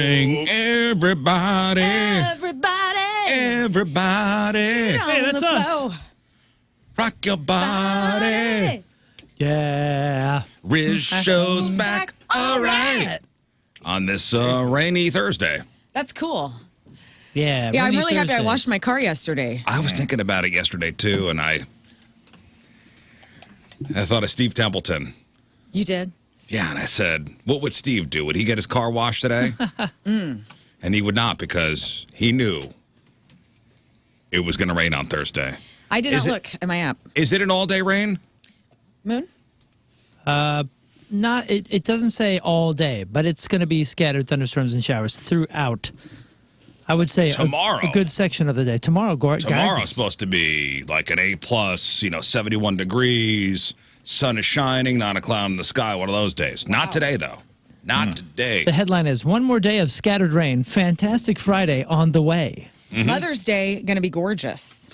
bring everybody. Everybody. Hey, that's us. Rock your body. Yeah. RizzShow's back. All right. On this rainy Thursday. That's cool. Yeah. Yeah, I'm rainy really happy I Thursdays. washed my car yesterday. I was thinking about it yesterday, too, and I thought of Steve Templeton. You did? Yeah, and I said, what would Steve do? Would he get his car washed today? And he would not because he knew it was going to rain on Thursday. I did not look at my app. Is it an all-day rain? Moon? It doesn't say all day, but it's going to be scattered thunderstorms and showers throughout. I would say tomorrow. A good section of the day. Tomorrow's supposed to be like an A+, 71 degrees, sun is shining, not a cloud in the sky, one of those days. Wow. Not today, though. Not today. The headline is, one more day of scattered rain. Fantastic Friday on the way. Mm-hmm. Mother's Day, going to be gorgeous.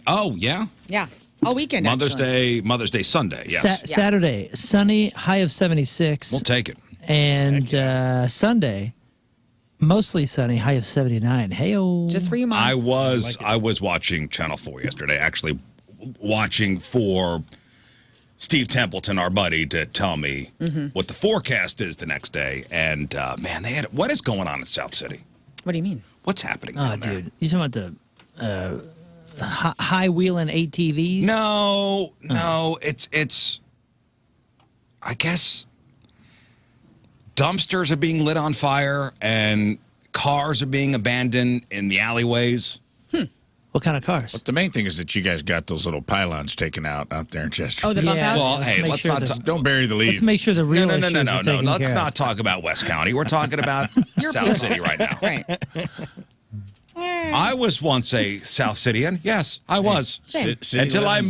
Oh, yeah? Yeah. All weekend, Mother's Day Sunday, yes. Saturday, sunny, high of 76. We'll take it. And Sunday, mostly sunny, high of 79. Hey-o. Just for you, Mom. I was watching Channel 4 yesterday, actually watching for Steve Templeton, our buddy, to tell me what the forecast is the next day. And, man, what is going on in South City? What do you mean? What's happening down there? Dude, you talking about the high-wheeling ATVs? No, it's I guess dumpsters are being lit on fire and cars are being abandoned in the alleyways. What kind of cars? But the main thing is that you guys got those little pylons taken out there in Chester. Oh, the bump outs? Well, hey, let's not don't bury the lead. Let's make sure the real No. issues are taken Let's care not of. talk about West County. We're talking about South City right now. Right. I was once a South Cityan. Yes, I was. Same. Until I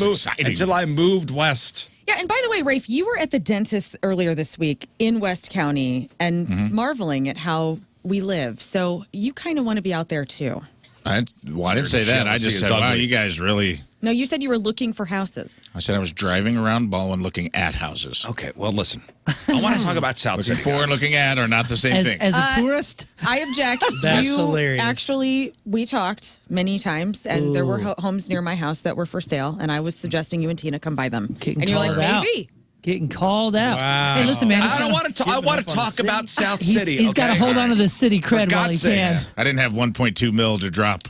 moved west. Yeah, and by the way, Rafe, you were at the dentist earlier this week in West County and marveling at how we live. So you kind of want to be out there, too. I didn't say that. I just said, wow, you guys really... No, you said you were looking for houses. I said I was driving around Baldwin looking at houses. Okay, well, listen. I want to talk about South Looking City. for and looking at are not the same thing. As a tourist? I object. That's hilarious. Actually, we talked many times, and there were homes near my house that were for sale, and I was suggesting you and Tina come buy them. Getting and you're like, called out. maybe. Getting called out. Wow. Hey, listen, man. I don't want to. I want to talk about South City. He's got to hold on to the city cred while he God's can. sakes. I didn't have 1.2 mil to drop.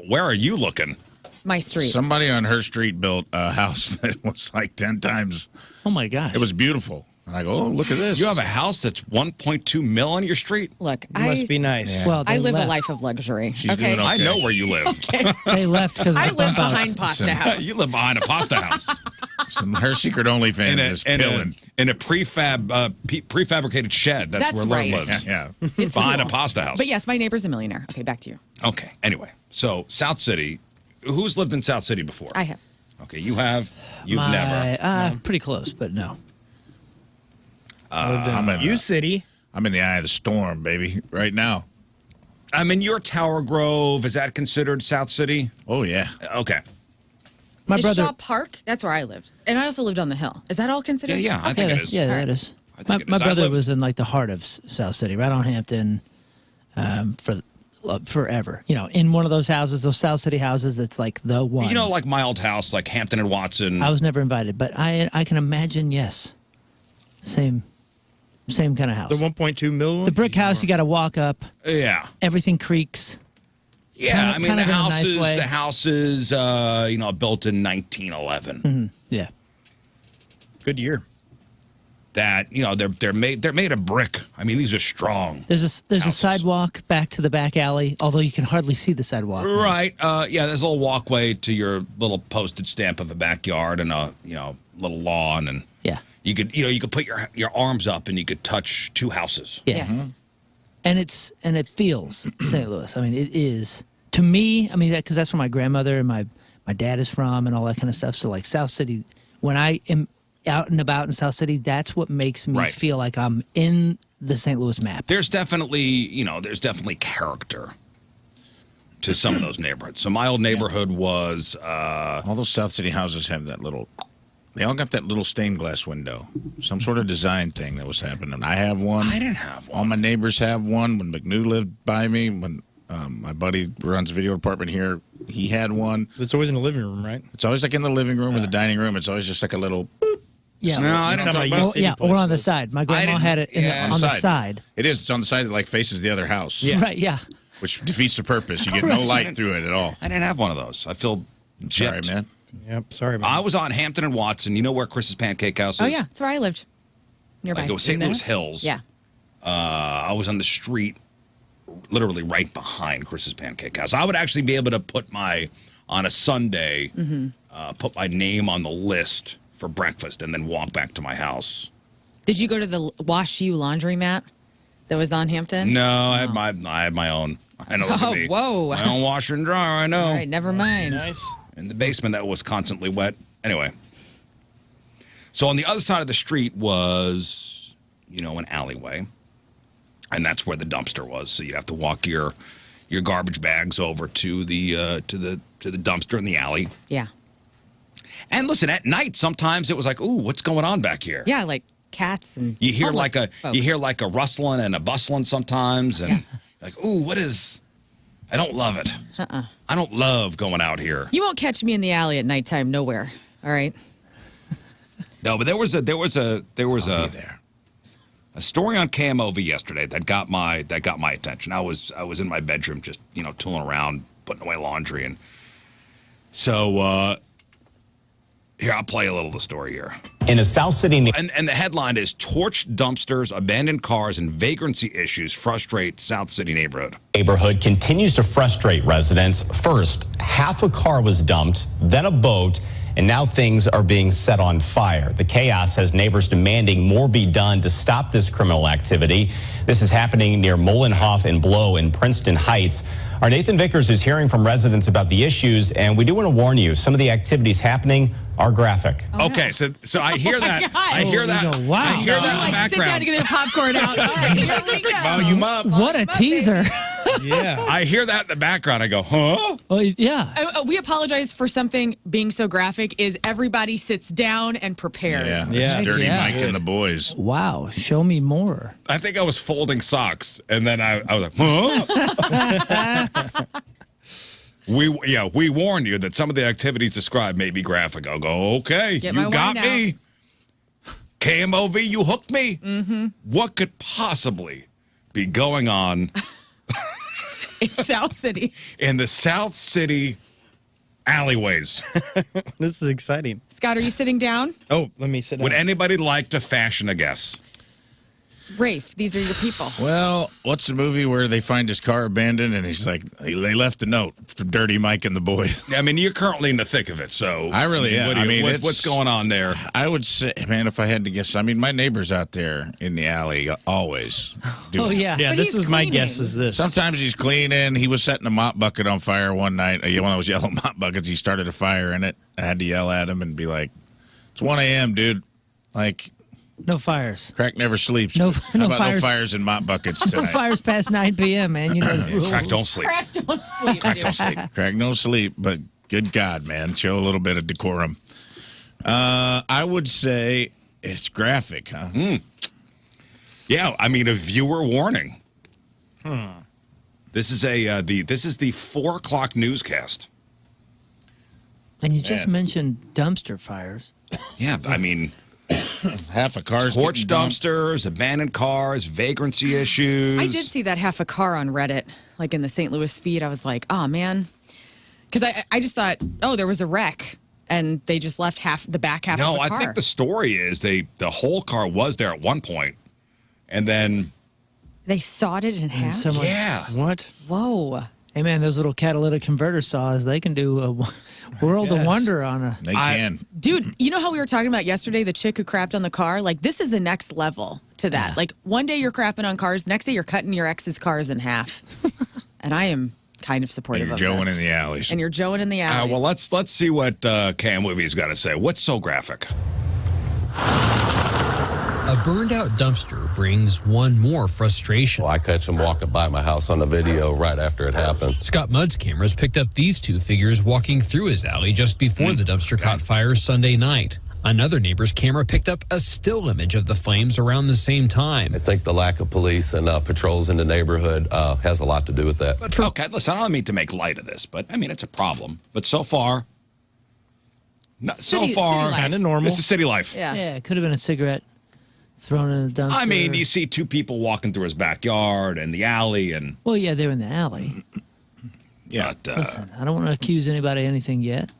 Where are you looking? My street. Somebody on her street built a house that was like 10 times. Oh, my gosh. It was beautiful. And I go, oh, look at this. You have a house that's 1.2 mil on your street? Look, Must be nice. Well, I they live left. a life of luxury. She's doing okay. I know where you live. They left because I of the live bump behind outs. Pasta House. You live behind a pasta house. Her secret OnlyFans is killing. In a prefabricated shed. That's where right. Lern lives. Yeah. It's Behind cool. a pasta house. But yes, my neighbor's a millionaire. Okay, back to you. Okay, anyway. So, South City. Who's lived in South City before? I have. Okay, you have. You've never. Pretty close, but no. I'm in City. I'm in the eye of the storm, baby, right now. I mean, your Tower Grove, is that considered South City? Oh, yeah. Okay. My Is brother. Shaw Park? That's where I lived. And I also lived on the hill. Is that all considered? Yeah, I think it is. Yeah, that is. I think it My is. I brother lived- was in like the heart of South City, right on Hampton, for forever. You know, in one of those houses, those South City houses. That's like the one. You know, like my old house, like Hampton and Watson. I was never invited, but I can imagine. Yes, same kind of house. The 1.2 million. The brick house, you got to walk up. Yeah. Everything creaks. Yeah, I mean, kind the of in a nice houses, way. the houses, built in 1911. Yeah. Good year. That, they're made of brick. I mean, these are strong. There's a houses. sidewalk back to the back alley, although you can hardly see the sidewalk. Right. Yeah, there's a little walkway to your little postage stamp of a backyard and a, little lawn. And Yeah. you could put your arms up and you could touch two houses. Yeah. Yes. And it feels St. Louis. I mean, it is to me. I mean, because that's where my grandmother and my dad is from, and all that kind of stuff. So, like South City, when I am out and about in South City, that's what makes me feel like I'm in the St. Louis map. There's definitely character to some of those neighborhoods. So my old neighborhood was All those South City houses have that little They all got that little stained glass window. Some sort of design thing that was happening. I have one. I didn't have one. All my neighbors have one. When McNew lived by me, when my buddy runs a video department here, he had one. It's always in the living room, right? It's always like in the living room or the dining room. It's always just like a little boop. Yeah. No, I don't That's know how about you Oh, see yeah, place or on the was. side. My grandma had it on the side. It is. It's on the side that like faces the other house. Yeah. Right, yeah. Which defeats the purpose. You get no light through it at all. I didn't have one of those. I feel Sorry, gypped. man. Yep, sorry, man. I was on Hampton and Watson. You know where Chris's Pancake House is? Oh, yeah. That's where I lived. Nearby. Like it was St. In there? Louis Hills. Yeah. I was on the street, literally right behind Chris's Pancake House. I would actually be able to put on a Sunday, put my name on the list for breakfast and then walk back to my house. Did you go to the Wash U laundromat that was on Hampton? No, I had my own. I know. Look at me. Whoa. My own washer and dryer. I know. All right, never mind. Nice. In the basement that was constantly wet. Anyway. So on the other side of the street was, an alleyway. And that's where the dumpster was. So you'd have to walk your garbage bags over to the dumpster in the alley. Yeah. And listen, at night sometimes it was like, ooh, what's going on back here? Yeah, like cats and You hear homeless folk. like a rustling and a bustling sometimes, and like, ooh, what is? I don't love it. I don't love going out here. You won't catch me in the alley at nighttime nowhere. All right. No, but there was I'll be a story on KMOV yesterday that got my attention. I was in my bedroom just tooling around, putting away laundry, and so here I'll play a little of the story here. In a South City And the headline is Torched Dumpsters, Abandoned Cars, and Vagrancy Issues Frustrate South City Neighborhood. neighborhood continues to frustrate residents. First, half a car was dumped, then a boat, and now things are being set on fire. The chaos has neighbors demanding more be done to stop this criminal activity. This is happening near Molenhof and Blow in Princeton Heights. Our Nathan Vickers is hearing from residents about the issues, and we do want to warn you, some of the activities happening are graphic. Okay, so I hear that. God. I hear that. Oh, wow. I hear They're that in the like, sit down background. to get their popcorn out. All right, here we go. Volume up. What a teaser. Yeah. I hear that in the background. I go, huh? Well, yeah. We apologize for something being so graphic. Is everybody sits down and prepares. Yeah, that's Yeah. Dirty Yeah. Mike and the boys. Wow. Show me more. I think I was folding socks, and then I was like, huh? We warn you that some of the activities described may be graphic. I'll go, okay, Get my you got wine me. KMOV, you hooked me. Mm-hmm. What could possibly be going on It's South City. in the South City alleyways? This is exciting. Scott, are you sitting down? Oh, let me sit down. Would anybody like to fashion a guess? Rafe, these are your people. Well, what's the movie where they find his car abandoned and he's like, they left a note for Dirty Mike and the boys? I mean, you're currently in the thick of it, so I really am. What do you- I mean, what- it's- what's going on there? I would say, man, if I had to guess, I mean, my neighbor's out there in the alley always. Oh, yeah. Yeah, But this he's is my cleaning. guess is this. Sometimes he's cleaning. He was setting a mop bucket on fire one night. One of those yellow mop buckets. He started a fire in it. I had to yell at him and be like, "It's 1 a.m., dude. Like, No fires. crack never sleeps. No- How no about fires. no fires in mop buckets No tonight? fires past 9 p.m., man. You know the rules. Crack, don't sleep. Crack, don't sleep. Crack, don't sleep. Crack no sleep, but good God, man, show a little bit of decorum. I would say it's graphic, huh? Yeah, I mean, a viewer warning. This is the 4 o'clock newscast. And you just Man. mentioned dumpster fires. Yeah, I mean, Half a car's torch getting dumped. dumpsters, abandoned cars, vagrancy issues. I did see that half a car on Reddit, like in the St. Louis feed. I was like, oh, man. Because I just thought, oh, there was a wreck, and they just left the back half No, of the I car. think the story is the whole car was there at one point, and then They sawed it in half? someone- yeah, What? Whoa. Hey, man, those little catalytic converter saws, they can do a world of Yes. wonder on a... They can. Dude, you know how we were talking about yesterday, the chick who crapped on the car? Like, this is the next level to that. Like, one day you're crapping on cars, next day you're cutting your ex's cars in half. And I am kind of And supportive you're of joeing this. in the alleys. And you're joeing in the alleys. well, let's see what Cam Wivvy's got to say. What's so graphic? A burned-out dumpster brings one more frustration. I catch him walking by my house on the video right after it happened. Scott Mudd's cameras picked up these two figures walking through his alley just before the dumpster caught fire Sunday night. Another neighbor's camera picked up a still image of the flames around the same time. I think the lack of police and patrols in the neighborhood has a lot to do with that. But for Okay, listen, I don't mean to make light of this, but I mean, it's a problem. But so far, City life. Kind of normal. this is city life. Yeah. Yeah, it could have been a cigarette thrown in the dumpster. I mean, you see two people walking through his backyard and the alley, and Well, yeah, they're in the alley. yeah, Listen, I don't want to accuse anybody of anything yet.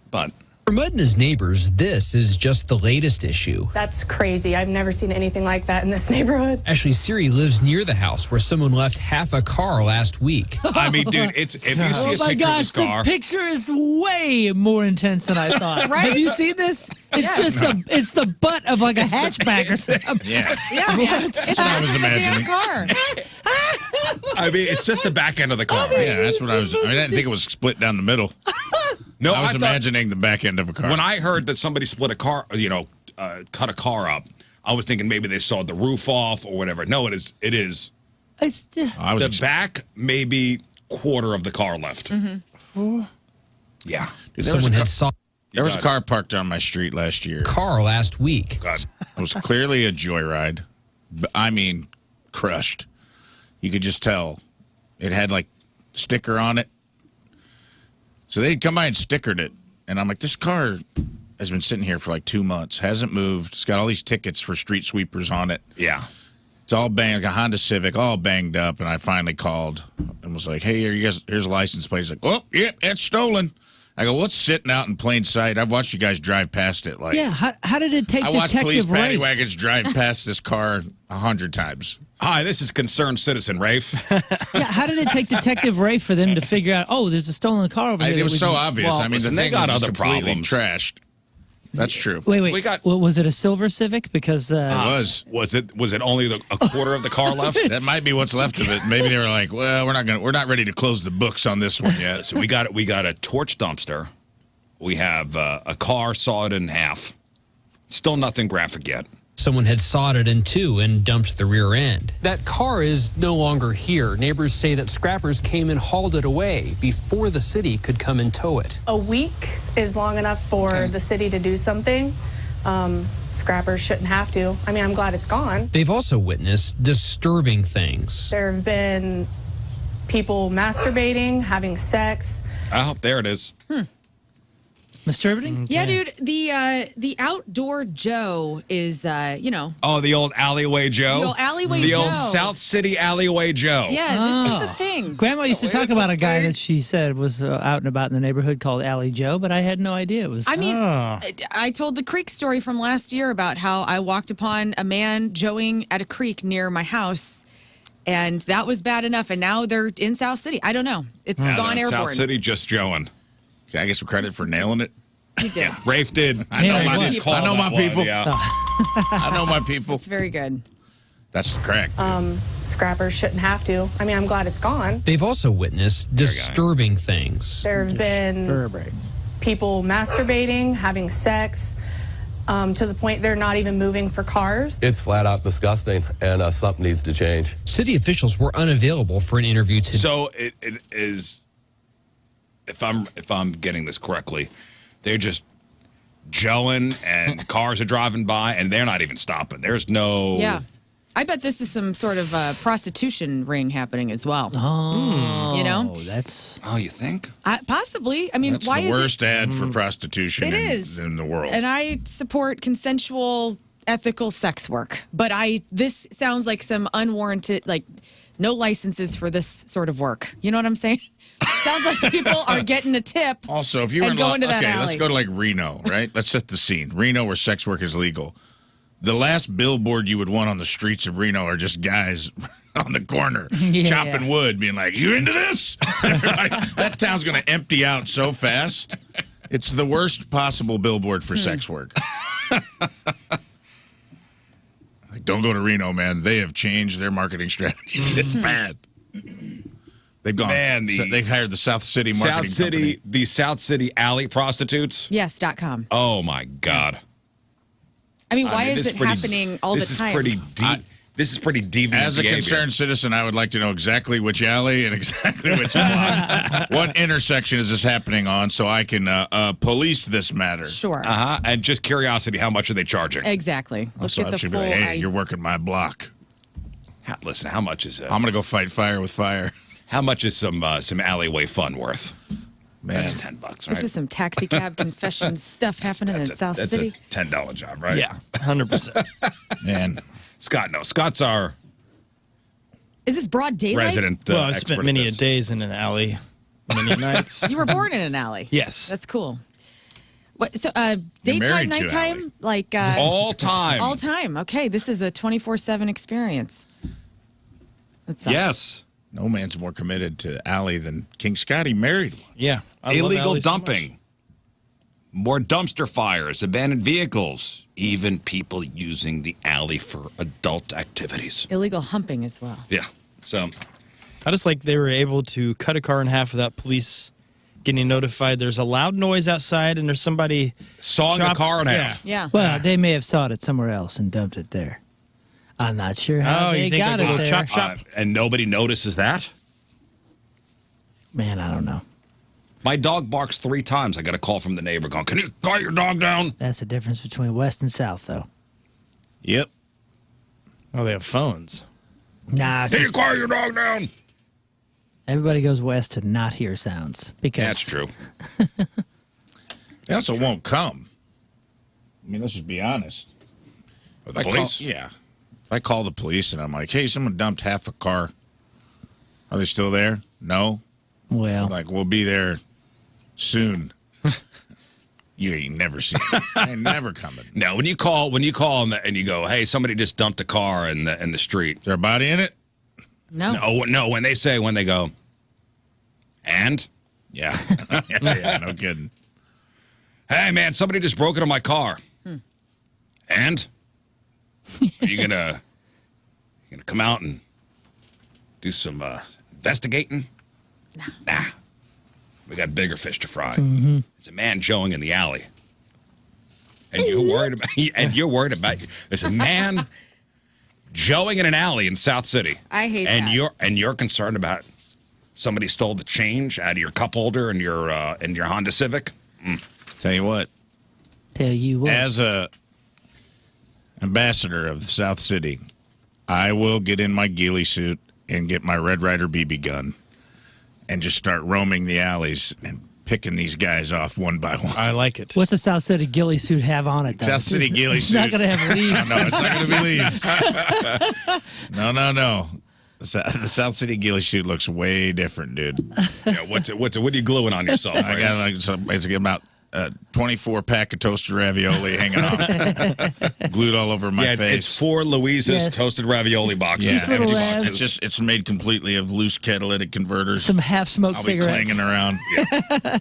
but For Mudd and his neighbors, this is just the latest issue. That's crazy. I've never seen anything like that in this neighborhood. Actually, Siri lives near the house where someone left half a car last week. I mean, dude, it's if you see Oh a my picture gosh, of this car, the picture is way more intense than I thought. Right? Have you seen this? It's just it's the butt of like a hatchback or something. Yeah. Yeah, man. It's what I was the damn imagining. car. I mean, it's just the back end of the car. Yeah, that's what I was. I didn't think it was split down the middle. No, I was thought- imagining the back end of a car. when I heard that somebody split a car, cut a car up, I was thinking maybe they sawed the roof off or whatever. No, it is. It's I was The back, maybe quarter of the car left. Mm-hmm. Yeah. Dude, there was Someone a had saw There was a car parked on my street last year. a car last week. God. It was clearly a joyride. I mean, crushed. You could just tell. It had like sticker on it. So they'd come by and stickered it. And I'm like, this car has been sitting here for like 2 months. Hasn't moved. It's got all these tickets for street sweepers on it. Yeah. It's all banged, like a Honda Civic, all banged up. And I finally called and was like, hey, here's a license plate. He's like, oh, yeah, it's stolen. I go, what's sitting out in plain sight? I've watched you guys drive past it. Like, yeah. How did it take I watched police Detective paddy Rafe? wagons drive past this car 100 times. Hi, this is concerned citizen Rafe. Yeah, how did it take Detective Rafe for them to figure out? Oh, there's a stolen car over here. It that was we so can- obvious. Well, I mean, listen, the they thing got was just other completely problems. trashed. That's true. Wait. We got- Was it a silver Civic? Because It was. Was it only a quarter of the car left? That might be what's left of it. Maybe they were like, well, we're not ready to close the books on this one yet. So we got a torch dumpster. We have a car sawed in half. Still nothing graphic yet. Someone had sawed it in two and dumped the rear end. That car is no longer here. Neighbors say that scrappers came and hauled it away before the city could come and tow it. A week is long enough for the city to do something. Scrappers shouldn't have to. I mean, I'm glad it's gone. They've also witnessed disturbing things. There have been people masturbating, having sex. Oh, there it is. masturbating? Yeah, dude. The outdoor Joe is Oh, the old alleyway Joe. The old alleyway The Joe. old South City alleyway Joe. Yeah, this is the thing. Grandma used to Wait, talk about a guy thing? that she said was out and about in the neighborhood called Alley Joe, but I had no idea it was. I mean, I told the creek story from last year about how I walked upon a man joeing at a creek near my house, and that was bad enough. And now they're in South City. I don't know. It's Yeah, gone in airborne. South City just joeing. Can I get some credit for nailing it? You did. Rafe did. I know Yeah, my what? people. I know my people. Yeah. I know my people. It's very good. That's correct. Scrappers shouldn't have to. I mean, I'm glad it's gone. They've also witnessed disturbing things. There have been people masturbating, having sex, to the point they're not even moving for cars. It's flat out disgusting, and something needs to change. City officials were unavailable for an interview today. So it is. If I'm getting this correctly, they're just joeing and cars are driving by and they're not even stopping. There's no. Yeah. I bet this is some sort of prostitution ring happening as well. oh, You know? that's Oh, you think? Possibly. I mean, That's why the is worst ad for prostitution It is. in the world. And I support consensual, ethical sex work. But this sounds like some unwarranted, like, no licenses for this sort of work. You know what I'm saying? Sounds like people are getting a tip. Also, if you're and in going to that okay, alley. let's go to like Reno, right? Let's set the scene. Reno, where sex work is legal. The last billboard you would want on the streets of Reno are just guys on the corner chopping wood, being like, "You into this?" Everybody, that town's going to empty out so fast. It's the worst possible billboard for sex work. Like, don't go to Reno, man. They have changed their marketing strategy. It's bad. They've gone. Man, They've hired the South City marketing company. The South City alley prostitutes. Yes.com. Oh my God. I mean, why I mean, is this it pretty- happening all the time? This is pretty deep. This is pretty deviant. As a behavior. concerned citizen, I would like to know exactly which alley and exactly which block. What intersection is this happening on so I can police this matter? Sure. And just curiosity, how much are they charging? Exactly. Let's So get I the should full. be like, hey, you're working my block. Listen, how much is it? I'm going to go fight fire with fire. How much is some alleyway fun worth? Man. That's $10, right? This is some taxi cab confession stuff happening in South City. That's a $10 job, right? Yeah, 100%. Man. Scott, no. Scott's our Is this broad daylight? resident Well, I've expert spent at many a this. days in an alley, many nights. You were born in an alley. Yes. That's cool. What, so, married daytime, to an nighttime, alley. like All time. all time. Okay, this is a 24/7 experience. That's Yes. No man's more committed to alley than King Scotty married one. Yeah. I love Illegal alleys so much. dumping. More dumpster fires, abandoned vehicles, even people using the alley for adult activities. illegal humping as well. Yeah. So, I just like they were able to cut a car in half without police getting notified. There's a loud noise outside, and there's somebody sawing a car in half. Yeah. Well, they may have sawed it somewhere else and dumped it there. I'm not sure how Oh, they you think got like a it little there. chop? And nobody notices that? Man, I don't know. My dog barks 3 times. I got a call from the neighbor going, "Can you quiet your dog down?" That's the difference between West and South, though. Yep. Oh, they have phones. Nah, it's Can you just- quiet your dog down? everybody goes west to not hear sounds. Because That's true. They also won't come. I mean, let's just be honest. The police? Yeah. If I call the police and I'm like, hey, someone dumped half a car, are they still there? No. Well, I'm like, we'll be there soon. You ain't never seen it. Ain't never coming. Is No, when you call and you go, "Hey, somebody just dumped a car in the street." there a body in it? No. No, when they go, and Yeah. yeah, no kidding. hey, man, somebody just broke into my car. And are you gonna come out and do some investigating? Nah. We got bigger fish to fry. It's a man joeing in the alley, and you're worried about. There's a man joeing in an alley in South City. I hate and that. you're concerned about somebody stole the change out of your cup holder in your Honda Civic. Tell you what, tell you what. as a ambassador of the South City, I will get in my ghillie suit and get my Red Ryder BB gun and just start roaming the alleys and picking these guys off one by one. I like it. What's the South City ghillie suit have on it, though? South City ghillie It's not suit. going to have leaves. No, it's not going to be leaves. No. The South City ghillie suit looks way different, dude. Yeah, what are you gluing on yourself? I got like basically about 24 pack of toasted ravioli hanging off, glued all over my face. It's 4 Louise's Yes. toasted ravioli boxes. Yeah, Just little empty labs. boxes. it's made completely of loose catalytic converters. Some half-smoked I'll be cigarettes. clanging around.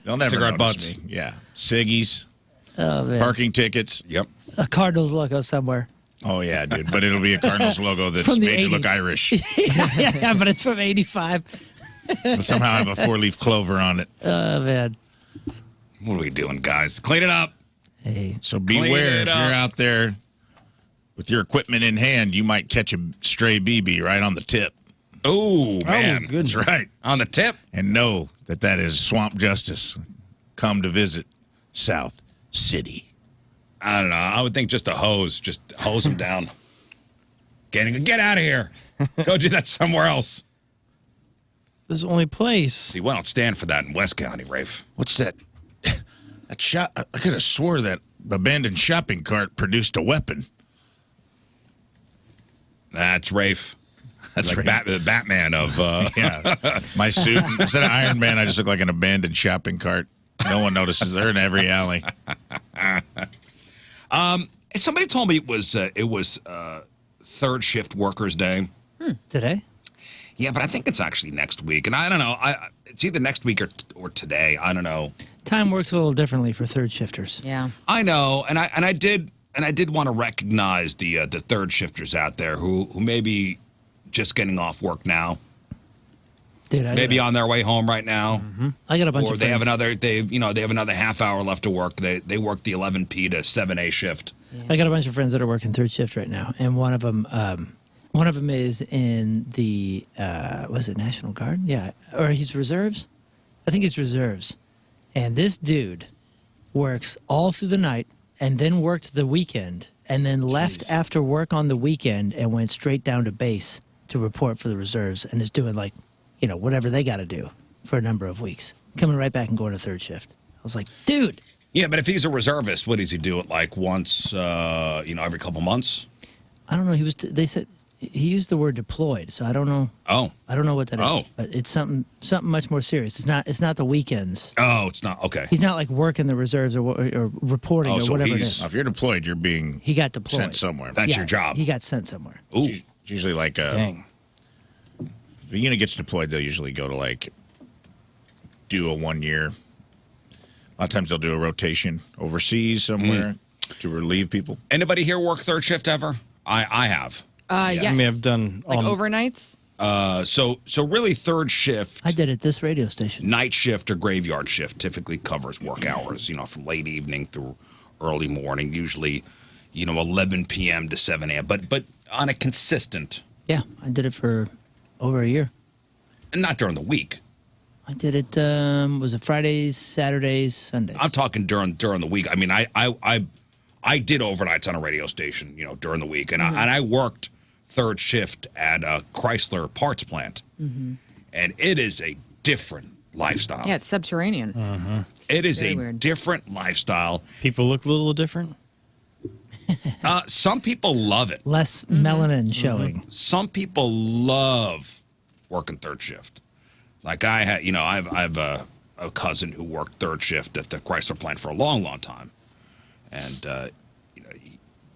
They'll never Cigarette notice butts. me. Yeah, ciggies, Oh, man. parking tickets. Yep. A Cardinals logo somewhere. Oh yeah, dude. But it'll be a Cardinals logo that's From the made to look 80s. Irish. yeah, but it's from 85. But somehow have a 4-leaf clover on it. Oh, man. What are we doing, guys? Clean it up. Hey, So Clean beware it if up. you're out there with your equipment in hand, you might catch a stray BB right on the tip. Oh, man. goodness. That's right. On the tip. And know that is Swamp Justice come to visit South City. I don't know. I would think just a hose. Just hose them down. Get out of here. Go do that somewhere else. This is the only place. See, we don't stand for that in West County, Rafe. What's that? That shot. I could have swore that abandoned shopping cart produced a weapon. That's Rafe. That's like right. the Batman of... Yeah. My suit. Instead of Iron Man, I just look like an abandoned shopping cart. No one notices. They're in every alley. Somebody told me it was third shift workers' day. today? Yeah, but I think it's actually next week, and I don't know. It's either next week or today. I don't know. Time works a little differently for third shifters. Yeah. I know, and I did want to recognize the third shifters out there who may be just getting off work now, Dude, maybe on their way home right now, I got a bunch or of they have friends. another half hour left to work. They work the 11 p to 7 a shift. I got a bunch of friends that are working third shift right now, and one of them One of them is in the, was it National Guard? Yeah. Or he's reserves? I think he's reserves. And this dude works all through the night and then worked the weekend and then left after work on the weekend and went straight down to base to report for the reserves and is doing like, you know, whatever they got to do for a number of weeks. Coming right back and going to third shift. I was like, dude. Yeah, but if he's a reservist, what does he do it like once, every couple months? I don't know. They said he used the word deployed, so I don't know. Oh. I don't know what that is. Oh. But it's something much more serious. It's not the weekends. Oh, it's not. Okay. He's not like working the reserves or reporting or so whatever it is. If you're deployed, you're being He got deployed. sent somewhere. That's your job. He got sent somewhere. Ooh. It's usually like Dang. if a unit gets deployed, they'll usually go to like do a 1 year. A lot of times they'll do a rotation overseas somewhere to relieve people. Anybody here work third shift ever? I have. Yes. I mean, I've done like overnights. So really third shift. I did at this radio station. Night shift or graveyard shift typically covers work hours, from late evening through early morning, usually, 11 p.m. to 7 a.m. But on a consistent. Yeah, I did it for over a year. And not during the week. I did it, was it Fridays, Saturdays, Sundays? I'm talking during the week. I mean, I did overnights on a radio station, during the week. And I worked third shift at a Chrysler parts plant. Mm-hmm. And it is a different lifestyle. Yeah, it's subterranean. Mm-hmm. It is a weird. different lifestyle. People look a little different. Some people love it. Less melanin showing. Some people love working third shift. Like I had, I have a cousin who worked third shift at the Chrysler plant for a long, long time, and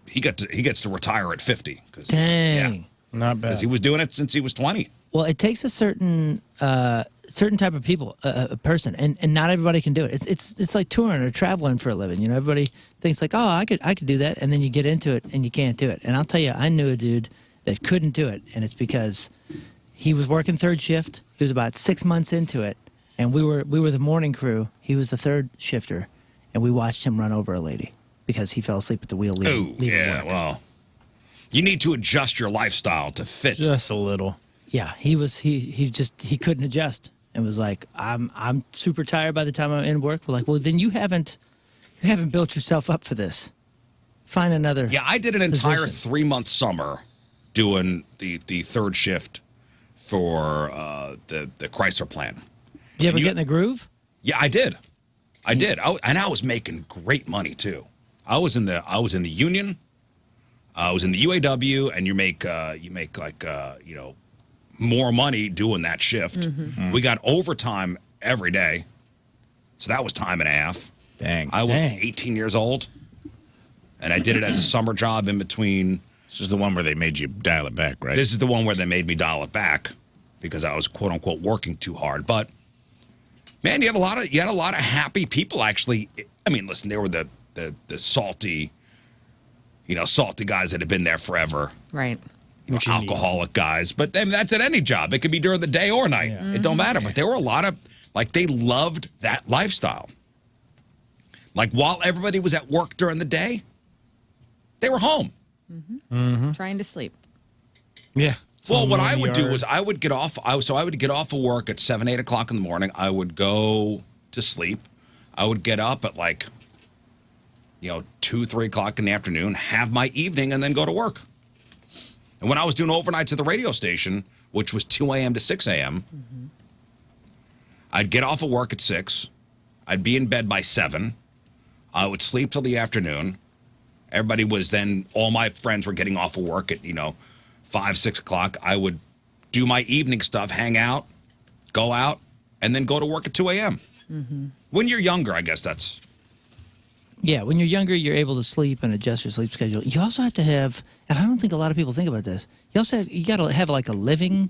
he gets to retire at 50. Dang. Yeah, Not bad. because he was doing it since he was 20. Well, it takes a certain type of people, a person, and not everybody can do it. It's like touring or traveling for a living. Everybody thinks like, oh, I could do that, and then you get into it and you can't do it. And I'll tell you, I knew a dude that couldn't do it, and it's because he was working third shift. He was about 6 months into it, and we were the morning crew. He was the third shifter, and we watched him run over a lady because he fell asleep at the wheel. Oh, leaving yeah. work. Well, you need to adjust your lifestyle to fit. Just a little. Yeah, he couldn't adjust and was like, I'm super tired by the time I'm in work. We're like, well, then you haven't built yourself up for this. Find another. Yeah, I did an entire position. 3-month summer doing the third shift for the Chrysler plant. Did you ever And get in the groove? Yeah, I did. I did. And I was making great money too. I was in the union. I was in the UAW, and you make like more money doing that shift. Mm-hmm. We got overtime every day, so that was time and a half. Dang. I was 18 years old, and I did it as a summer job in between. This is the one where they made you dial it back, right? This is the one where they made me dial it back because I was quote unquote working too hard. But man, you had a lot of happy people actually. I mean, listen, they were the salty, salty guys that had been there forever. Right. Alcoholic guys. But then that's at any job. It could be during the day or night. Yeah. It don't matter. But there were a lot of, they loved that lifestyle. Like, while everybody was at work during the day, they were home. Mm-hmm. Trying to sleep. Yeah. Well, what I would do was I would get off. I would get off of work at 7, 8 o'clock in the morning. I would go to sleep. I would get up at 2, 3 o'clock in the afternoon, have my evening, and then go to work. And when I was doing overnights at the radio station, which was 2 a.m. to 6 a.m., I'd get off of work at 6. I'd be in bed by 7. I would sleep till the afternoon. Everybody was then, all my friends were getting off of work at, 5, 6 o'clock. I would do my evening stuff, hang out, go out, and then go to work at 2 a.m. Mm-hmm. When you're younger, I guess that's... Yeah, when you're younger, you're able to sleep and adjust your sleep schedule. You also have to have, and I don't think a lot of people think about this, you got to have a living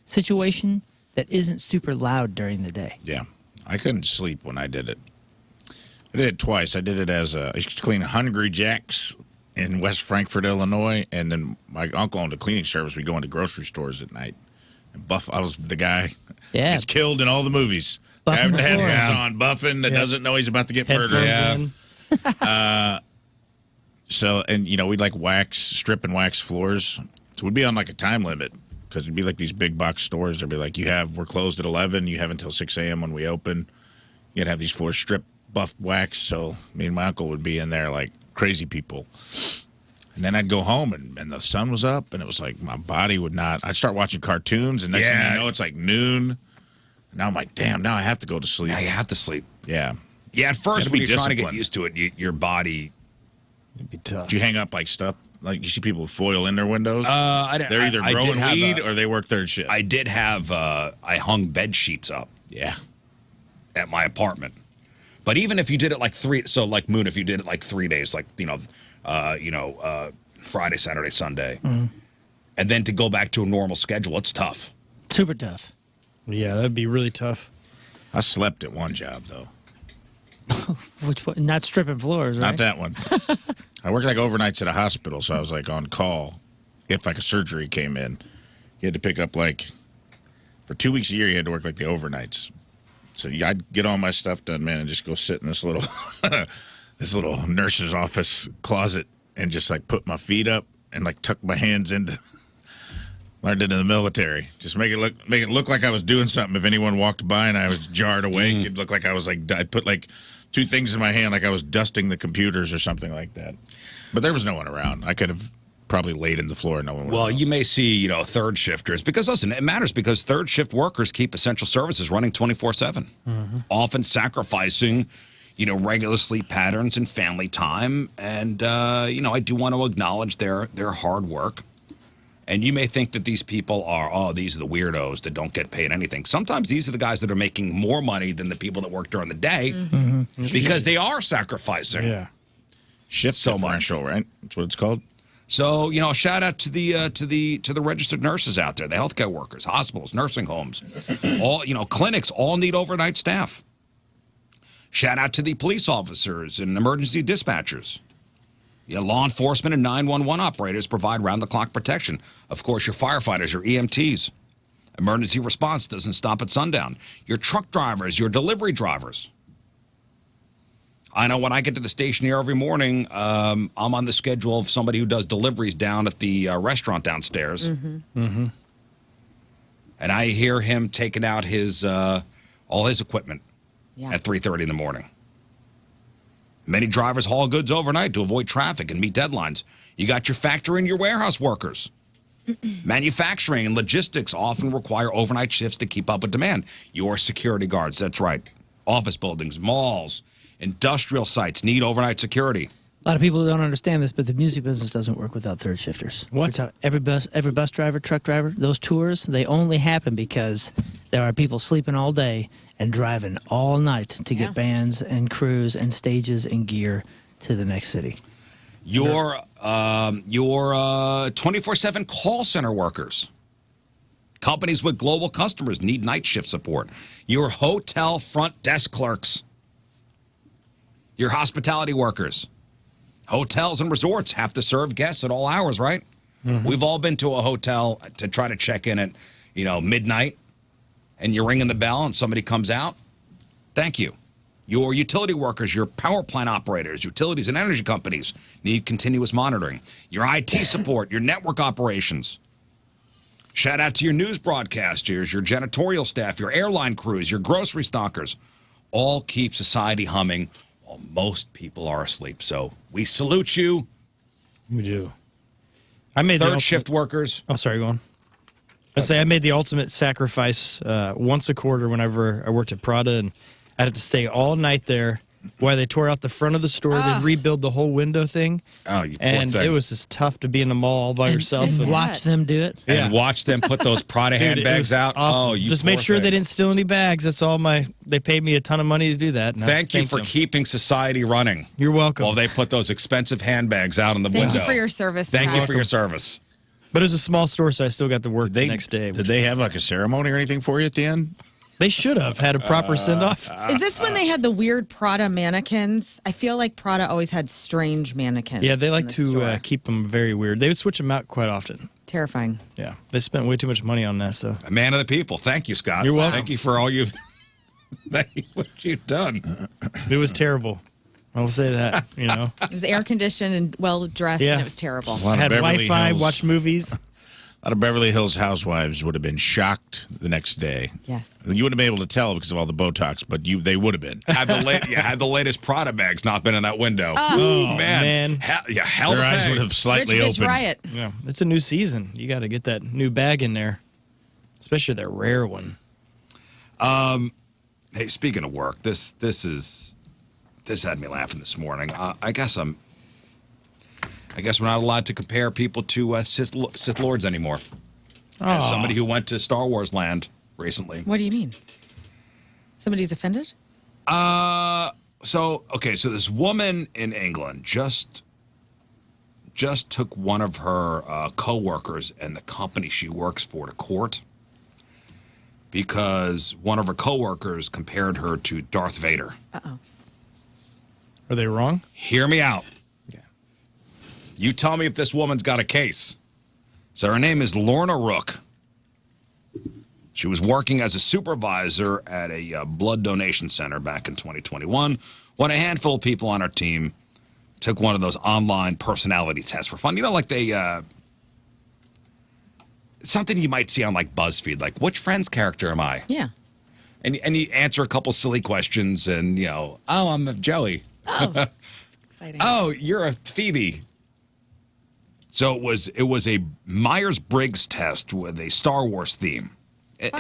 situation that isn't super loud during the day. Yeah. I couldn't sleep when I did it. I did it twice. I did it as I used to clean Hungry Jack's in West Frankfort, Illinois, and then my uncle owned a cleaning service. We go into grocery stores at night. And I was the guy Yeah. gets killed in all the movies. Buffing Guy with the the floor. headphones on, buffing, that doesn't know he's about to get murdered. Headphones in. So, and we'd strip and wax floors. So we'd be on like a time limit because it'd be like these big box stores. They'd be like, we're closed at 11. You have until 6 a.m. when we open. You'd have these floors stripped, buffed, waxed. So me and my uncle would be in there like crazy people. And then I'd go home, and the sun was up, and it was like my body would not. I'd start watching cartoons, and next thing you know, it's like noon. And now I'm like, damn, now I have to go to sleep. Now you have to sleep. Yeah. Yeah, at first, when you're trying to get disciplined. used to it, your body... It'd be tough. Do you hang up like stuff? Like you see people with foil in their windows? They're either growing weed or they work third shift. I did have, I hung bed sheets up. Yeah. At my apartment. But even if you did it like like Moon, if you did it like 3 days, like, Friday, Saturday, Sunday, and then to go back to a normal schedule, it's tough. Super tough. Yeah, that'd be really tough. I slept at one job, though. Which one? Not stripping floors, right? Not that one. I worked like overnights at a hospital, so I was like on call. If like a surgery came in, you had to pick up like, for 2 weeks a year, you had to work like the overnights. So I'd get all my stuff done, man, and just go sit in this little nurse's office closet and just like put my feet up and like tuck my hands into. Learned it in the military. Just make it look like I was doing something. If anyone walked by and I was jarred awake, it'd look like I was like, I'd put like 2 things in my hand, like I was dusting the computers or something like that. But there was no one around. I could have probably laid in the floor and no one would. Well, you may see, third shifters, because listen, it matters because third shift workers keep essential services running 24/7, often sacrificing, regular sleep patterns and family time. And, I do want to acknowledge their hard work. And you may think that these people are, these are the weirdos that don't get paid anything. Sometimes these are the guys that are making more money than the people that work during the day because they are sacrificing. Yeah. Shift differential, right? That's what it's called. So, shout out to the registered nurses out there, the healthcare workers, hospitals, nursing homes, all, clinics all need overnight staff. Shout out to the police officers and emergency dispatchers. Law enforcement and 911 operators provide round-the-clock protection. Of course, your firefighters, your EMTs. Emergency response doesn't stop at sundown. Your truck drivers, your delivery drivers. I know when I get to the station here every morning, I'm on the schedule of somebody who does deliveries down at the restaurant downstairs. And I hear him taking out his all his equipment at 3:30 in the morning. Many drivers haul goods overnight to avoid traffic and meet deadlines. You got your factory and your warehouse workers. Manufacturing and logistics often require overnight shifts to keep up with demand. Your security guards, that's right. Office buildings, malls, industrial sites need overnight security. A lot of people don't understand this, but the music business doesn't work without third shifters. What? Every bus driver, truck driver, those tours, they only happen because there are people sleeping all day and driving all night to get bands and crews and stages and gear to the next city. Your 24/7 call center workers. Companies with global customers need night shift support. Your hotel front desk clerks. Your hospitality workers. Hotels and resorts have to serve guests at all hours, right? We've all been to a hotel to try to check in at, midnight, and you're ringing the bell and somebody comes out. Thank you. Your utility workers, your power plant operators, utilities and energy companies need continuous monitoring. Your IT support, your network operations. Shout out to your news broadcasters, your janitorial staff, your airline crews, your grocery stockers. All keep society humming while most people are asleep. So we salute you. We do. I made third shift workers. Oh, sorry, go on. I made the ultimate sacrifice once a quarter whenever I worked at Prada, and I'd have to stay all night there while they tore out the front of the store. They'd rebuild the whole window thing. Oh, you poor And thing. it was just tough to be in the mall all by yourself. And watch them do it. And watch them put those Prada handbags out. Awful. Oh, you just poor made sure thing. they didn't steal any bags. That's all they paid me a ton of money to do that. And I Thank you thanked for them. keeping society running. You're welcome. While they put those expensive handbags out on the window. Thank you for your service. Thank you Scott. for your service. But it was a small store, so I still got to work the next day. Did they have like a ceremony or anything for you at the end? They should have had a proper send-off. Is this when they had the weird Prada mannequins? I feel like Prada always had strange mannequins. Yeah, they like in the to store. keep them very weird. They would switch them out quite often. Terrifying. Yeah, they spent way too much money on that. So, A man of the people. Thank you, Scott. You're welcome. Thank you for all you've thank you for what you've done. it was terrible. I will say that. It was air conditioned and well dressed, Yeah. and it was terrible. A lot I of had Beverly Wi-Fi, Hills. watched movies. A lot of Beverly Hills housewives would have been shocked the next day. Yes. You wouldn't have been able to tell because of all the Botox, but they would have been. Had the latest Prada bags not been in that window. Oh, man. man. Hell Their eyes would have slightly Rich opened. Riot. Yeah, it's a new season. You got to get that new bag in there, especially that rare one. Hey, speaking of work, this had me laughing this morning. I guess we're not allowed to compare people to Sith Lords anymore. As somebody who went to Star Wars land recently. What do you mean? Somebody's offended? So this woman in England just took one of her co-workers and the company she works for to court because one of her co-workers compared her to Darth Vader. Uh-oh. Are they wrong? Hear me out. Yeah. You tell me if this woman's got a case. So her name is Lorna Rook. She was working as a supervisor at a blood donation center back in 2021 when a handful of people on her team took one of those online personality tests for fun. You know, like something you might see on like BuzzFeed, like which Friends character am I? Yeah. And you answer a couple silly questions and, I'm a Joey. Oh, exciting. Oh, you're a Phoebe. So it was a Myers-Briggs test with a Star Wars theme. A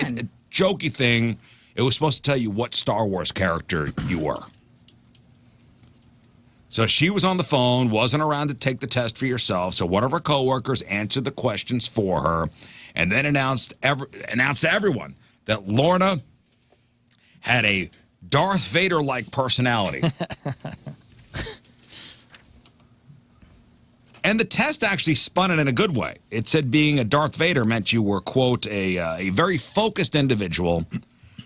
jokey thing. It was supposed to tell you what Star Wars character you were. So she was on the phone, wasn't around to take the test for yourself. So one of her coworkers answered the questions for her, and then announced to everyone that Lorna had a Darth Vader-like personality. And the test actually spun it in a good way. It said being a Darth Vader meant you were, quote, a very focused individual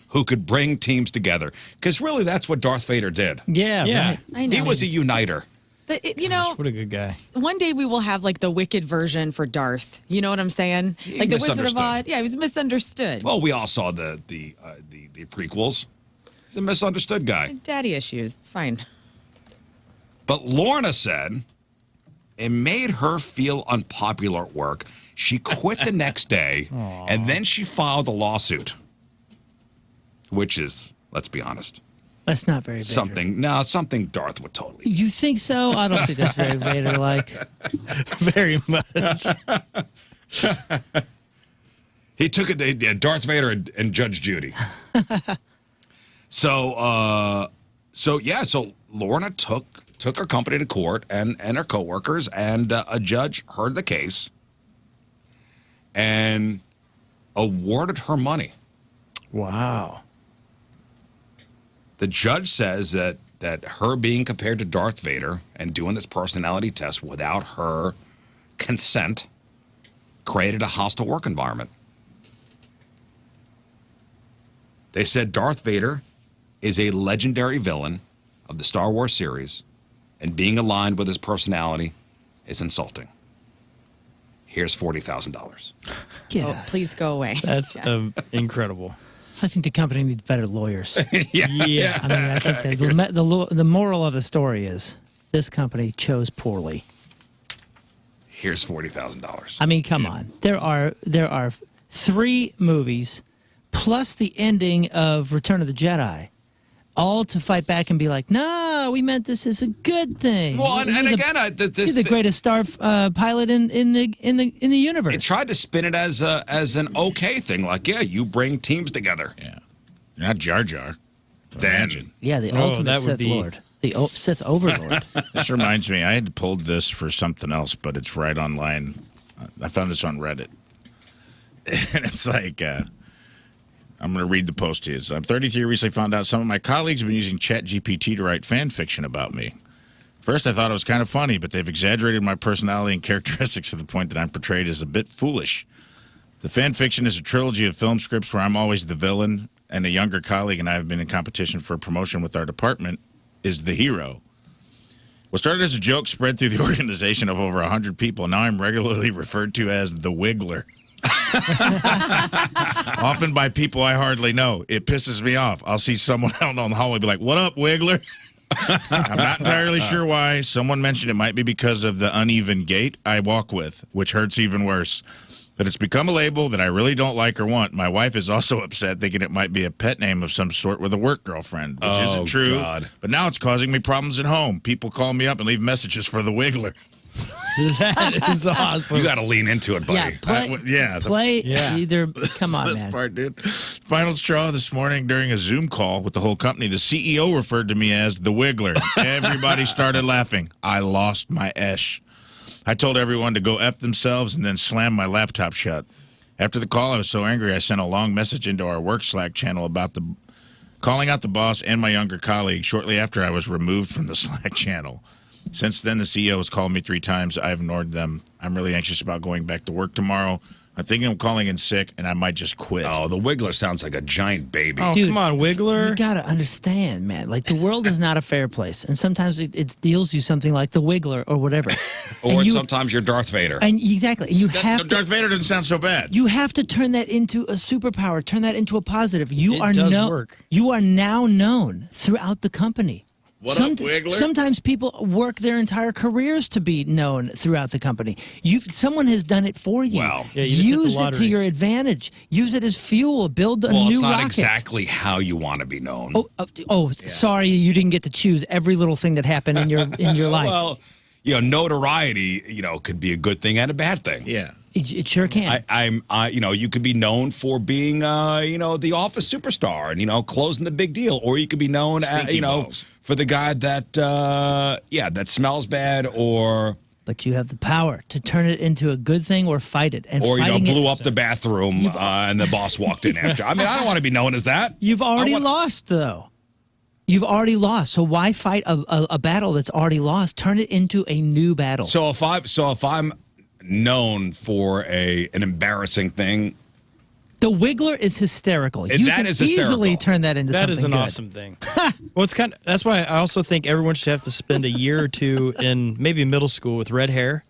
who could bring teams together. Because really, that's what Darth Vader did. Yeah. Right. I know. He was a uniter. But, Gosh, what a good guy. one day we will have like the wicked version for Darth. You know what I'm saying? He Like the Wizard of misunderstood. Oz. Yeah, he was misunderstood. Well, we all saw the prequels. He's a misunderstood guy. Daddy issues. It's fine. But Lorna said it made her feel unpopular at work. She quit the next day, and then she filed a lawsuit, which is, let's be honest, That's not very Vader. something Darth would totally. You think so? I don't think that's very Vader-like. Very much. He took it to Darth Vader and Judge Judy. So Lorna took her company to court and her coworkers, and a judge heard the case and awarded her money. Wow. The judge says that her being compared to Darth Vader and doing this personality test without her consent created a hostile work environment. They said Darth Vader is a legendary villain of the Star Wars series, and being aligned with his personality is insulting. Here's $40,000. Yeah. Please go away. That's incredible. I think the company needs better lawyers. Yeah. I mean, I think that the moral of the story is this company chose poorly. Here's $40,000. I mean, come on. There are 3 movies plus the ending of Return of the Jedi, all to fight back and be like, no, we meant this is a good thing. Well, and again, he's the greatest star pilot in the universe. It tried to spin it as an okay thing, like, yeah, you bring teams together. Yeah. You're not Jar Jar. Imagine. Yeah, the Oh, ultimate that would Sith be- Lord. The Sith Overlord. This reminds me, I had pulled this for something else, but it's right online. I found this on Reddit. And it's like, I'm going to read the post here. I'm 33, recently found out some of my colleagues have been using ChatGPT to write fan fiction about me. First, I thought it was kind of funny, but they've exaggerated my personality and characteristics to the point that I'm portrayed as a bit foolish. The fan fiction is a trilogy of film scripts where I'm always the villain, and a younger colleague and I have been in competition for a promotion with our department is the hero. What started as a joke spread through the organization of over 100 people. Now I'm regularly referred to as the Wiggler. Often by people I hardly know. It pisses me off. I'll see someone out on the hallway be like, "What up, Wiggler?" I'm not entirely sure why. Someone mentioned it might be because of the uneven gait I walk with, which hurts even worse. But it's become a label that I really don't like or want. My wife is also upset, thinking it might be a pet name of some sort with a work girlfriend, which isn't true. God. But now it's causing me problems at home. People call me up and leave messages for the Wiggler. That is awesome. You got to lean into it, buddy. Either. Come on, That's man. the part, dude. Final straw this morning during a Zoom call with the whole company. The CEO referred to me as the Wiggler. Everybody started laughing. I lost my esh. I told everyone to go F themselves and then slammed my laptop shut. After the call, I was so angry I sent a long message into our work Slack channel about calling out the boss and my younger colleague shortly after I was removed from the Slack channel. Since then, the CEO has called me 3 times. I've ignored them. I'm really anxious about going back to work tomorrow. I'm thinking of calling in sick, and I might just quit. Oh, the Wiggler sounds like a giant baby. Oh, Dude, come on, Wiggler. You got to understand, man. Like, the world is not a fair place. And sometimes it deals you something like the Wiggler or whatever. Or sometimes you're Darth Vader. And exactly. And you have Darth Vader doesn't sound so bad. You have to turn that into a superpower. Turn that into a positive. It does work. You are now known throughout the company. What up, Wiggler? Sometimes people work their entire careers to be known throughout the company. Someone has done it for you. Wow. Yeah, you just hit the Use it to lottery. your advantage. Use it as fuel. Build a Well, new it's not rocket. exactly how you want to be known. Sorry, you didn't get to choose every little thing that happened in your life. Well, notoriety, could be a good thing and a bad thing. Yeah. It sure can. You could be known for being, the office superstar and, closing the big deal. Or you could be known, Stinky balls. for the guy that, that smells bad or But you have the power to turn it into a good thing or fight it. And blew up the bathroom and the boss walked in after. I mean, I don't want to be known as that. You've already lost, though. You've already lost. So why fight a battle that's already lost? Turn it into a new battle. So if I'm known for an embarrassing thing, the Wiggler is hysterical. And You that can is hysterical. easily turn that into That something is an good. awesome thing. Well, that's why I also think everyone should have to spend a year or two in maybe middle school with red hair,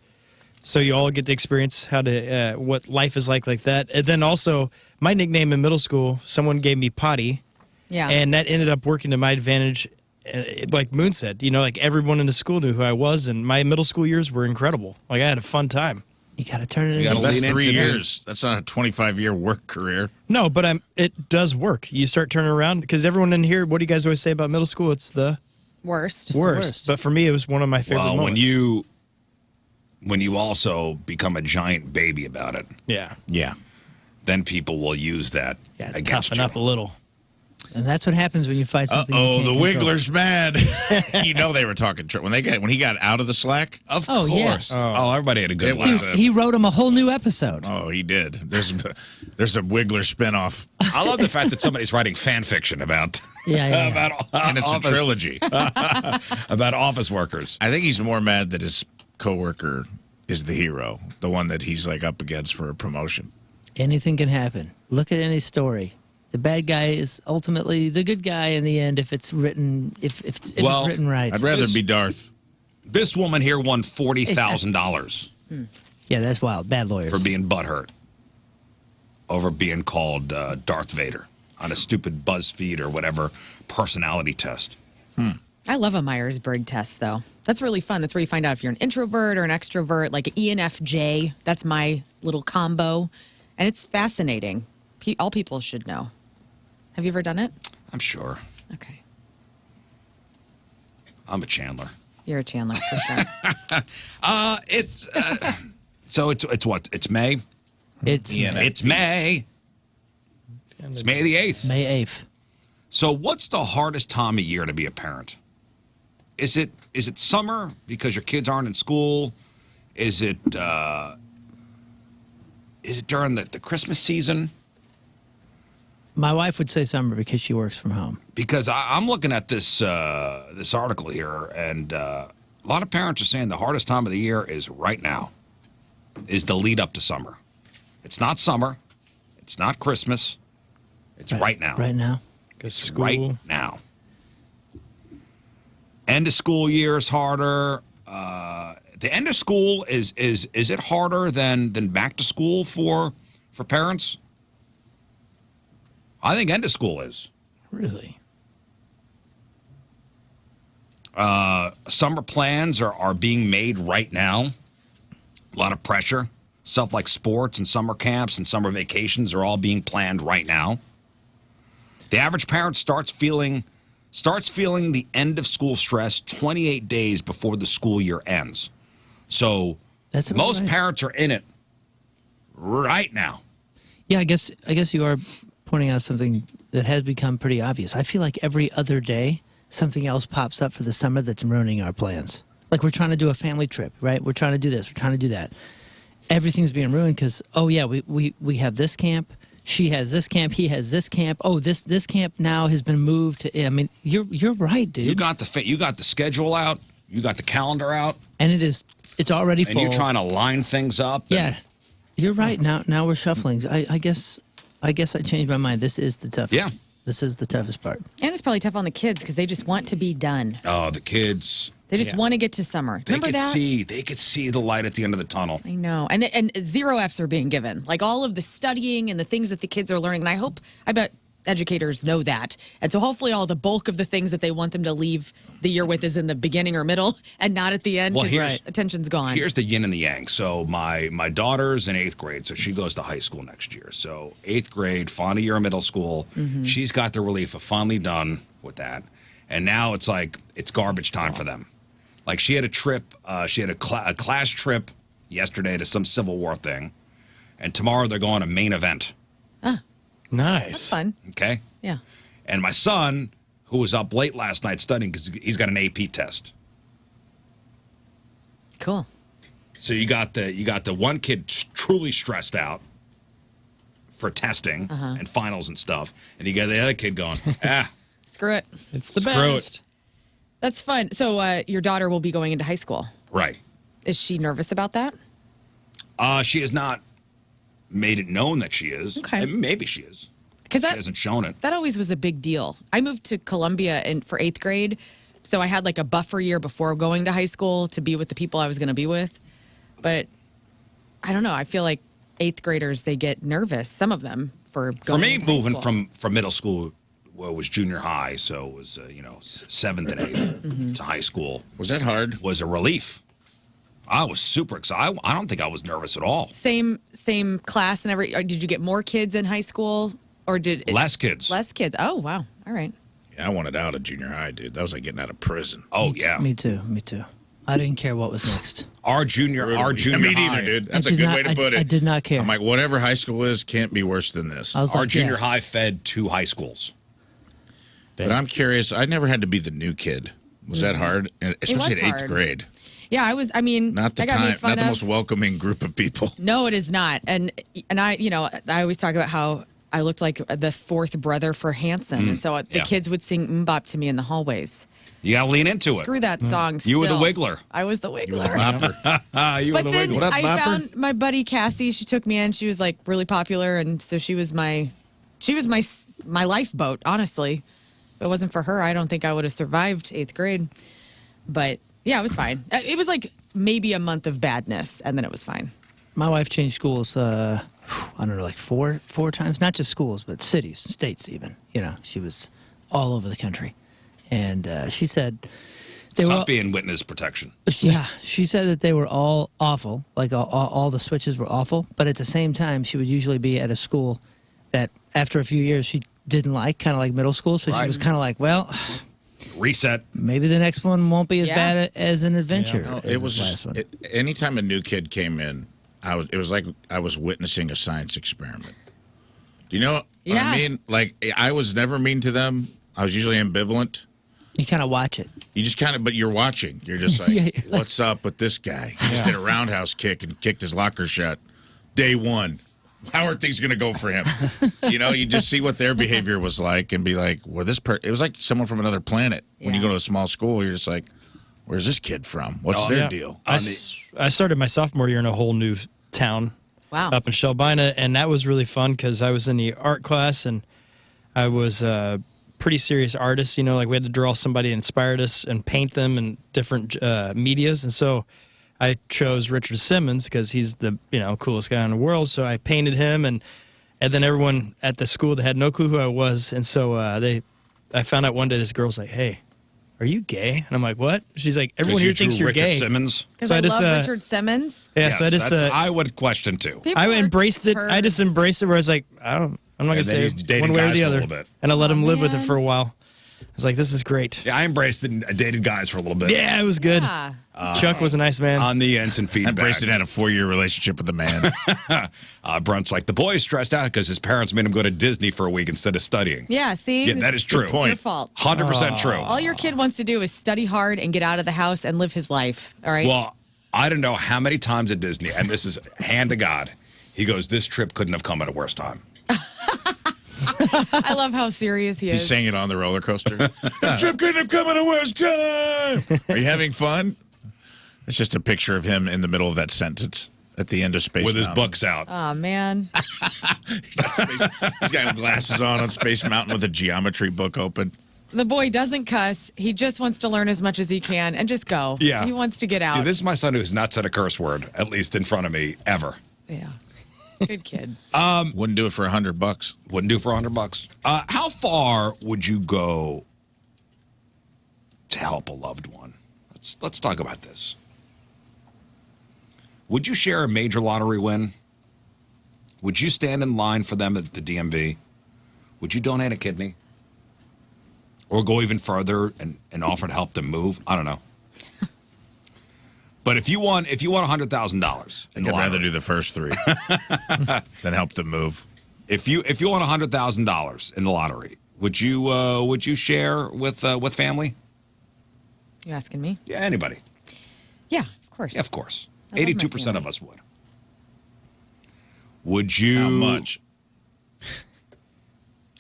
so you all get to experience what life is like that. And then also, my nickname in middle school, someone gave me Potty, and that ended up working to my advantage. Like Moon said, like everyone in the school knew who I was, and my middle school years were incredible. Like I had a fun time. You got to turn it into That's lean 3 into years. That's not a 25-year work career. No, but it does work. You start turning around because everyone in here. What do you guys always say about middle school? It's the Worst. worst. But for me, it was one of my favorite well, moments. when you also become a giant baby about it, Yeah. then people will use that against toughen you. up a little. And that's what happens when you fight something. you Uh-oh, can't the control. Wiggler's mad. They were talking when he got out of the Slack. Of Oh, yeah. course. Oh, everybody had a good It laugh. was Dude, he wrote him a whole new episode. Oh, he did. There's a Wiggler spinoff, I love the fact that somebody's writing fan fiction about Yeah. about and it's office, a trilogy. about office workers. I think he's more mad that his coworker is the hero, the one that he's like up against for a promotion. Anything can happen. Look at any story. The bad guy is ultimately the good guy in the end if it's written it's written right. I'd rather be Darth. This woman here won $40,000 Yeah, that's wild. Bad lawyers. for being butthurt over being called Darth Vader on a stupid BuzzFeed or whatever personality test. I love a Myers-Briggs test, though. That's really fun. That's where you find out if you're an introvert or an extrovert, like an ENFJ. That's my little combo. And it's fascinating. All people should know. Have you ever done it? I'm sure. Okay. I'm a Chandler. You're a Chandler, for sure. It's so it's what? It's May. It's It's May. It's May the 8th. May 8th. So what's the hardest time of year to be a parent? Is it summer because your kids aren't in school? Is it during the Christmas season? My wife would say summer because she works from home. Because I'm looking at this article here, and a lot of parents are saying the hardest time of the year is right now, is the lead up to summer. It's not summer. It's not Christmas. It's right now. Right now. It's right now. End of school year is harder. The end of school is it harder than back to school for parents? I think end of school is. Really? Summer plans are being made right now. A lot of pressure. Stuff like sports and summer camps and summer vacations are all being planned right now. The average parent starts feeling the end of school stress 28 days before the school year ends. So most parents are in it right now. Yeah, I guess you are pointing out something that has become pretty obvious. I feel like every other day something else pops up for the summer that's ruining our plans. Like we're trying to do a family trip, right? We're trying to do this, we're trying to do that. Everything's being ruined because, oh yeah, we have this camp, she has this camp, he has this camp. Oh, this camp now has been moved to. I mean, you're right, dude. You got the schedule out, you got the calendar out, and it's already full. And you're trying to line things up. Yeah, you're right. Now we're shuffling. I guess I changed my mind. This is the toughest. Yeah, this is the toughest part. And it's probably tough on the kids because they just want to be done. Oh, the kids. They just want to get to summer. Remember that? They could see the light at the end of the tunnel. I know. And 0 Fs are being given. Like all of the studying and the things that the kids are learning. And I bet educators know that. And so hopefully all the bulk of the things that they want them to leave the year with is in the beginning or middle and not at the end. Well, attention's gone. Here's the yin and the yang. So my daughter's in 8th grade, so she goes to high school next year. So 8th grade, final year of middle school. Mm-hmm. She's got the relief of finally done with that. And now it's like it's garbage time for them. Like she had a trip, she had a class trip yesterday to some Civil War thing, and tomorrow they're going to main event. Ah, nice. That's fun. Okay. Yeah. And my son, who was up late last night studying because he's got an AP test. Cool. So you got the one kid truly stressed out for testing and finals and stuff, and you got the other kid going, screw it. It's the Screw best. it. That's fun. So your daughter will be going into high school. Right. Is she nervous about that? She has not made it known that she is. Okay. Maybe she is. Because she hasn't shown it. That always was a big deal. I moved to Columbia for 8th grade, so I had like a buffer year before going to high school to be with the people I was going to be with. But I don't know. I feel like 8th graders, they get nervous, some of them, for going For me, into high moving school. from middle school, well, it was junior high, so it was 7th and 8th to high school. Was that hard? Was a relief. I was super excited. I don't think I was nervous at all. Same class and every. Or did you get more kids in high school, or less kids? Less kids. Oh wow. All right. Yeah, I wanted out of junior high, dude. That was like getting out of prison. Oh yeah. Me too. I didn't care what was next. Our junior Me high. neither, dude. That's a good way to put it. I did not care. I'm like, whatever high school is can't be worse than this. Our junior high fed 2 high schools. But I'm curious. I never had to be the new kid. Was that hard? Especially in 8th hard. grade. Yeah, I was. I mean, Not the I got made fun not the of. most welcoming group of people. No, it is not. And I, I always talk about how I looked like the 4th brother for Hanson, and so the kids would sing "Mbop" to me in the hallways. You got to lean into it. Screw that song. You were the still. Wiggler. I was the Wiggler. You were the bopper. You were But the then Wiggler. What up, I Bopper? found my buddy Cassie. She took me in. She was like really popular, and so she was my lifeboat. Honestly, if it wasn't for her, I don't think I would have survived 8th grade. But yeah, it was fine. It was like maybe a month of badness, and then it was fine. My wife changed schools. I don't know, like four times. Not just schools, but cities, states, even. She was all over the country, and she said they were Tough being witness protection. Yeah, she said that they were all awful. Like all the switches were awful. But at the same time, she would usually be at a school that after a few years she didn't like, kind of like middle school. So she was kind of like, well, reset. Maybe the next one won't be as bad as an adventure. No, as it was this just last one. anytime a new kid came in, it was like I was witnessing a science experiment. Do you know what I mean? Like, I was never mean to them. I was usually ambivalent. You kind of watch it. You just kind of, but you're watching. You're just like, what's up with this guy? He just did a roundhouse kick and kicked his locker shut. Day 1. How are things going to go for him? You just see what their behavior was like and be like, well, it was like someone from another planet. When you go to a small school, you're just like, where's this kid from? What's their deal? I started my sophomore year in a whole new town. Wow. Up in Shelbina, and that was really fun because I was in the art class and I was a pretty serious artist. Like we had to draw somebody that inspired us and paint them in different medias. And so I chose Richard Simmons because he's the coolest guy in the world. So I painted him, and then everyone at the school, they had no clue who I was. And so I found out one day this girl's like, "Hey, are you gay? And I'm like, what? She's like, everyone here thinks you're Richard gay. Simmons. Because So I I just, love Richard Simmons. Yeah, Yes, so I just I would question too. People I are embraced it. I just turds. embraced it where I was like, I'm not gonna And then say he's dated one way or guys the for a other. little bit. And I let him live with it man. for a while. I was like, this is great. Yeah, I embraced it and I dated guys for a little bit. Yeah, it was good. Yeah. Chuck was a nice man. On the instant And feedback. Brayston had a 4-year relationship with a man. Brunt's like, the boy's stressed out because his parents made him go to Disney for a week instead of studying. Yeah, see? Yeah, that is true. It's your fault. 100% true. All your kid wants to do is study hard and get out of the house and live his life. All right? Well, I don't know how many times at Disney, and this is hand to God, he goes, this trip couldn't have come at a worse time. I love how serious he He's is. saying it on the roller coaster. This trip couldn't have come at a worse time. Are you having fun? It's just a picture of him in the middle of that sentence at the end of Space With his Mountain. books out. Oh, man. He's got glasses on Space Mountain with a geometry book open. The boy doesn't cuss. He just wants to learn as much as he can and just go. Yeah. He wants to get out. Yeah, this is my son who's not said a curse word, at least in front of me, ever. Yeah. Good kid. Wouldn't do it for $100. Wouldn't do for $100. How far would you go to help a loved one? Let's talk about this. Would you share a major lottery win? Would you stand in line for them at the DMV? Would you donate a kidney? Or go even further and offer to help them move? I don't know. But if you won $100,000, I'd rather do the first 3 than help them move. If you won $100,000 in the lottery, would you share with family? You asking me? Yeah, anybody. Yeah, of course. Yeah, of course. I love my 82% family. of us would. Would you? How much?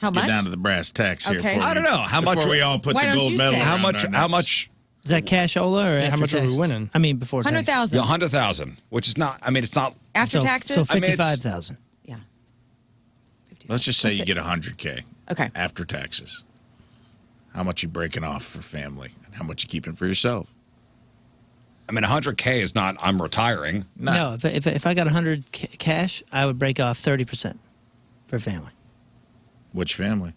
How Get much? down to the brass tacks here. Okay. Before I don't know. How much? Before we all put Why the don't gold you medal say? How around much? our How necks. much? Is that cash ola or Yeah, after how much are we taxes? winning? I mean, before taxes. 100,000 The 100,000, which is not. I mean, it's not. after So taxes. I mean, it's- 55,000. Yeah. Let's just say That's you it. get 100K. Okay. After taxes. How much you breaking off for family and how much you keeping for yourself? I mean, 100K is not. I'm retiring. No, if I got 100 cash, I would break off 30% for family. Which family?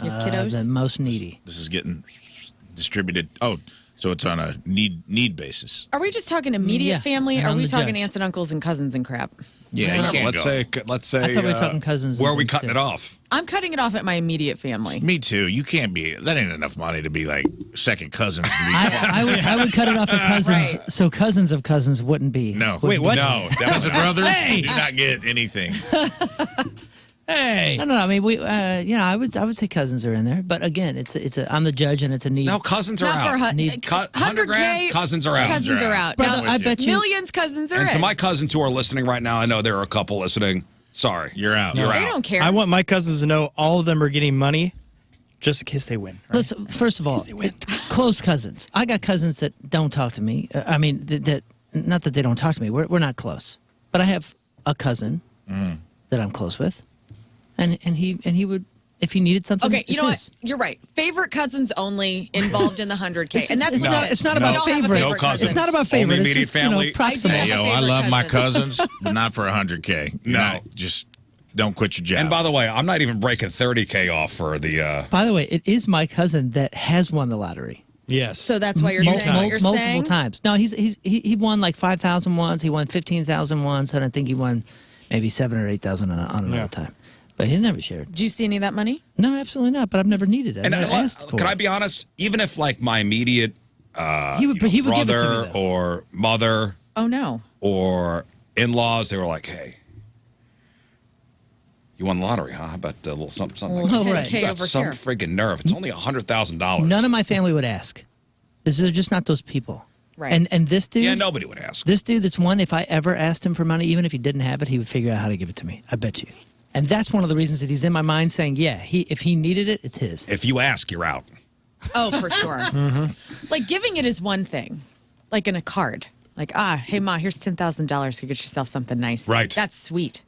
Your kiddos? The most needy. This is getting distributed. Oh, so it's on a need basis. Are we just talking immediate Yeah, family? and Or are I'm we the talking judge. aunts and uncles and cousins and crap? Yeah, you can't let's go. say. I thought we were talking cousins and Where are we things, cutting too. it off? I'm cutting it off at my immediate family. Me too. You can't be. That ain't enough money to be like second cousins. To me. I would cut it off at cousins, Right. so cousins of cousins wouldn't be. No. wouldn't Wait, what? No, Cousin brothers Hey! do not get anything. Hey. No. I mean, I would say cousins are in there, but again, I'm the judge and it's a need. No, cousins are Not out. for Need- 100 grand, cousins are out. Cousins are out. Brother, Now, I bet you- millions cousins are And to in. my cousins who are listening right now, I know there are a couple listening. Sorry, You're out. You're they out. don't care. I want my cousins to know all of them are getting money just in case they win. right? Let's first of all, close cousins. I got cousins that don't talk to me. I mean, that not that they don't talk to me. We're not close, but I have a cousin that I'm close with, and he would if he needed something. Okay, you it's know his. what? You're right. Favorite cousins only involved in the 100K, and that's it's not- legit. it's not We about don't have a favorite. No cousins. It's not about favorite. Only It's immediate just, family. proximate. I Hey, do. yo, My I favorite love my cousin. cousins, not for 100K. You're No. not- just don't quit your job. And by the way, I'm not even breaking 30K off for the. By the way, it is my cousin that has won the lottery. Yes. So that's why you're Mul- saying what you're multiple saying. times. No, he won like 5,000 once. He won 15,000 once, and I think he won maybe 7,000 or 8,000 on another Yeah. time. But he never shared. Do you see any of that money? No, absolutely not. But I've never needed it. I've And never asked for can I it. be honest? Even if like my immediate He would give it to me. brother Though. or mother Oh no. or in-laws, they were like, "Hey, you won the lottery, huh? How about a little something, something?" Well, Oh, right. 10K You got over some here. friggin' nerve. It's only $100,000. None of my family would ask. They're just not those people. Right. And this dude. Yeah, nobody would ask. This dude that's one, if I ever asked him for money, even if he didn't have it, he would figure out how to give it to me. I bet you. And that's one of the reasons that he's in my mind saying, yeah, if he needed it, it's his. If you ask, you're out. Oh, for sure. Like giving it is one thing, like in a card. Like, hey, Ma, here's $10,000 to get yourself something nice. Right. That's sweet.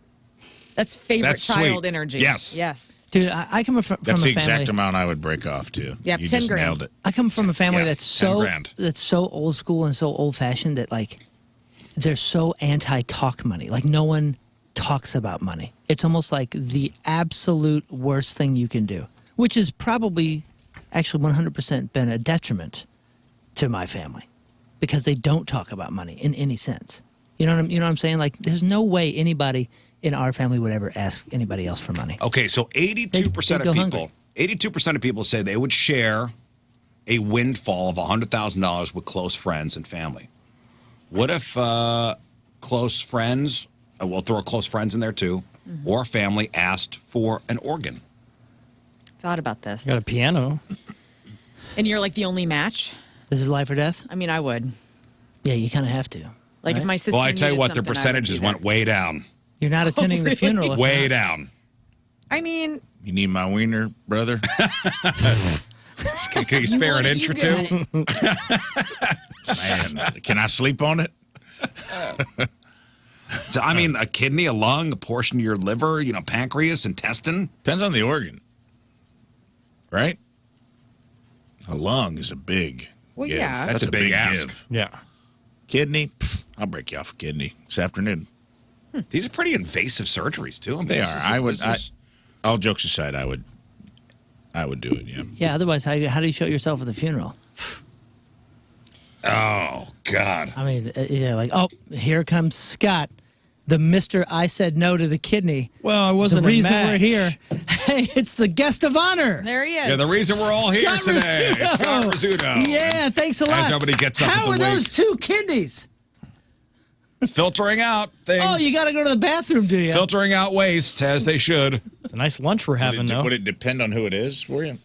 That's favorite That's child sweet. energy. Yes. Yes. Dude, I come from That's a the family. exact amount I would break off too. Yeah, you 10 just grand. nailed it. I come from a family Yeah, that's 10 so grand. old school and so old fashioned that like they're so anti talk money. Like no one talks about money. It's almost like the absolute worst thing you can do, which is probably actually 100% been a detriment to my family because they don't talk about money in any sense. You know what I'm saying? Like, there's no way anybody in our family would ever ask anybody else for money. Okay, so 82% of people, 82% of people say they would share a windfall of $100,000 with close friends and family. What if close friends, we'll throw close friends in there too, or family asked for an organ? Thought about this. Got a piano. And you're like the only match? This is life or death? I mean, I would. Yeah, you kind of have to. Like if my sister Well, I tell you needed what, the something, I would percentages do that. went way down. You're not attending the really? funeral. if Way not. down. I mean, You need my wiener, brother? Can you spare an inch or two? Man, can I sleep on it? So, I mean, a kidney, a lung, a portion of your liver, pancreas, intestine. Depends on the organ, right? A lung is a big Well, give. yeah. That's a big ask. give. Yeah. Kidney, I'll break you off a kidney this afternoon. These are pretty invasive surgeries, too. I mean, They this are. is- All jokes aside, I would do it. Yeah. Yeah, otherwise, how do you show yourself at the funeral? Oh, God. I mean, yeah, like, oh, here comes Scott, the Mr. I said no to the kidney. Well, I The wasn't reason a match. we're here. Hey, it's the guest of honor. there he is. Yeah, the reason we're all here Scott today. Rizzuto. Scott Rizzuto. Yeah, thanks a lot. As everybody gets up How at are the those wake. 2 kidneys? Filtering out things. Oh, you got to go to the bathroom, do you? Filtering out waste, as they should. It's a nice lunch we're having, though. Would it depend on who it is for you?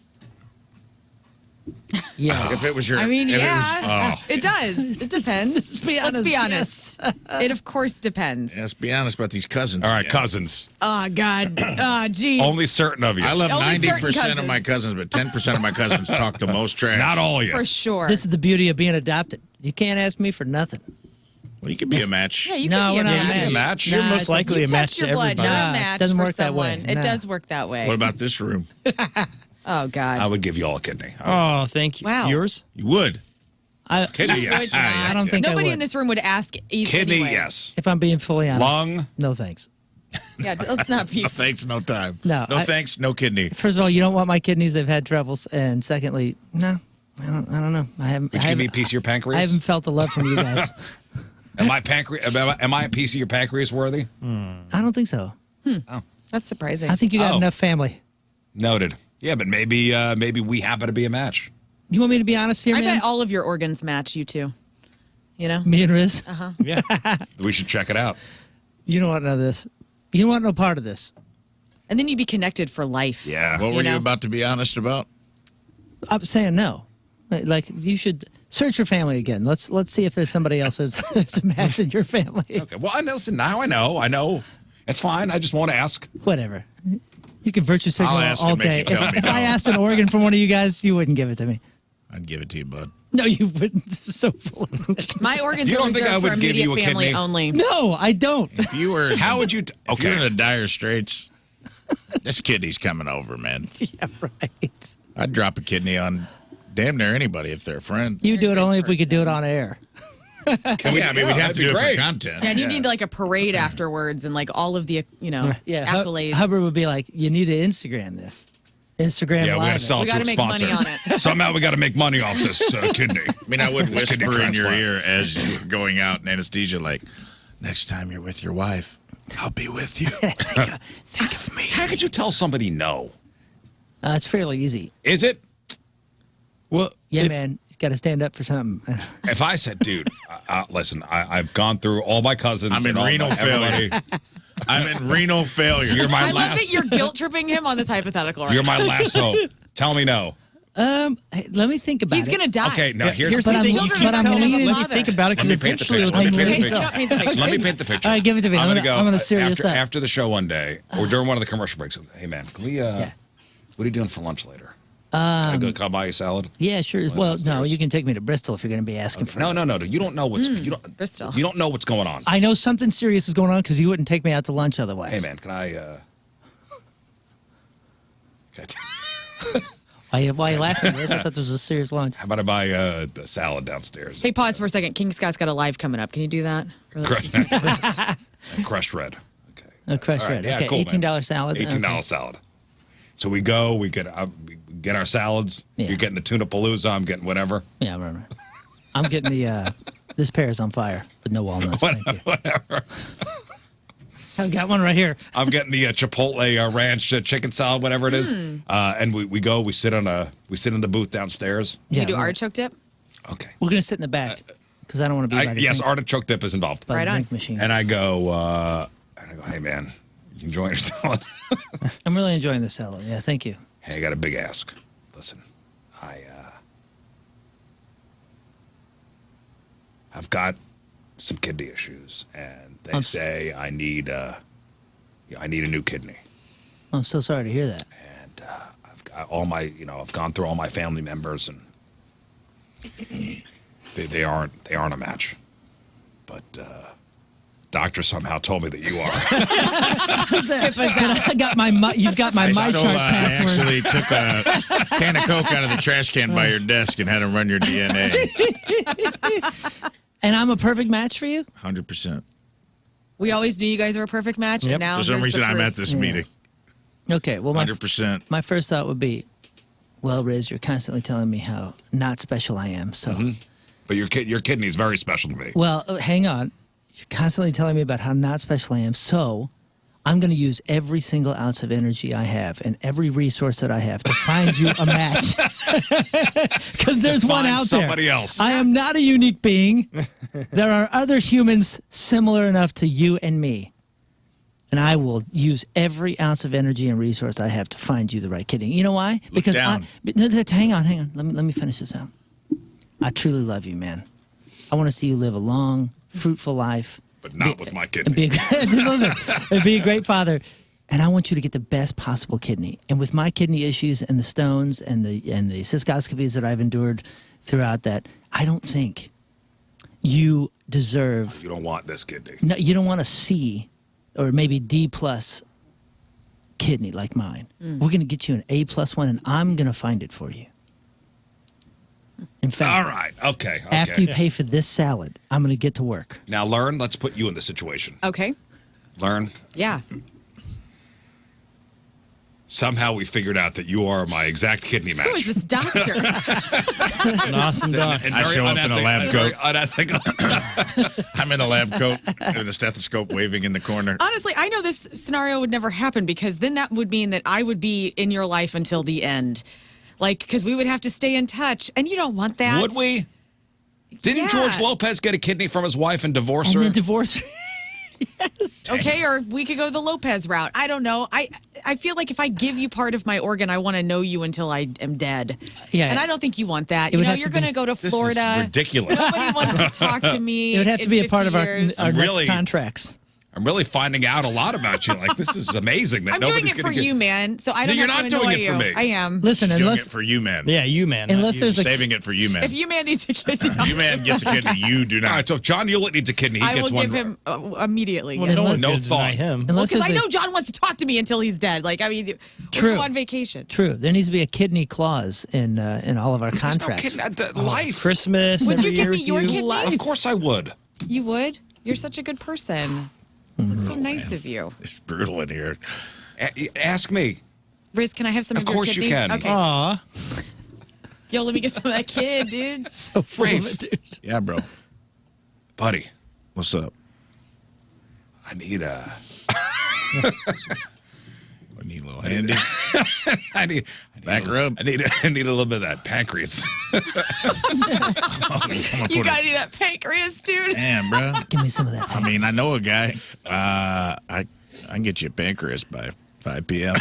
Yes. If it was your, I mean, if yeah, It was, it does. It depends. Let's be honest, Let's be honest. It, of course, depends. let's be honest about these cousins. All right, again. cousins. Oh, God. Oh, geez. Only certain of you. I love Only certain 90% of my cousins, but 10% of my cousins talk the most trash. Not all of you. For sure. This is the beauty of being adopted. You can't ask me for nothing. Well, you could be a match. yeah, you No, could be we're a not match. a match. You're Nah, most it likely You a match test to your blood, everybody. not Nah, a match doesn't for work that way. someone. It Nah. does work that way. What about this room? Oh, God. I would give you all a kidney. Oh, thank you. Wow. Yours? You would. Kidney, yes. Would not. I don't think I Nobody would. in this room would ask Kidney, anyway. yes. If I'm being fully honest. Lung, No thanks. Yeah, let's not be. No thanks, no time. No, Thanks, no kidney. First of all, you don't want my kidneys. They've had troubles. And secondly, no, I don't know. I haven't. would you give me a piece of your pancreas? I haven't felt the love from you guys. Am I a piece of your pancreas worthy? I don't think so. That's surprising. I think you got Oh. enough family. Noted. Yeah, but maybe we happen to be a match. You want me to be honest here, I man? bet all of your organs match you two. You know? Me and Rizz. Yeah. We should check it out. You don't want to know this. You don't want no part of this. And then you'd be connected for life. Yeah. What were you know? about to be honest about? I'm saying no. Like you should search your family again. Let's see if there's somebody else there's a match in your family. Okay. Well, listen, now I know. It's fine. I just want to ask. Whatever. You can virtue signal I'll ask all and make day. you tell me If I no. asked an organ from one of you guys, you wouldn't give it to me. I'd give it to you, bud. No, you wouldn't. So full of it. My organs You are don't think I reserved for would give immediate you a family kidney? only. No, I don't. If you were, How would you? If you're in Okay. a dire straits, this kidney's coming over, man. Yeah, right. I'd drop a kidney on damn near anybody if they're a friend. You do it good only if we could do it person. on air. Yeah, I mean, we'd have to do it for content. Yeah, and you need like a parade afterwards and like all of the, Yeah, accolades. Hubbard would be like, "You need to Instagram this. Instagram Yeah, we live got to it." sell We it to gotta a make sponsor. money on it. Somehow we got to make money off this kidney. I mean, I would Kidney whisper in your transplant. ear as you're going out in anesthesia, like, next time you're with your wife, I'll be with you. Think of me. How could you tell somebody no? It's fairly easy. Is it? Well, Yeah, if- man, you got to stand up for something. If I said, dude, listen, I've gone through all my cousins. I'm in and all renal my- failure. I'm in renal failure. You're my I love last. that you're guilt tripping him on this hypothetical. Right You're now. my last hope. Tell me no. Hey, let me think about He's it. gonna die. Okay, now here's Here's the But his I'm- children. but I'm are gonna leaning- have a let me father. think about it Let because me paint the eventually picture. it'll Let me take paint the me picture. Don't paint the picture. Let me paint the picture. All right, give it to me. I'm I'm gonna go serious up. after the show one day, or during one of the commercial breaks. Hey man, can we? What are you doing for lunch later? Can I go come buy you salad? Yeah, sure. Well, Well, no, downstairs. you can take me to Bristol if you're going to be asking for No, it. no, no. You don't know what's Bristol. You don't know what's going on. I know something serious is going on because you wouldn't take me out to lunch otherwise. Hey man, can I? Okay. Why are you laughing? Liz? I thought this was a serious lunch. How about I buy the salad downstairs? Hey, pause for a second. King Scott's got a live coming up. Can you do that? Crushed red. Okay. Crushed All right, red. yeah, Okay, cool, man. $18 salad. $18 Okay. salad. So we go, we get our salads. Yeah. You're getting the tuna palooza. I'm getting whatever. Yeah, right. I'm getting the this pear is on fire with no walnuts. Thank you. Whatever. I've got one right here. I'm getting the Chipotle ranch chicken salad, whatever it is. And we go. We sit in the booth downstairs. You do artichoke dip? Okay. We're gonna sit in the back because I don't want to be. by the Yes, drink- artichoke dip is involved. by the Right on. drink machine. And I go, hey man, you enjoying your salad? I'm really enjoying the salad. Yeah, thank you. Hey, I got a big ask. Listen, I've got some kidney issues, and they say I need a new kidney. I'm so sorry to hear that. And I've got I've gone through all my family members, and they aren't a match. But doctor somehow told me that you are. I got my. You've got my chart password. Actually took a can of Coke out of the trash can by your desk and had him run your DNA. And I'm a perfect match for you? 100%. We always knew you guys were a perfect match, and now For some here's reason, the I'm proof. at this meeting. Okay, well, 100%. my first thought would be, well, Rizz, you're constantly telling me how not special I am, so... But your kidney's very special to me. Well, hang on. You're constantly telling me about how not special I am, so I'm going to use every single ounce of energy I have and every resource that I have to find you a match. Because there's one find out somebody there. else. I am not a unique being. There are other humans similar enough to you and me. And I will use every ounce of energy and resource I have to find you the right kidney. You know why? Because down. hang on. Let me finish this out. I truly love you, man. I want to see you live a long, fruitful life. But not with my And kidney. and be a great father. And I want you to get the best possible kidney. And with my kidney issues and the stones and the cystoscopies that I've endured throughout that, I don't think you deserve. You don't want this kidney. No, you don't want a C or maybe D+ kidney like mine. We're going to get you an A+ one, and I'm going to find it for you. In fact, All right. Okay. after you pay for this salad, I'm going to get to work. Now, Lern, let's put you in the situation. Okay. Lern, Yeah. somehow we figured out that you are my exact kidney match. Who is this doctor? An awesome dog. And I very show up in a lab very coat. unethical. I'm in a lab coat with a stethoscope waving in the corner. Honestly, I know this scenario would never happen because then that would mean that I would be in your life until the end. Like, because we would have to stay in touch, and you don't want that. Would we? Didn't Yeah. George Lopez get a kidney from his wife and divorce And her? then divorce. Okay, or we could go the Lopez route. I don't know. I feel like if I give you part of my organ, I want to know you until I am dead. Yeah. And I don't think you want that. It You would know, have you're to be- going to go to This Florida. is ridiculous. Nobody wants to talk to me. It would have to in be a part 50 of our years. Really? next contracts. I'm really finding out a lot about you. Like, this is amazing. That I'm doing nobody's it for gonna get... you, man. So I No, don't you're have not to doing annoy it for you. me. I am. Listen, Doing unless it for you, man. Yeah, you, man. not Unless you. there's a Saving it for you, man. If you man needs a kidney, You man gets a kidney, you do All not. right, so if John Hewlett needs a kidney, he I will gets one. give him immediately. Well, Yeah. no one's no going to deny thought. him. unless Because I there's a- know John wants to talk to me until he's dead. Like, I mean, True. we'll go on vacation. True. There needs to be a kidney clause in all of our There's no contracts. kidney. Life. Christmas. Would you every give year me with your you. kidney? Of course I would. You would? You're such a good person. That's so nice of you. It's brutal in here. Ask me. Riz, can I have some of, Of your course you kidney? can. Okay. Aw. Yo, let me get some of that kid, dude. So full of Rafe. it, dude. Yeah, bro. Buddy, What's up? I need a... I need a little handy. I need Back rub. I need a little bit of that pancreas. You got any of that pancreas, dude? Damn, bro. Give me some of that. I mean, I know a guy. I can get you a pancreas by 5 p.m.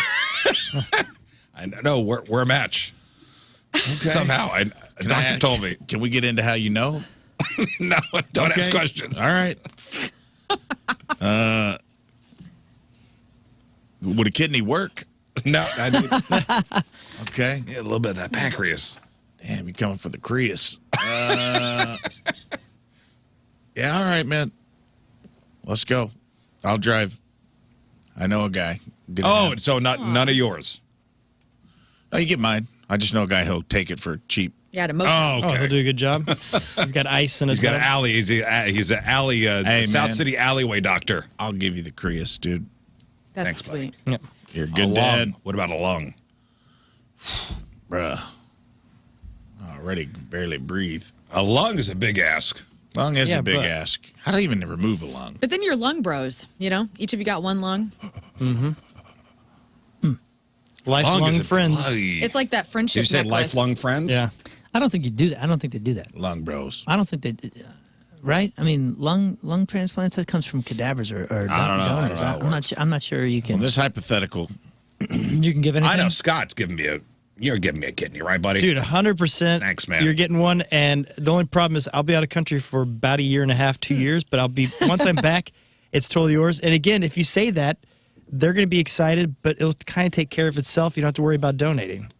I know we're a match. Somehow, a doctor told me. Can we get into how you know? No, don't Okay. ask questions. All right. Would a kidney work? No, I need Okay. a little bit of that pancreas. Damn, you're coming for the Creus. Yeah, all right, man. Let's go. I'll drive. I know a guy. Get it Oh, done. so none of yours. No, you get mine. I just know a guy who'll take it for cheap. Yeah, to motion. Oh, Oh, he'll okay. do a good job. He's got ice in his He's got an blood. alley. He's an alley, Hey, South man. City alleyway doctor. I'll give you the Creus, dude. That's thanks, buddy. sweet. Yep. You're a A good lung. dad. What about a lung? Bruh. Already barely breathe. A lung is a big ask. Lung is Yeah, a big but- ask. How do you even remove a lung? But then you're lung bros, you know? Each of you got one lung. Lifelong Lung is a friends. It's like that friendship Did you say necklace. lifelong friends? Yeah. I don't think you do that. I don't think they do that. Lung bros. I don't think they do. Right? I mean, lung transplants, that comes from cadavers or I don't know. donors. I don't know how it I'm not sure you can. Well, this hypothetical, You can give anything. I know Scott's giving me you're giving me a kidney, right, buddy? Dude, 100%. Thanks, man. You're getting one, and the only problem is I'll be out of country for about a year and a half, 2 years, but once I'm back, it's totally yours. And again, if you say that, they're going to be excited, but it'll kind of take care of itself. You don't have to worry about donating.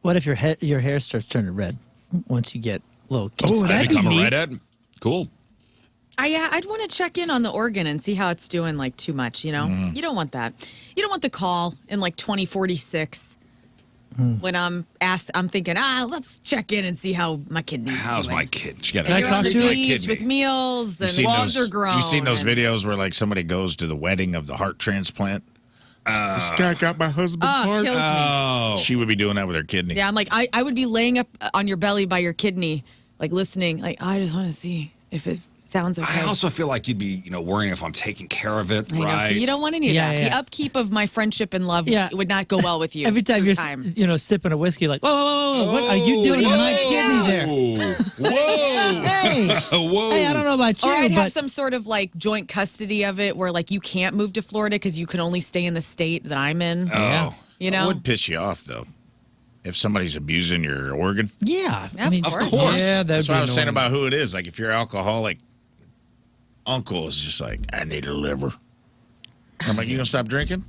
What if your hair starts turning red once you get a little Oh, I that'd be become a neat. redhead. Cool. I'd want to check in on the organ and see how it's doing, like, too much, you know? You don't want that. You don't want the call in, like, 2046 when I'm thinking, let's check in and see how my kidney's How's doing. my kidney? Can I You're talk on the to it? beach with meals, and gloves are grown. You've seen those and- videos where like somebody goes to the wedding of the heart transplant? This guy got my husband's heart. kills me. Oh. She would be doing that with her kidney. Yeah, I'm like, I would be laying up on your belly by your kidney, like listening. Like, I just want to see if it sounds okay. I also feel like you'd be, worrying if I'm taking care of it, I know, right? so you don't want any of Yeah, that. yeah. The upkeep of my friendship and love Yeah. would not go well with you. Every time through you're time. sipping a whiskey, like, whoa, what are you doing to my kidney there? Whoa. Hey, Whoa. hey, I don't know about you, Or I'd have but some sort of like joint custody of it where like you can't move to Florida because you can only stay in the state that I'm in. Yeah. You It know? would piss you off though, if somebody's abusing your organ. yeah, Yeah, I mean, of Of course. course. Yeah, That's that'd be what I was saying annoying. about who it is. Like if you're alcoholic, uncle is just like, I need a liver. I'm like, you gonna stop drinking?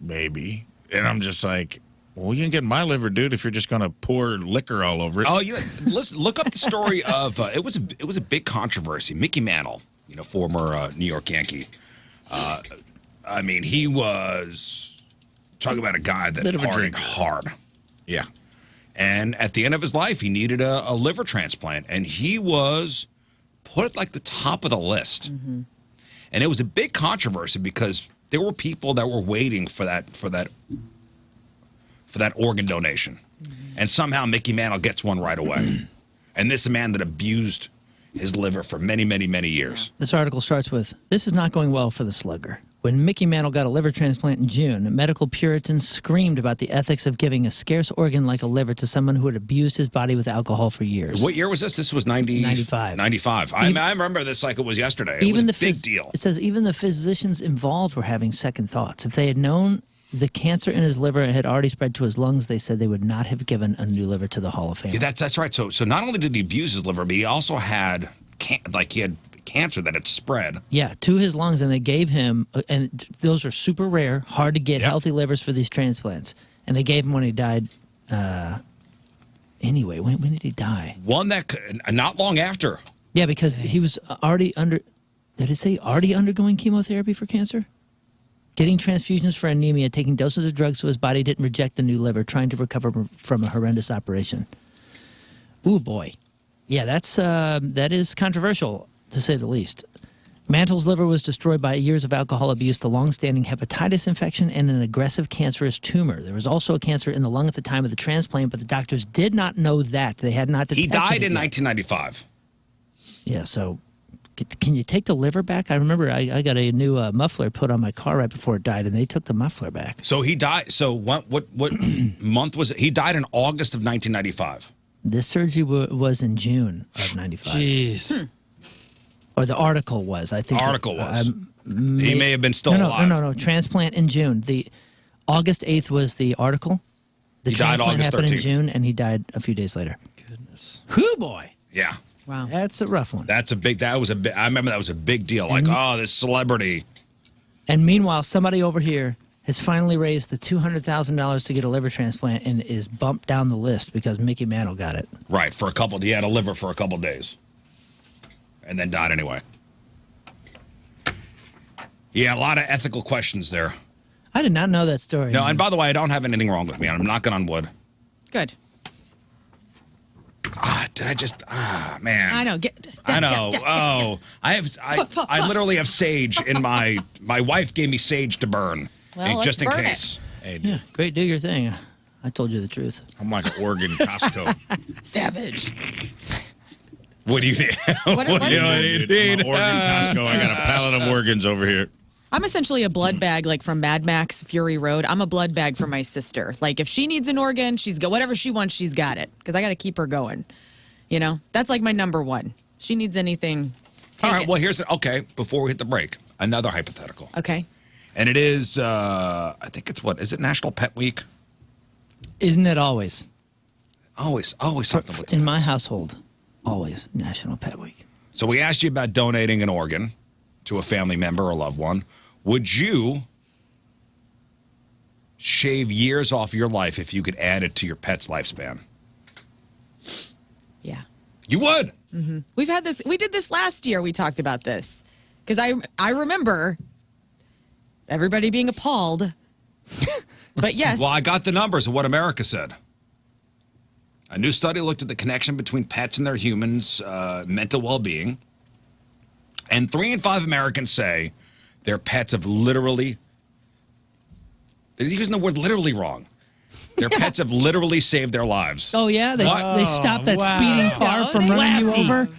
Maybe. And I'm just like, well, you can get my liver, dude, if you're just gonna pour liquor all over it. Oh, listen, look up the story of it was a big controversy. Mickey Mantle, former New York Yankee. I mean, he was talking about a guy that Bit of a partied drinker. hard. Yeah. And at the end of his life, he needed a liver transplant, and he was put at like the top of the list. And it was a big controversy because there were people that were waiting for that organ donation, and somehow Mickey Mantle gets one right away. And this is a man that abused his liver for many, many, many years. this article starts with, this is not going well for the slugger. When Mickey Mantle got a liver transplant in June, medical Puritans screamed about the ethics of giving a scarce organ like a liver to someone who had abused his body with alcohol for years. What year was this? This was 95. 95. I remember this like it was yesterday. It Even was the a big deal. It says even the physicians involved were having second thoughts. If they had known the cancer in his liver had already spread to his lungs, they said they would not have given a new liver to the Hall of Fame. Yeah, that's right. So not only did he abuse his liver, but he also had he had cancer that had spread. Yeah, to his lungs, and they gave him, and those are super rare, hard to get Yep. healthy livers for these transplants. And they gave him when he died. Anyway, when did he die? One that not long after. Yeah, because he was already did it say already undergoing chemotherapy for cancer? Getting transfusions for anemia, taking doses of drugs so his body didn't reject the new liver, trying to recover from a horrendous operation. Ooh, boy. Yeah, that is controversial, to say the least. Mantle's liver was destroyed by years of alcohol abuse, the long-standing hepatitis infection, and an aggressive cancerous tumor. There was also a cancer in the lung at the time of the transplant, but the doctors did not know that. They had not detected He died it in yet. 1995. Yeah, so can you take the liver back? I remember I got a new muffler put on my car right before it died, and they took the muffler back. So he died. So what month was it? He died in August of 1995. This surgery was in June of 95. Jeez. Or the article was, I think. Article was. He may have been still No, alive. no. Transplant in June. The August 8th was the article. The He died transplant August happened 13th. in June, and he died a few days later. Goodness. Whoo, boy. Yeah. Wow. That's a rough one. I remember that was a big deal. Like, this celebrity. And meanwhile, somebody over here has finally raised the $200,000 to get a liver transplant and is bumped down the list because Mickey Mantle got it. Right. He had a liver for a couple days. And then died anyway. Yeah, a lot of ethical questions there. I did not know that story. No, and by the way, I don't have anything wrong with me. I'm knocking on wood. Good. Man. I know. I know. I literally have sage in my wife gave me sage to burn. Well, just in let's burn case. Hey, dude. Yeah, great, do your thing. I told you the truth. I'm like an Oregon Costco. Savage. What do you need? What do is you it? need? I'm an Oregon Costco. I got a pallet of organs over here. I'm essentially a blood bag, like from Mad Max Fury Road. I'm a blood bag for my sister. Like if she needs an organ, she's got whatever she wants, she's got it. Because I got to keep her going. You know, that's like my number one. She needs anything. All right. Take it. Well, here's okay. Before we hit the break, another hypothetical, Okay. and it is. I think it's what is it? National Pet Week. Isn't it always? Always something with the In my pets. household, always National Pet Week. So we asked you about donating an organ to a family member or loved one. Would you shave years off your life if you could add it to your pet's lifespan? Yeah. You would. We've had this. We did this last year. We talked about this because I remember everybody being appalled. But yes. Well, I got the numbers of what America said. A new study looked at the connection between pets and their humans' mental well-being. And 3 in 5 Americans say their pets have literally, they're using the word literally wrong. Their pets have literally saved their lives. Oh, yeah? They stopped that wow. speeding car No, from they- running you over?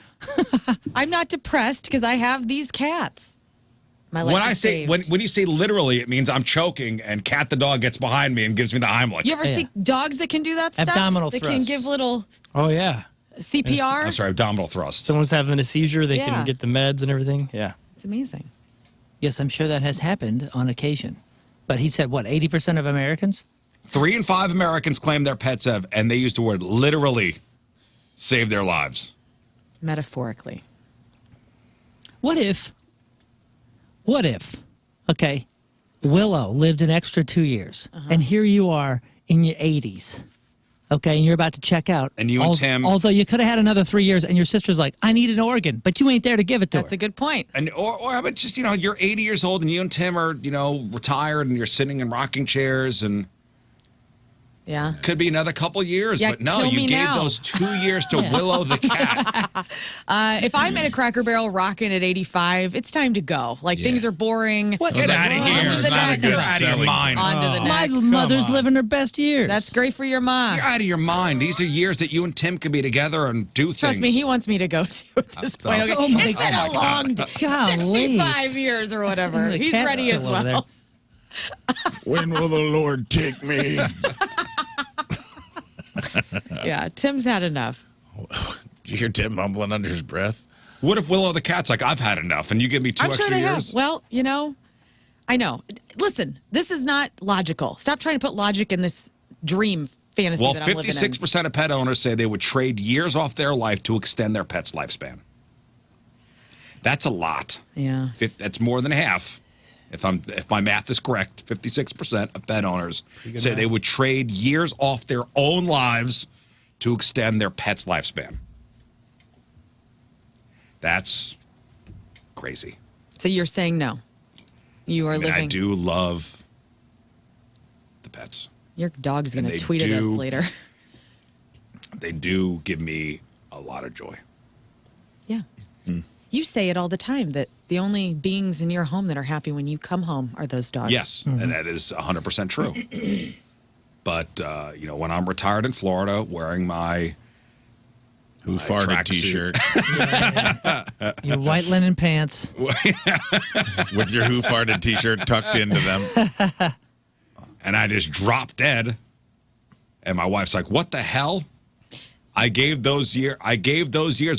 I'm not depressed because I have these cats. My life When I is say, saved. when you say literally, it means I'm choking and Cat the dog gets behind me and gives me the Heimlich. You ever see dogs that can do that stuff? Abdominal That can thrust. give little Oh, yeah. CPR. I'm sorry, abdominal thrust. Someone's having a seizure, they Yeah. can get the meds and everything. Yeah. It's amazing. Yes, I'm sure that has happened on occasion. But he said, what, 80% of Americans? 3 in 5 Americans claim their pets have, and they use the word literally, saved their lives. Metaphorically. What if, okay, Willow lived an extra 2 years, and here you are in your 80s, okay, and you're about to check out. And you and Tim- Although you could have had another 3 years, and your sister's like, I need an organ, but you ain't there to give it to That's her. a good point. And or how about just, you're 80 years old and you and Tim are, retired and you're sitting in rocking chairs and Yeah. could be another couple years, Yeah, but no, kill you me gave now. those 2 years to Willow the cat. If I'm at a Cracker Barrel rocking at 85, it's time to go. Like things are boring. What? Get out of On here. to It's the not a next. good out of your mind. On to the My next. mother's living her best years. That's great for your mom. You're out of your mind. These are years that you and Tim could be together and do things. Trust me, he wants me to go too at this point. Okay. Oh my It's been a long day. Golly. 65 years or whatever. The He's cat's ready as still over well. When will the Lord take me? Yeah, Tim's had enough. Did you hear Tim mumbling under his breath? What if Willow the cat's like, I've had enough, and you give me 2 I'm extra sure they years? have. Well, I know. Listen, this is not logical. Stop trying to put logic in this dream fantasy Well, that I'm living in. 56% of pet owners say they would trade years off their life to extend their pet's lifespan. That's a lot. Yeah. That's more than half. If my math is correct, 56% of pet owners say they would trade years off their own lives to extend their pet's lifespan. That's crazy. So you're saying no. You are living. I do love the pets. Your dog's going And to they tweet at us do- later. They do give me a lot of joy. Yeah. You say it all the time that the only beings in your home that are happy when you come home are those dogs. Yes, and that is 100% true. But, when I'm retired in Florida wearing my Who farted tracksuit. T-shirt Your white linen pants. with your Who farted T-shirt tucked into them. and I just drop dead, and my wife's like, what the hell? I gave those years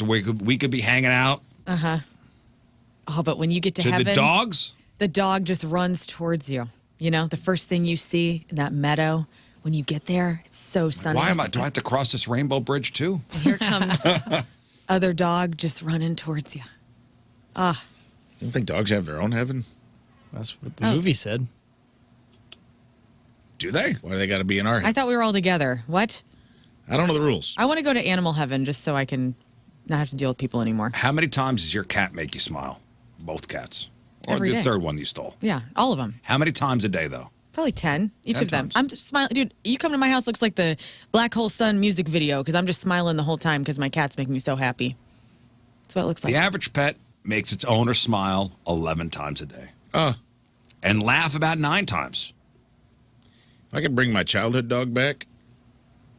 where we could be hanging out Oh, but when you get to to heaven, the dogs. the dog just runs towards you. The first thing you see in that meadow, when you get there, it's so sunny. Do I have to cross this rainbow bridge too? And here comes other dog just running towards you. You don't think dogs have their own heaven? That's what the movie said. Do they? Why do they got to be in our I heaven? thought we were all together. What? I don't know the rules. I want to go to animal heaven just so I can not have to deal with people anymore. How many times does your cat make you smile? Both cats. Or Every the day. third one you stole. Yeah, all of them. How many times a day, though? Probably 10, each 10 of them. times. I'm just smiling. Dude, you come to my house, looks like the Black Hole Sun music video because I'm just smiling the whole time because my cats make me so happy. That's what it looks like. The average pet makes its owner smile 11 times a day and laugh about 9 times. If I could bring my childhood dog back,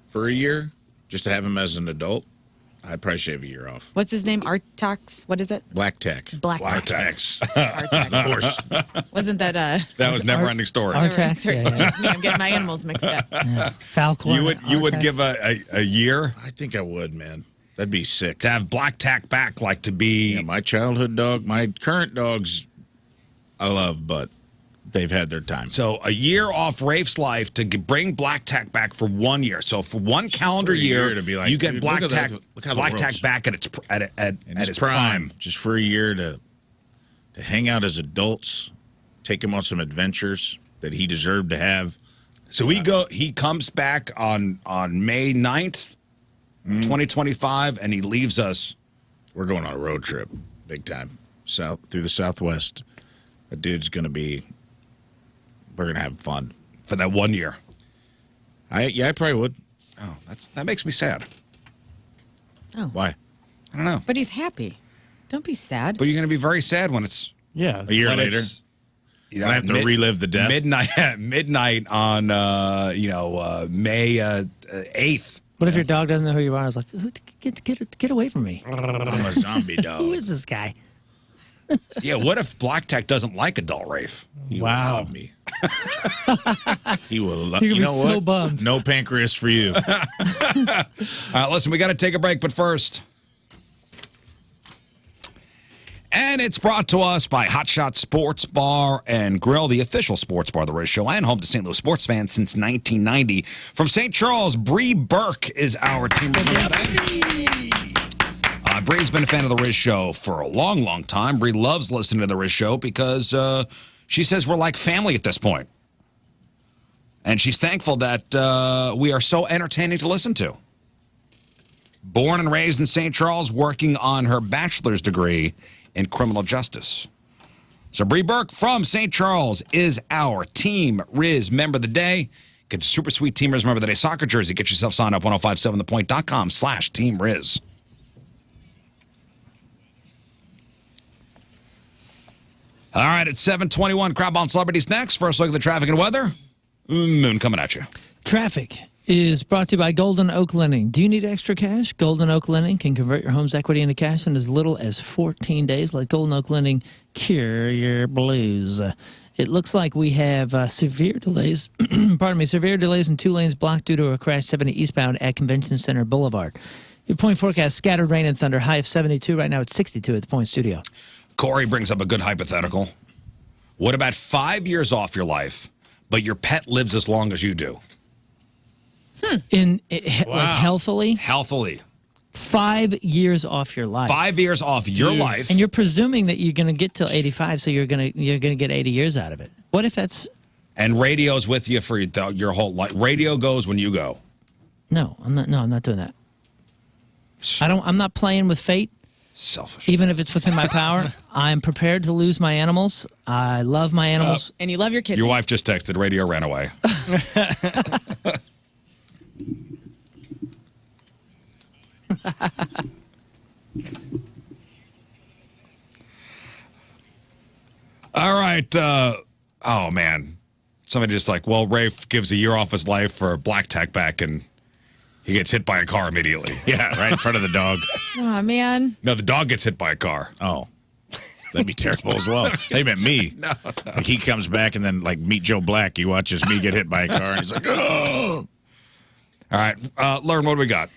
for a year, just to have him as an adult, I'd probably shave a year off. What's his name? Artax? What is it? Black tack. Black tax. Artax. Of course. Wasn't that That was Never-Ending Story. Artax, yeah. Excuse me, I'm getting my animals mixed up. Yeah. Falcon. You would give a year I think I would, man. That'd be sick. to have Black Tack back, like to be. Yeah, my childhood dog, my current dogs, I love, but they've had their time. So a year off Rafe's life to bring Black Tack back for 1 year. So for one calendar For a year, year to be like, you get dude, Black look at Tack, that. Look how the Black Tack ropes. back at In its prime. just for a year to hang out as adults, take him on some adventures that he deserved to have. So he comes back on May 9th, 2025, and he leaves us. We're going on a road trip, big time, through the Southwest. That dude's gonna be. We're gonna have fun For that 1 year. I probably would. Oh, that makes me sad. Why? I don't know. But he's happy. Don't be sad. But you're going to be very sad when it's Yeah. A year when later, it's, you I have to relive the death. midnight on May 8th. What if your dog doesn't know who you are? I was like, get away from me. I'm a zombie dog. Who is this guy? Yeah, what if Black Tack doesn't like adult Rafe? He will Wow. love me. He will love. You're You gonna know be so what? bummed. No pancreas for you. All right, listen, we got to take a break, but first. And it's brought to us by Hot Shot Sports Bar and Grill, the official sports bar of the Rizz Show, and home to St. Louis sports fans since 1990. From St. Charles, Bree Burke is our team today. Bree's been a fan of the Rizz Show for a long, long time. Bree loves listening to the Rizz Show because she says we're like family at this point. And she's thankful that we are so entertaining to listen to. Born and raised in St. Charles, working on her bachelor's degree in criminal justice. So Bree Burke from St. Charles is our Team Rizz member of the day. Get your super sweet Team Rizz member of the day soccer jersey. Get yourself signed up 1057thepoint.com/Team Rizz. All right, it's 7:21. Crowd on celebrities next. First look at the traffic and weather. Moon coming at you. Traffic is brought to you by Golden Oak Lending. Do you need extra cash? Golden Oak Lending can convert your home's equity into cash in as little as 14 days. Let Golden Oak Lending cure your blues. It looks like we have severe delays. Severe delays in 2 lanes blocked due to a crash 70 eastbound at Convention Center Boulevard. Your point forecast: scattered rain and thunder. High of 72. Right now it's 62 at the Point Studio. Corey brings up a good hypothetical. What about 5 years off your life, but your pet lives as long as you do? Like healthily, Healthily. 5 years off your life. 5 years off your life. And you're presuming that you're going to get till 85, so you're going to get 80 years out of it. What if that's And radio's with you for your whole life. Radio goes when you go. No, I'm not doing that. I'm not playing with fate. Selfish. Even if it's within my power, I'm prepared to lose my animals. I love my animals. And you love your kids. Your wife just texted, radio ran away. All right. Oh, man. Somebody just like, well, Rafe gives a year off his life for Black Tack back, and he gets hit by a car immediately. Yeah, right in front of the dog. Oh, man. No, the dog gets hit by a car. Oh, that'd be terrible as well. They meant me. No. Like he comes back and then like Meet Joe Black. He watches me get hit by a car and he's like, oh. All right. Lern, what do we got?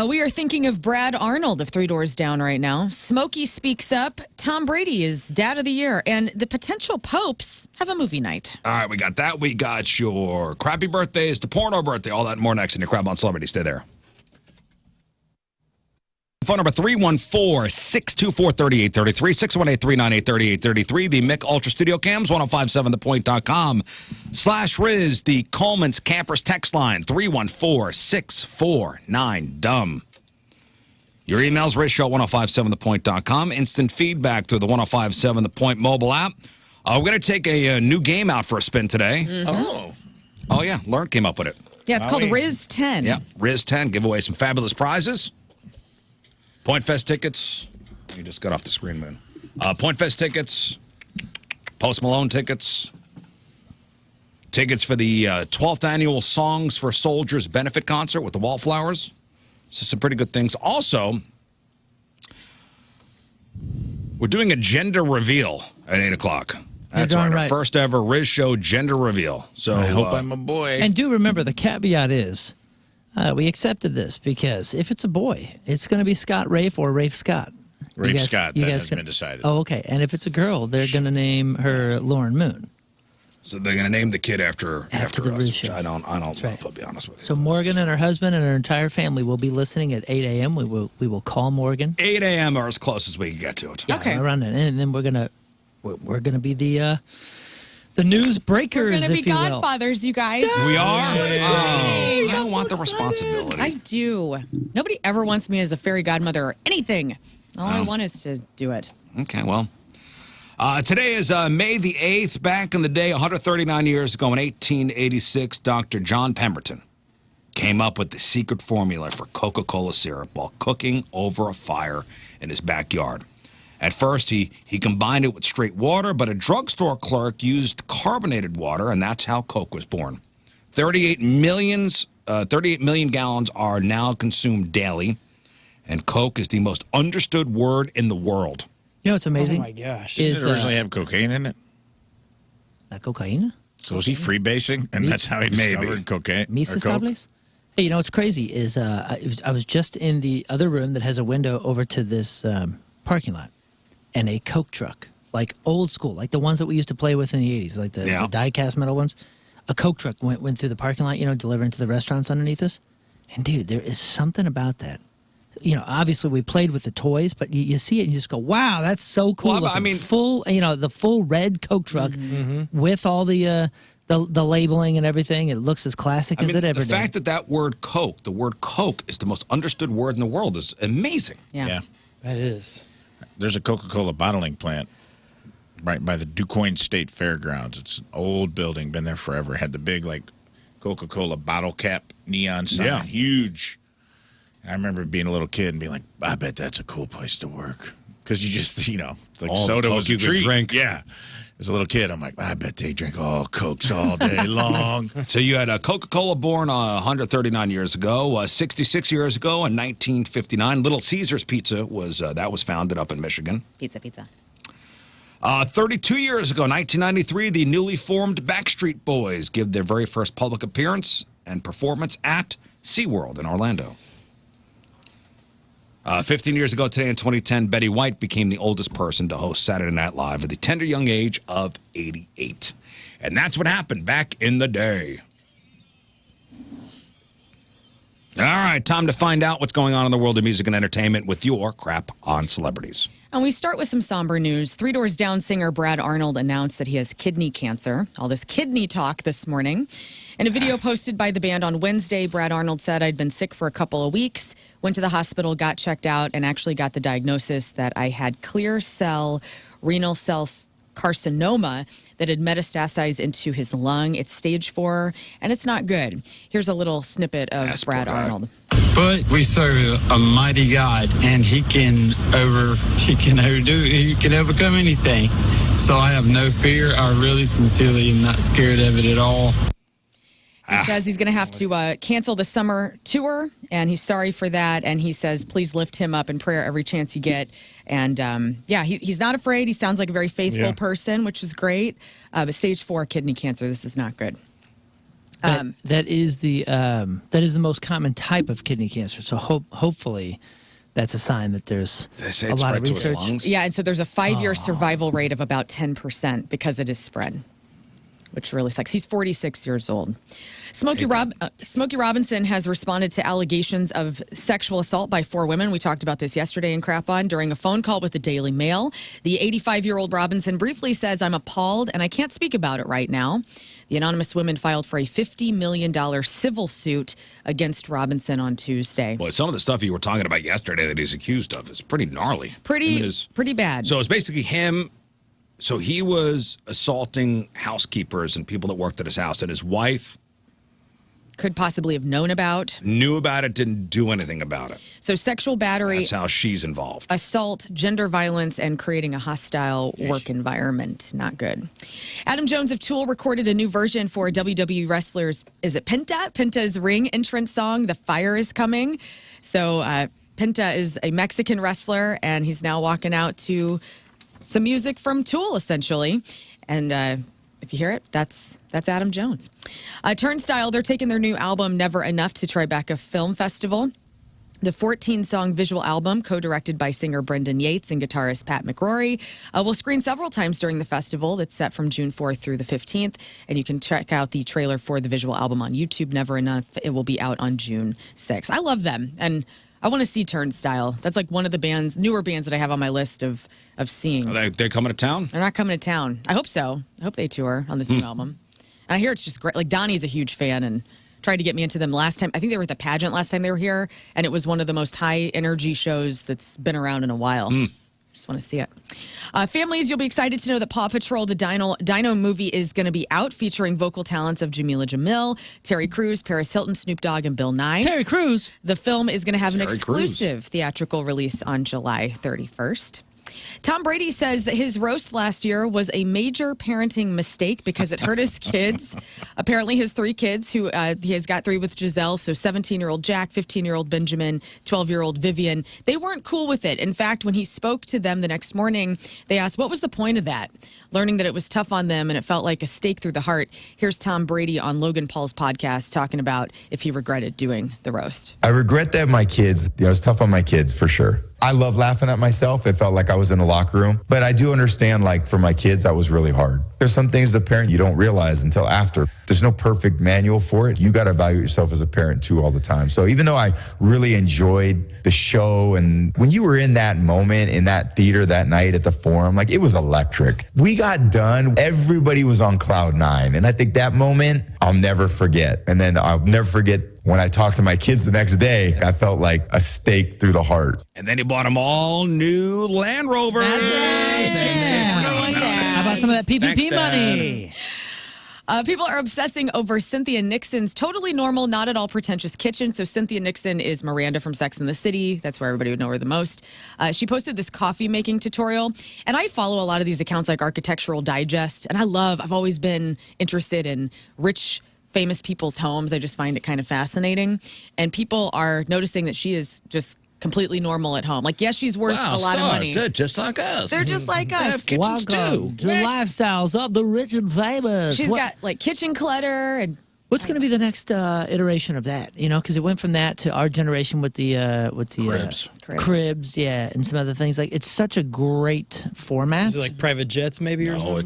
We are thinking of Brad Arnold of Three Doors Down right now. Smokey speaks up. Tom Brady is Dad of the Year. And the potential popes have a movie night. All right, we got that. We got your crappy birthdays, the porno birthday, all that and more next in your Crab on Celebrity. Stay there. Phone number 314-624-3833, 618-398-3833. The Mick Ultra Studio Cams, 1057thepoint.com/Rizz. The Coleman's Campers text line, 314-649-DUMB. Your emails, RizzShow, 1057thepoint.com. Instant feedback through the 1057 The Point mobile app. We're going to take a new game out for a spin today. Mm-hmm. Oh, yeah. Lern came up with it. Yeah, it's called Rizz 10. Yeah, Rizz 10. Give away some fabulous prizes. Point Fest tickets. You just got off the screen, man. Point Fest tickets. Post Malone tickets. Tickets for the 12th annual Songs for Soldiers benefit concert with the Wallflowers. So some pretty good things. Also, we're doing a gender reveal at 8 o'clock. That's right, our first ever RizzShow gender reveal. So I hope I'm a boy. And do remember, the caveat is we accepted this because if it's a boy, it's going to be Scott Rafe or Rafe Scott. Rafe Scott, that has been decided. Oh, okay. And if it's a girl, they're going to name her Lauren Moon. So they're going to name the kid after the us, Rizz which Show. I don't know if I'll be honest with you. So Morgan and her husband and her entire family will be listening at 8 a.m. We will call Morgan. 8 a.m. or as close as we can get to it. Yeah, Okay. around it. And then we're gonna be the news breakers. We're going to be if you will. godfathers, you guys. We are? Yay. Oh, I don't want the responsibility. I do. Nobody ever wants me as a fairy godmother or anything. All I want is to do it. Okay, well. Today is May the 8th. Back in the day, 139 years ago in 1886, Dr. John Pemberton came up with the secret formula for Coca-Cola syrup while cooking over a fire in his backyard. At first, he combined it with straight water, but a drugstore clerk used carbonated water, and that's how Coke was born. 38 million gallons are now consumed daily, and Coke is the most understood word in the world. You know what's amazing? Oh my gosh. Did it originally have cocaine in it? Cocaine? So was he freebasing? And that's how he discovered cocaine? Mrs. Coke? Stables? Hey, you know what's crazy is I was just in the other room that has a window over to this parking lot, and a Coke truck, like old school, like the ones that we used to play with in the 80s, like the die-cast metal ones. A Coke truck went through the parking lot, delivering to the restaurants underneath us. And, dude, there is something about that. Obviously we played with the toys, but you see it and you just go, wow, that's so cool. Well, I mean, the full red Coke truck with all the labeling and everything. It looks as classic as it ever did. The fact that word Coke, the word Coke is the most understood word in the world is amazing. Yeah. That is. There's a Coca-Cola bottling plant right by the DuQuoin State Fairgrounds. It's an old building, been there forever. Had the big, Coca-Cola bottle cap neon sign. Yeah. Huge. I remember being a little kid and being like, I bet that's a cool place to work. Because you just, it's like All soda the was Coke a you could treat. drink. Yeah. As a little kid, I'm like, I bet they drink all Cokes all day long. So you had Coca-Cola born 139 years ago, 66 years ago in 1959. Little Caesar's Pizza was founded up in Michigan. Pizza. 32 years ago, 1993, the newly formed Backstreet Boys give their very first public appearance and performance at SeaWorld in Orlando. 15 years ago today in 2010, Betty White became the oldest person to host Saturday Night Live at the tender young age of 88. And that's what happened back in the day. All right, time to find out what's going on in the world of music and entertainment with your Crap on Celebrities. And we start with some somber news. Three Doors Down singer Brad Arnold announced that he has kidney cancer. All this kidney talk this morning. In a video posted by the band on Wednesday, Brad Arnold said, I'd been sick for a couple of weeks, went to the hospital, got checked out, and actually got the diagnosis that I had clear cell renal cell carcinoma that had metastasized into his lung. It's stage 4, and it's not good. Here's a little snippet of Brad Arnold. But we serve a mighty God, and He can overcome anything. So I have no fear. I really, sincerely am not scared of it at all. He says he's going to have to cancel the summer tour, and he's sorry for that. And he says, please lift him up in prayer every chance you get. And he's not afraid. He sounds like a very faithful person, which is great. But stage 4 kidney cancer, this is not good. That is the most common type of kidney cancer. So hopefully that's a sign that there's a lot of research. Yeah, and so there's a 5-year survival rate of about 10% because it is spread, which really sucks. He's 46 years old. Smokey Robinson has responded to allegations of sexual assault by 4 women. We talked about this yesterday in Crap On during a phone call with the Daily Mail. The 85-year-old Robinson briefly says, I'm appalled and I can't speak about it right now. The anonymous women filed for a $50 million civil suit against Robinson on Tuesday. Boy, some of the stuff you were talking about yesterday that he's accused of is pretty gnarly. Pretty bad. So it's basically him. So he was assaulting housekeepers and people that worked at his house, and his wife could possibly have known about. Knew about it, didn't do anything about it. So sexual battery, That's how she's involved. assault, gender violence, and creating a hostile work environment. Not good. Adam Jones of Tool recorded a new version for WWE wrestlers. Is it Penta? Penta's ring entrance song, The Fire is Coming. So Penta is a Mexican wrestler, and he's now walking out to some music from Tool, essentially. And if you hear it, that's Adam Jones. Turnstile, they're taking their new album, Never Enough, to Tribeca Film Festival. The 14-song visual album, co-directed by singer Brendan Yates and guitarist Pat McCrory, will screen several times during the festival. That's set from June 4th through the 15th. And you can check out the trailer for the visual album on YouTube, Never Enough. It will be out on June 6th. I love them. And I want to see Turnstile. That's like one of the newer bands that I have on my list of seeing. Are they coming to town? They're not coming to town. I hope so. I hope they tour on this new album. And I hear it's just great. Like, Donnie's a huge fan and tried to get me into them last time. I think they were at the pageant last time they were here, and it was one of the most high-energy shows that's been around in a while. Just want to see it. Families, you'll be excited to know that Paw Patrol, the Dino movie, is going to be out, featuring vocal talents of Jamila Jamil, Terry Crews, Paris Hilton, Snoop Dogg, and Bill Nye. Terry Crews. The film is going to have an Terry exclusive theatrical release on July 31st. Tom Brady says that his roast last year was a major parenting mistake because it hurt his kids. Apparently, his 3 kids, who he has got 3 with Giselle, so 17-year-old Jack, 15-year-old Benjamin, 12-year-old Vivian, they weren't cool with it. In fact, when he spoke to them the next morning, they asked, what was the point of that? Learning that it was tough on them and it felt like a stake through the heart. Here's Tom Brady on Logan Paul's podcast talking about if he regretted doing the roast. I regret that my kids, it was tough on my kids for sure. I love laughing at myself. It felt like I was in the locker room. But I do understand, like, for my kids, that was really hard. There's some things as a parent you don't realize until after. There's no perfect manual for it. You got to evaluate yourself as a parent, too, all the time. So even though I really enjoyed the show, and when you were in that moment, in that theater that night at the Forum, like, it was electric. We got done. Everybody was on cloud 9. And I think that moment, I'll never forget. And then I'll never forget when I talked to my kids the next day, I felt like a stake through the heart. And then he bought them all new Land Rovers. That's right. How about some of that PPP Thanks, money? People are obsessing over Cynthia Nixon's totally normal, not at all pretentious kitchen. So Cynthia Nixon is Miranda from Sex and the City. That's where everybody would know her the most. She posted this coffee making tutorial. And I follow a lot of these accounts like Architectural Digest. And I've always been interested in rich, famous people's homes. I just find it kind of fascinating. And people are noticing that she is just completely normal at home. Like, yes, she's worth a lot of money. They're just like us. They're just like They us. have kitchens Welcome too. to the lifestyles of the rich and famous. She's got like kitchen clutter and What's going to be the next iteration of that? You know, because it went from that to our generation with the Cribs. cribs, yeah, and some other things. Like, it's such a great format. Is it like private jets maybe or something? No,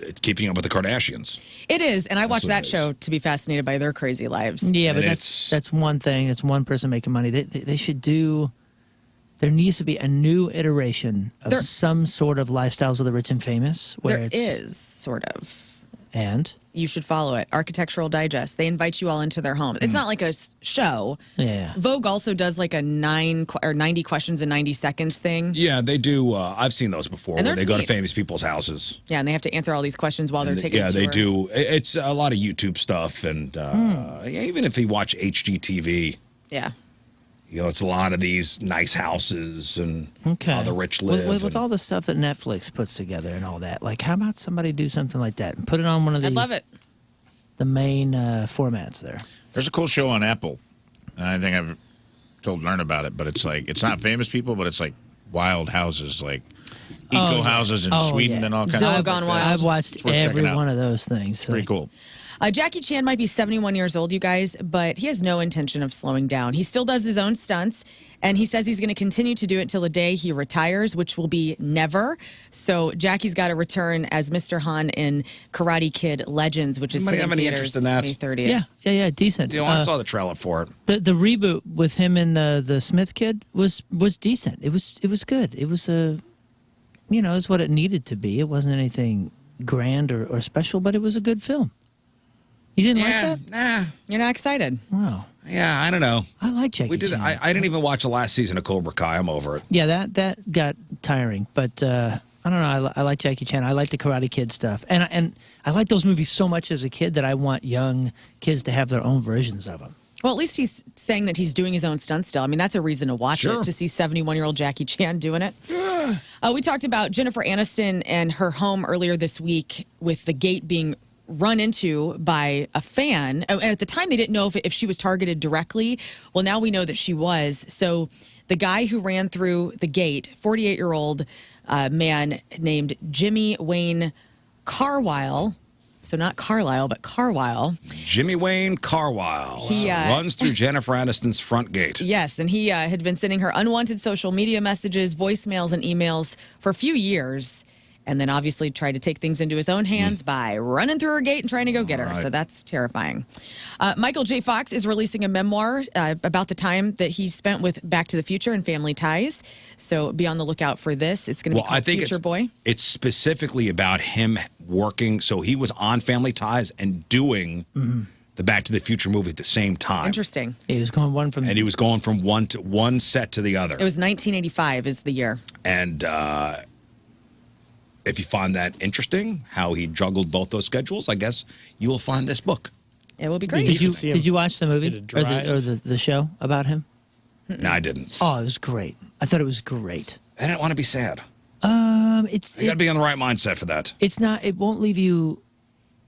it's keeping up with the Kardashians. it is. And I watch what that it is. show to be fascinated by their crazy lives. Yeah, but And that's one thing. It's one person making money. They should do. There needs to be a new iteration of There- some sort of lifestyles of the rich and famous. Where There it's, is, sort of. And You should follow it. Architectural Digest. They invite you all into their home. It's not like a show. yeah, Vogue also does like a 90 questions in 90 seconds thing. Yeah, they do. I've seen those before. And Where they're they go to neat. famous people's houses. Yeah, and they have to answer all these questions while they're taking Yeah, a tour. they do. It's a lot of YouTube stuff, and even if you watch HGTV, Yeah. you know, it's a lot of these nice houses and okay. how the rich live. With and- all the stuff that Netflix puts together and all that, like, how about somebody do something like that and put it on one of the I'd love it. the main formats there? There's a cool show on Apple. I think I've told Lern about it, but it's like, it's not famous people, but it's like wild houses, like eco houses in Sweden and all kinds Zillow of stuff. Gone like Wild. that. I've watched It's worth checking every out. one of those things. Pretty Like, cool. Jackie Chan might be 71 years old, you guys, but he has no intention of slowing down. He still does his own stunts, and he says he's going to continue to do it till the day he retires, which will be never. So Jackie's got to return as Mr. Han in Karate Kid Legends, which is Anybody hitting have any theaters interest in that? May 30th. Yeah, decent. You know, I saw the trailer for it. The reboot with him and the Smith kid was decent. It was good. It was it's what it needed to be. It wasn't anything grand or special, but it was a good film. You didn't like that? Nah. You're not excited. Wow. Yeah, I don't know. I like Jackie We did. Chan. I didn't even watch the last season of Cobra Kai. I'm over it. Yeah, that got tiring, but I don't know. I like Jackie Chan. I like the Karate Kid stuff, and I like those movies so much as a kid that I want young kids to have their own versions of them. Well, at least he's saying that he's doing his own stunt still. I mean, that's a reason to watch it, to see 71-year-old Jackie Chan doing it. We talked about Jennifer Aniston and her home earlier this week with the gate being run into by a fan. And at the time, they didn't know if she was targeted directly. Well, now we know that she was. So the guy who ran through the gate, 48-year-old man named Jimmy Wayne Carwile. So not Carlisle, but Carwile. Jimmy Wayne Carwile runs through Jennifer Aniston's front gate. Yes, and he had been sending her unwanted social media messages, voicemails, and emails for a few years, and then obviously tried to take things into his own hands by running through her gate and trying to go get her. So that's terrifying. Michael J. Fox is releasing a memoir about the time that he spent with Back to the Future and Family Ties. So be on the lookout for this. It's going to be called Future Boy. It's specifically about him working. So he was on Family Ties and doing the Back to the Future movie at the same time. Interesting. He was going one from... And he was going from one set to the other. It was 1985 is the year. And if you find that interesting, how he juggled both those schedules, I guess you will find this book. It will be great. Did you watch the movie or the show about him? No, I didn't. Oh, it was great. I thought it was great. I didn't want to be sad. You got to be on the right mindset for that. It's not. It won't leave you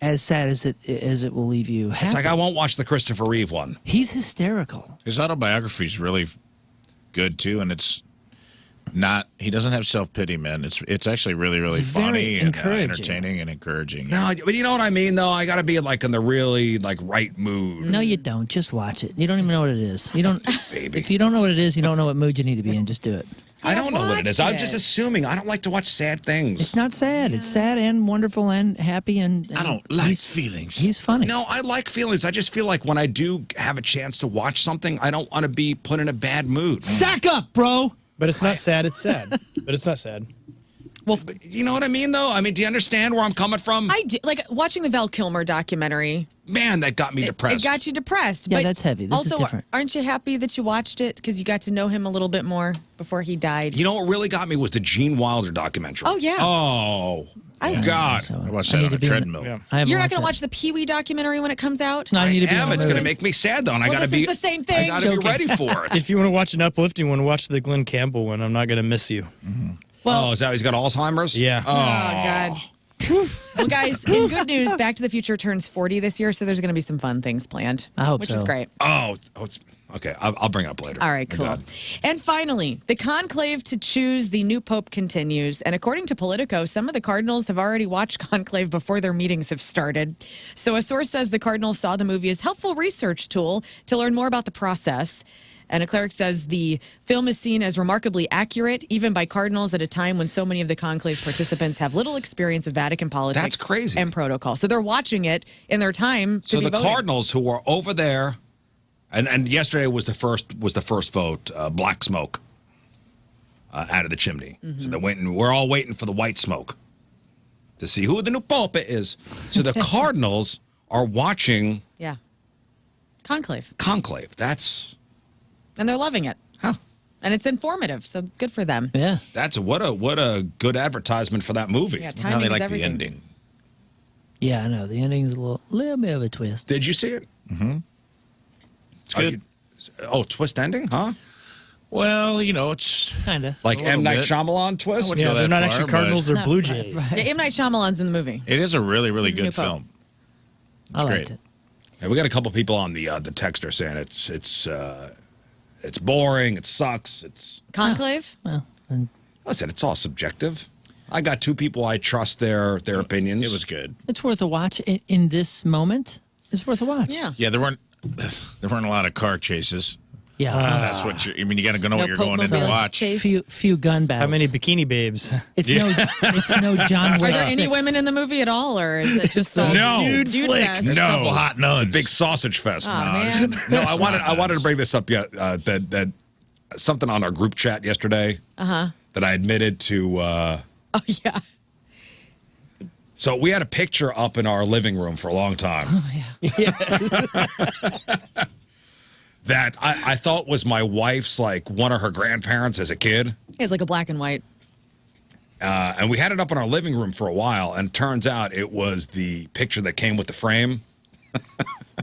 as sad as it will leave you happy. It's like I won't watch the Christopher Reeve one. He's hysterical. His autobiography is really good too, and it's not. He doesn't have self-pity, man. It's actually really funny and entertaining and encouraging. No, but you know what I mean, though. I got to be like in the really right mood. No, you don't. Just watch it. You don't even know what it is. You don't. Baby. If you don't know what it is, you don't know what mood you need to be in. Just do it. I don't know what it is. I'm just assuming. I don't like to watch sad things. It's not sad. It's sad and wonderful and happy and I don't like feelings. He's funny. No, I like feelings. I just feel like when I do have a chance to watch something, I don't want to be put in a bad mood. Sack up, bro. But it's not sad. It's sad. But it's not sad. Well, you know what I mean, though? I mean, do you understand where I'm coming from? I do. Like watching the Val Kilmer documentary. Man, that got me depressed. It got you depressed. Yeah, but that's heavy. This is also, different. Aren't you happy that you watched it because you got to know him a little bit more before he died? You know what really got me was the Gene Wilder documentary. Oh, yeah. Oh, God. I watched that on a treadmill. You're not going to watch the Pee Wee documentary when it comes out? No, I need to be am. It's going to make me sad, though, and I got to be. This is the same thing. I got to be ready for it. If you want to watch an uplifting one, watch the Glenn Campbell one. I'm not going to miss you. Well, is that he's got Alzheimer's? Yeah. Oh, God. Well, guys, in good news, Back to the Future turns 40 this year, so there's going to be some fun things planned. I hope which so. is great. It's okay. I'll bring it up later. All right, cool. And finally, the conclave to choose the new pope continues. And according to Politico, some of the cardinals have already watched Conclave before their meetings have started. So a source says the cardinals saw the movie as a helpful research tool to learn more about the process. And a cleric says the film is seen as remarkably accurate, even by cardinals at a time when so many of the conclave participants have little experience of Vatican politics. That's crazy. And protocol. So they're watching it in their time to So be the voting. Cardinals who were over there, and yesterday was the first vote, black smoke out of the chimney. So they went and we're all waiting for the white smoke to see who the new pope is. So the Cardinals are watching Conclave. And they're loving it. Huh. And it's informative, so good for them. Yeah. That's what a good advertisement for that movie. Yeah, Now timing they is like everything. the ending. Yeah, I know. The ending's a little bit of a twist. Did you see it? Mm-hmm. It's good. Twist ending, huh? Well, it's Kind of. Like A little M. Night bit. Shyamalan twist? wouldn't Yeah, go they're that not far, actually but Cardinals, they're Not Blue right, Jays. right. Yeah, M. Night Shyamalan's in the movie. It is a really He's the new good pope. film. I liked great. it. Yeah, we got a couple people on the texter saying it's boring, it sucks, it's Conclave? Well, and listen, it's all subjective. I got two people I trust their opinions. It was good. it's worth a watch in this moment. It's worth a watch. Yeah. Yeah, there weren't a lot of car chases. Yeah. That's what you got to know what you're going in to Pope-mobile watch. chase. few gun battles. How many bikini babes? It's no John Are Wick. there any 6. women in the movie at all, or is it just all No. dude Flick. fest? There's a couple hot nuns. Big sausage fest. Oh, man. No, I wanted to bring this up that something on our group chat yesterday that I admitted to. Oh, yeah. So we had a picture up in our living room for a long time. Oh, yeah. That I thought was my wife's, like one of her grandparents as a kid. It's like a black and white. And we had it up in our living room for a while, and turns out it was the picture that came with the frame.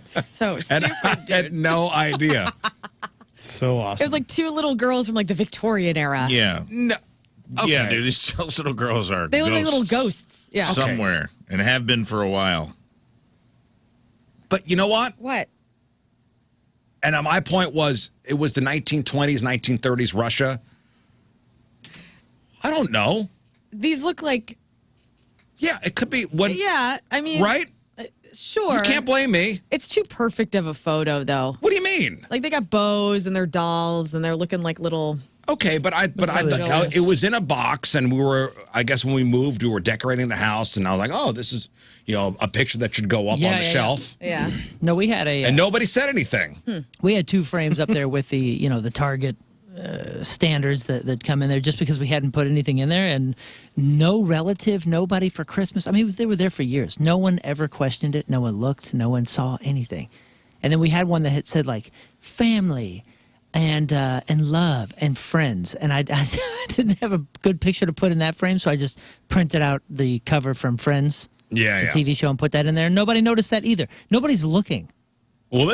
So And stupid, I dude. had no idea. So awesome. It was like two little girls from like the Victorian era. Yeah. No. Yeah, Okay. dude, those little girls are They look like ghosts little ghosts. Yeah. somewhere and have been for a while. But you know what? What? And my point was, it was the 1920s, 1930s Russia. I don't know. These look like. Yeah, it could be. When, Yeah, I mean. Right? Sure. You can't blame me. It's too perfect of a photo, though. What do you mean? Like they got bows and they're dolls and they're looking like little. Okay, but I really thought jealous. it was in a box, and we were. I guess when we moved, we were decorating the house, and I was like, "Oh, this is, a picture that should go up on the shelf." Yeah. No, we had a And nobody said anything. we had 2 frames up there with the the Target standards that come in there just because we hadn't put anything in there, and no relative, nobody for Christmas. I mean, they were there for years. No one ever questioned it. No one looked. No one saw anything. And then we had one that had said like family and love and friends. And I didn't have a good picture to put in that frame, so I just printed out the cover from Friends, the TV show, and put that in there. Nobody noticed that either. Nobody's looking. Well,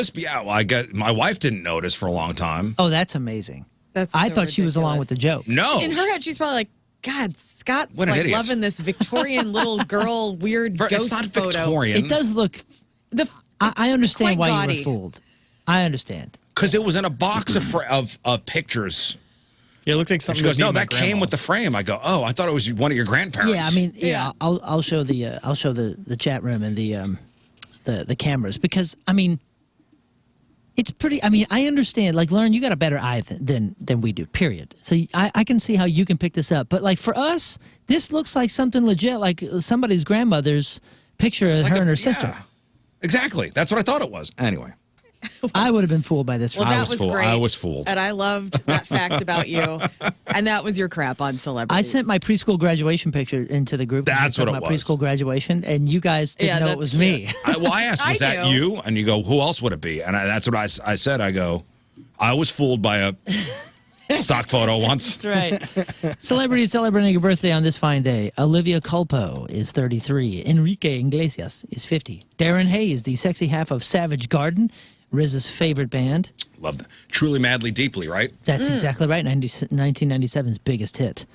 I guess my wife didn't notice for a long time. Oh, that's amazing. That's. I so thought she was along with the ridiculous. joke. No. In her head, she's probably like, God, Scott's What an like idiot. loving this Victorian little girl weird ghost It's not photo. Victorian. It does look. The, I understand quite why gaudy. you were fooled. I understand. Because it was in a box of pictures. Yeah, it looks like And something. she goes, that'd "No, be my that came with the grandma's." frame." I go, "Oh, I thought it was one of your grandparents." Yeah, I mean, Yeah. I'll show the chat room and the cameras because I mean, it's pretty. I mean, I understand. Like, Lern, you got a better eye than we do. Period. So I can see how you can pick this up. But like for us, this looks like something legit, like somebody's grandmother's picture of her and her sister. Yeah. Exactly. That's what I thought it was. Anyway. I would have been fooled by this. Well, I that was was fooled. great. I was fooled. And I loved that fact about you. And that was your crap on celebrities. I sent my preschool graduation picture into the group. That's We were what talking it about was. Preschool graduation, and you guys didn't Yeah, know it that's was cute. me. I asked, I "Was that do. you?" And you go, "Who else would it be?" And that's what I said. I go, "I was fooled by a stock photo once." That's right. Celebrities celebrating a birthday on this fine day. Olivia Culpo is 33. Enrique Iglesias is 50. Darren Hayes, the sexy half of Savage Garden, Rizz's favorite band. Love that. Truly, madly, deeply, right? That's exactly right. 1997's biggest hit.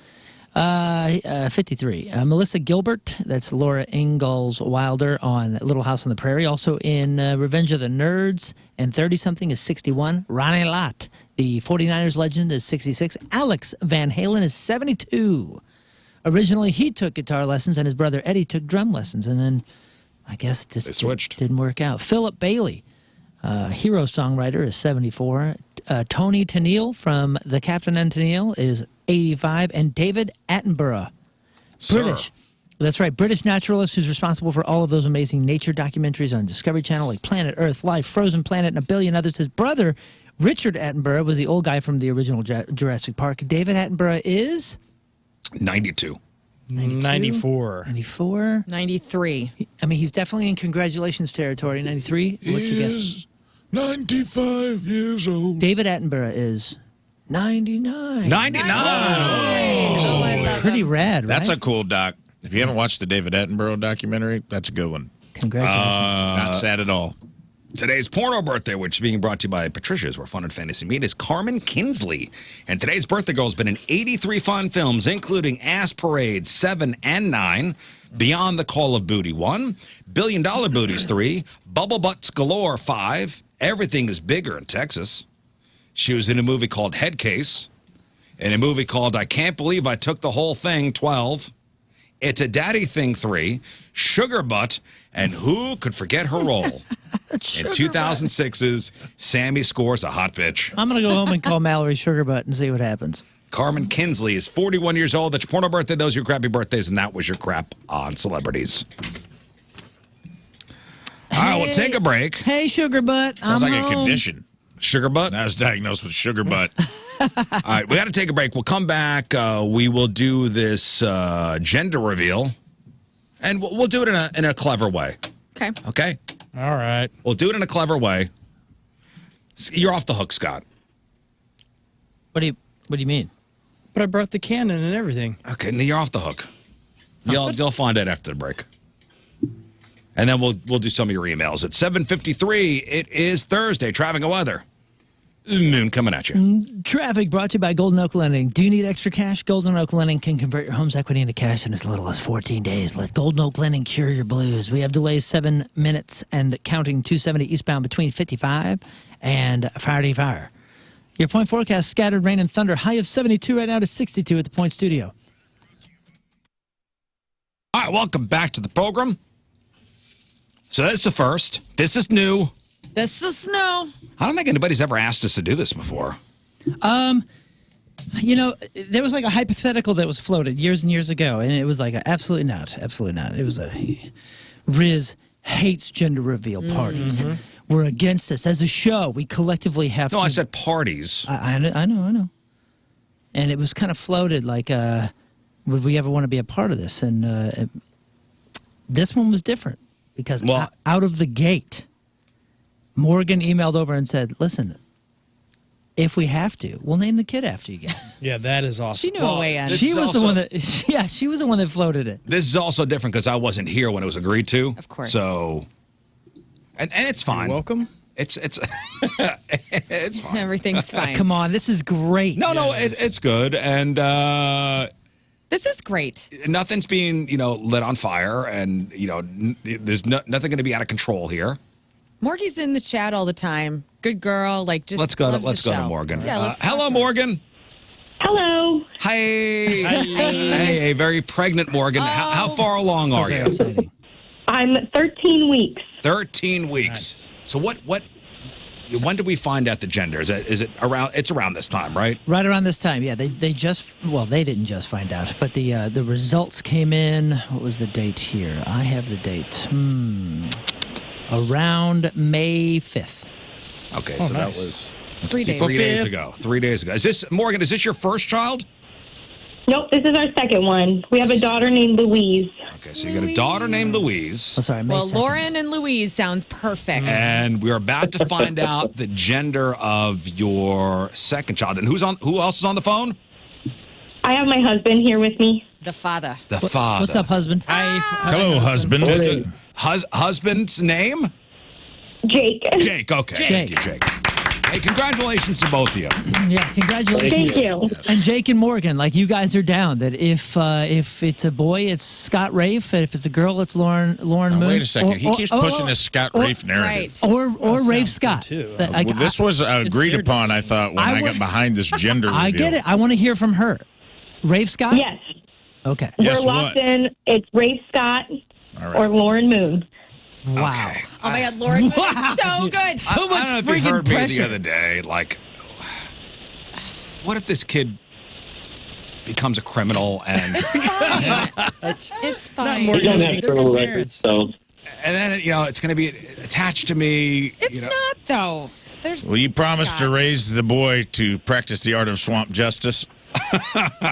53. Melissa Gilbert, that's Laura Ingalls Wilder on Little House on the Prairie, also in Revenge of the Nerds. And 30-something is 61. Ronnie Lott, the 49ers legend, is 66. Alex Van Halen is 72. Originally, he took guitar lessons, and his brother Eddie took drum lessons. And then, I guess, just They switched. didn't work out. Philip Bailey, hero songwriter, is 74. Tony Tennille from The Captain and Tennille is 85. And David Attenborough, British. That's right, British naturalist who's responsible for all of those amazing nature documentaries on Discovery Channel like Planet Earth, Life, Frozen Planet, and a billion others. His brother, Richard Attenborough, was the old guy from the original Jurassic Park. David Attenborough is 92. 94. 94. 93. I mean, he's definitely in congratulations territory. 93. What you guess? 95 years old. David Attenborough is 99. 99. Oh, I love Pretty him. rad, right? That's a cool doc. If you haven't watched the David Attenborough documentary, that's a good one. Congratulations. Not sad at all. Today's porno birthday, which is being brought to you by Patricia's, where fun and fantasy meet, is Carmen Kinsley. And today's birthday girl has been in 83 fun films, including Ass Parade 7 and 9, Beyond the Call of Booty 1, $1 Billion Booties 3, Bubble Butts Galore 5, Everything is Bigger in Texas. She was in a movie called Head Case, in a movie called I Can't Believe I Took the Whole Thing 12, It's a Daddy Thing 3, Sugar Butt, and who could forget her role? In 2006's Sammy Scores a Hot Bitch. I'm going to go home and call Mallory Sugarbutt and see what happens. Carmen Kinsley is 41 years old. That's your porno birthday. Those are your crappy birthdays, and that was your crap on celebrities. All right, we'll take a break. Hey, Sugarbutt. Sounds I'm like a home. condition. Sugar butt. I was diagnosed with sugar butt. All right, we got to take a break. We'll come back. We will do this gender reveal, and we'll do it in a clever way. Okay. Okay? All right. We'll do it in a clever way. You're off the hook, Scott. What do you mean? But I brought the cannon and everything. Okay, now you're off the hook. You'll find out after the break. And then we'll do some of your emails. At 7:53, it is Thursday. Traffic and weather. Moon coming at you. Traffic brought to you by Golden Oak Lending. Do you need extra cash? Golden Oak Lending can convert your home's equity into cash in as little as 14 days. Let Golden Oak Lending cure your blues. We have delays 7 minutes and counting 270 eastbound between 55 and Fire. Your point forecast, scattered rain and thunder. High of 72 right now to 62 at the Point Studio. All right, welcome back to the program. So that's the first. This is new. This is new. I don't think anybody's ever asked us to do this before. You know, there was like a hypothetical that was floated years and years ago, and it was like, absolutely not. Absolutely not. It was Rizz hates gender reveal parties. We're against this. As a show, we collectively have to... No, I said parties. I know. And it was kind of floated like, would we ever want to be a part of this? And this one was different because out of the gate, Morgan emailed over and said, listen, if we have to, we'll name the kid after you guys. Yeah, that is awesome. She knew a way in. She was the one that floated it. This is also different because I wasn't here when it was agreed to. Of course. So, and it's fine. You're welcome. It's it's fine. Everything's fine. Come on, this is great. No, it's good. And This is great. nothing's being, lit on fire. And, there's nothing going to be out of control here. Morgie's in the chat all the time. Good girl. Like, just Let's go loves the to show. Morgan. Yeah, let's hello, Morgan. Hello. Hey. Hey, very pregnant Morgan. How far along are you? Exciting. I'm 13 weeks. 13 weeks. Nice. So when did we find out the gender? Is it around? It's around this time, right? Right around this time, yeah. They didn't just find out, but the results came in. What was the date here? I have the date. Around May 5th. Okay, so that nice. was 3 days. 3 days ago. 3 days ago. Is this Morgan? Is this your first child? Nope, this is our second one. We have a daughter named Louise. Okay, so you got a daughter named Louise. Oh, sorry, May Well, 2nd. Lauren and Louise sounds perfect. And we're about to find out the gender of your second child. And who else is on the phone? I have my husband here with me. The father. The father. What's up, husband? Hello, husband. Husband's name? Jake. Jake. Okay. Thank you, Jake. Hey, congratulations to both of you. Yeah, congratulations. Thank you. And Jake and Morgan, like you guys are down that if it's a boy, it's Scott Rafe, and if it's a girl, it's Lauren Moon. Wait a second. He keeps pushing this Scott Rafe narrative. Right. Or Rafe sounds Scott. good, too. That- Well, this was agreed their upon, I thought, when I got behind this gender reveal. I get it. I want to hear from her. Rafe Scott? Yes. Okay. Guess We're locked what? in. It's Rafe Scott All right. or Lauren Moon. Wow. Oh my God, Lauren Moon is so good. So much I don't know if you freaking heard me pressure. the other day. Like, what if this kid becomes a criminal and It's Not fine. more don't They're have good criminal records, parents. so then it's going to be attached to me? It's not though. There's Will you promise to Scott. raise the boy to practice the art of swamp justice?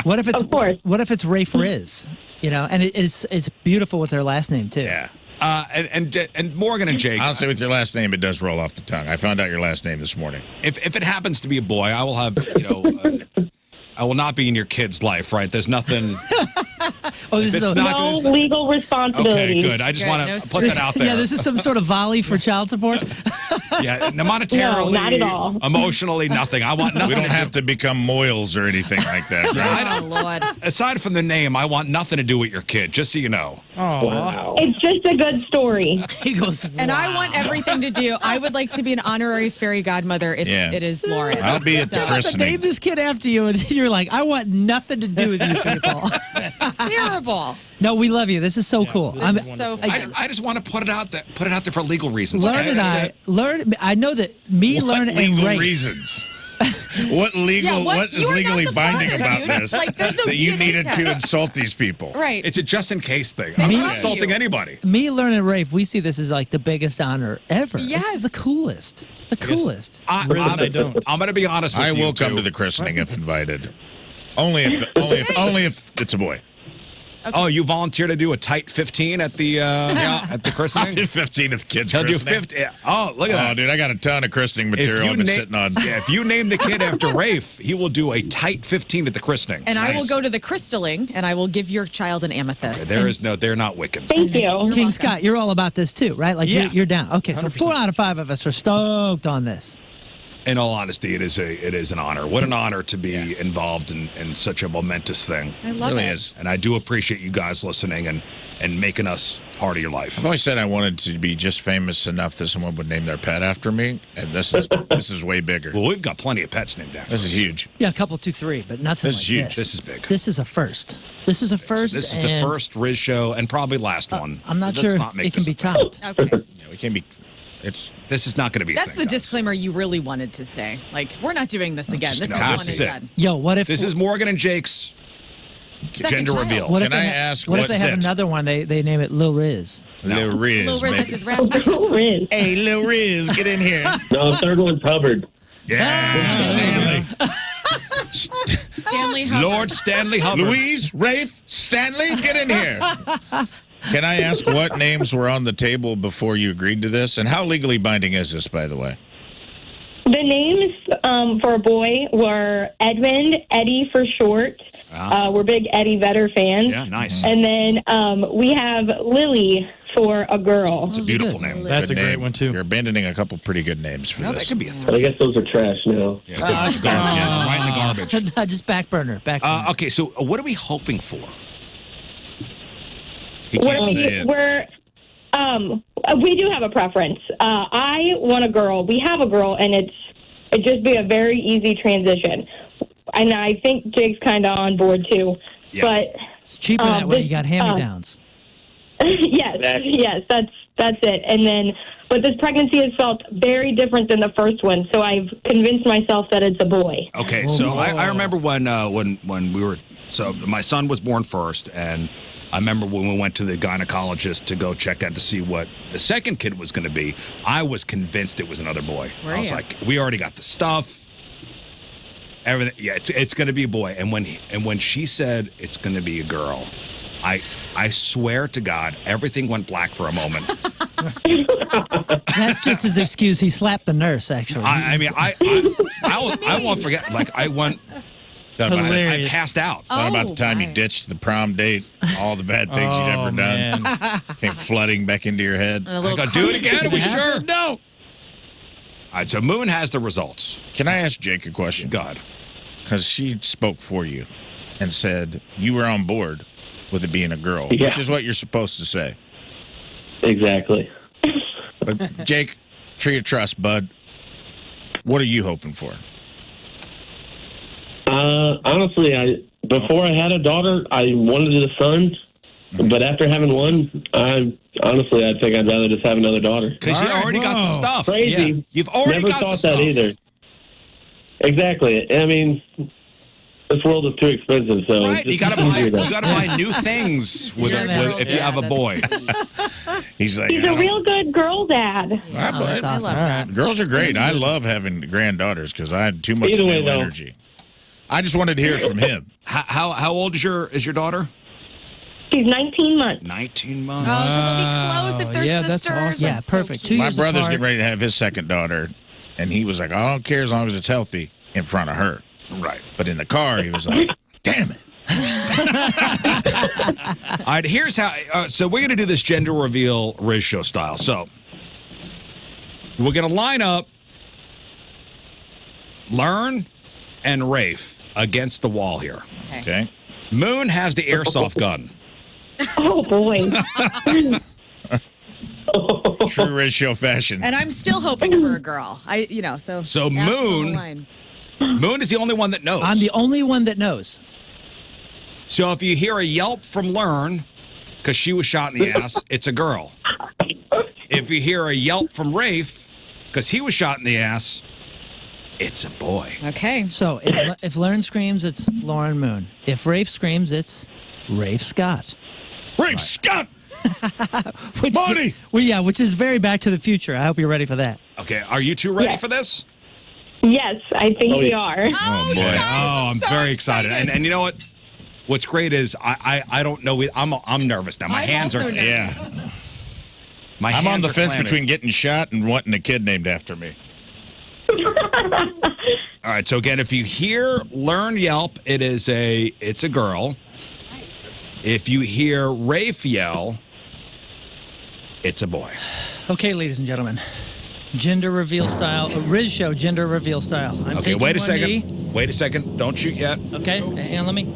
What if it's Of course. What if it's Rafe Rizz? And it's beautiful with their last name too. Yeah. And Morgan and Jake. Honestly, with your last name, it does roll off the tongue. I found out your last name this morning. If it happens to be a boy, I will have I will not be in your kid's life, right? There's nothing. Oh, this It's is not- No legal responsibility. Okay, good. I just Good, want no to put that out there. Yeah, this is some sort of volley for child support. Yeah, monetarily, No, not at all. emotionally, nothing. I want nothing. We don't to have to become moils or anything like that. Right? Oh Lord. Aside from the name, I want nothing to do with your kid. Just so you know. wow. It's just a good story. He goes, And I want everything to do. I would like to be an honorary fairy godmother if Yeah. it is Lauren. I'll be at the So- to christening. name this kid after you, and you're like, I want nothing to do with you people. It's terrible. No, we love you. This is so cool. this I'm is So I just want to put it out there. Put it out there for legal reasons. Learn okay? and That's I it. learn. I know that me, What Learn, and legal Rafe. reasons? What legal? Yeah, what you is are not legally the binding father, about dude. this? Like, there's no that you DNA needed test. to insult these people. Right. It's a just in case thing. I'm not love insulting you. anybody. Me, Learn, and Rafe. We see this as like the biggest honor ever. This Yes. is the coolest. The coolest. I'm I don't. going to be honest with I you. will come two. to the christening if invited. Only if it's a boy. Oh, you volunteer to do a tight 15 at the at the christening? I'll do 15 at the kids' He'll do christening. 50. Oh, look at that. Oh, dude, I got a ton of christening material I've been sitting on. Yeah, if you name the kid after Rafe, he will do a tight 15 at the christening. And I will go to the crystalling, and I will give your child an amethyst. Okay, they're not Wiccans. Thank you. King Scott, you're all about this too, right? Like you're down. Okay, so 100%. 4 out of 5 of us are stoked on this. In all honesty, it is an honor. What an honor to be involved in such a momentous thing. I love really it. is. And I do appreciate you guys listening and making us part of your life. I've always said I wanted to be just famous enough that someone would name their pet after me, and this is way bigger. Well, we've got plenty of pets named after This us. is huge. Yeah, a couple, 2, 3, but nothing This like is huge. this. This is big. This is a first. This is a first. This is the and first Rizz show and probably last one. I'm not Let's sure not make it can this be a thing. topped. Okay. Yeah, we can't be. This is not going to be. That's a the thing, guys. disclaimer you really wanted to say. Like, we're not doing this again. This is no, one this and is it. done. Yo, what if This is Morgan and Jake's Second gender child. reveal. What if Can they I ask What if what's they have it? another one? They name it Lil Rizz. Lil Rizz, Lil Rizz, baby. that's his rap. Riz. Hey, Lil Rizz, get in here. No, third one's Hubbard. Yeah, Stanley. Stanley Hubbard. Lord Stanley Hubbard. Louise, Rafe, Stanley, get in here. Can I ask what names were on the table before you agreed to this? And how legally binding is this, by the way? The names for a boy were Edmund, Eddie for short. We're big Eddie Vedder fans. Yeah, nice. And then we have Lily for a girl. It's a beautiful name. That's a Good great name. one, too. You're abandoning a couple pretty good names for No, this. that could be a But I guess those are trash now. Yeah, right in the garbage. Just back burner. Okay, so what are we hoping for? He can't say it. We do have a preference. I want a girl. We have a girl, and it'd just be a very easy transition. And I think Jake's kind of on board too. Yeah. But It's cheaper that way. this- You got hand-me-downs. yes, that's it. And then, but this pregnancy has felt very different than the first one, so I've convinced myself that it's a boy. Okay, so I remember when we were, so my son was born first, and I remember when we went to the gynecologist to go check out to see what the second kid was going to be. I was convinced it was another boy. Were I was you? like, we already got the stuff, everything. Yeah, it's going to be a boy. And when she said it's going to be a girl, I swear to God, everything went black for a moment. That's just his excuse. He slapped the nurse, actually. I won't forget. Like I went. I Hilarious. passed out. Thought about the time you right. ditched the prom date, all the bad things you'd ever done came flooding back into your head. And a I little go, do it again? Are we Yeah. sure? No. All right, so Moon has the results. Can I ask Jake a question? God. Because she spoke for you and said you were on board with it being a girl, Yeah. which is what you're supposed to say. Exactly. But Jake, tree of trust, bud. What are you hoping for? Honestly, before I had a daughter, I wanted a son. But after having one, I think I'd rather just have another daughter. Because you already got the stuff. Crazy. Yeah. You've already Never got thought the stuff. that either. Exactly. I mean, this world is too expensive, so Right, it's you gotta just easier buy. to- You gotta buy new things with, You're a girl if you dad, have a boy. He's like, He's a real good girl dad. Oh, that's I awesome. love that. girls are great. I love having granddaughters because I had too much Either way, male though. energy. I just wanted to hear it from him. How old is your daughter? She's 19 months. 19 months. Oh, so they'll be close if they're yeah, that's sisters. awesome. Yeah, That's so perfect. cute. 2 My years brother's apart. getting ready to have his second daughter, and he was like, I don't care as long as it's healthy in front of her. Right. But in the car, he was like, damn it. All right, here's how. So we're going to do this gender reveal Rizz Show style. So we're going to line up Lern and Rafe against the wall here. Okay. Moon has the airsoft gun. Oh boy. True Rizz Show fashion. And I'm still hoping for a girl. So So that's on the Moon- line. Moon is the only one that knows. I'm the only one that knows. So if you hear a yelp from Lern, because she was shot in the ass, it's a girl. If you hear a yelp from Rafe, because he was shot in the ass, it's a boy. Okay. So if Lern screams, it's Lauren Moon. If Rafe screams, it's Rafe Scott. Rafe Scott! Which, Money! which is very Back to the Future. I hope you're ready for that. Okay, are you two ready Yes. for this? Yes, I think we are. Oh, boy. Oh, I'm so very excited. And you know what? What's great is I don't know. I'm nervous now. My hands also are nervous. I'm on the fence clamming. between getting shot and wanting a kid named after me. All right. So again, if you hear Lern yelp, it's a girl. If you hear Rafe yell, it's a boy. Okay, ladies and gentlemen. Gender reveal style. Rizz Show, gender reveal style. I'm Okay, taking wait a one second. knee. Wait a second. Don't shoot yet. Okay, and let me.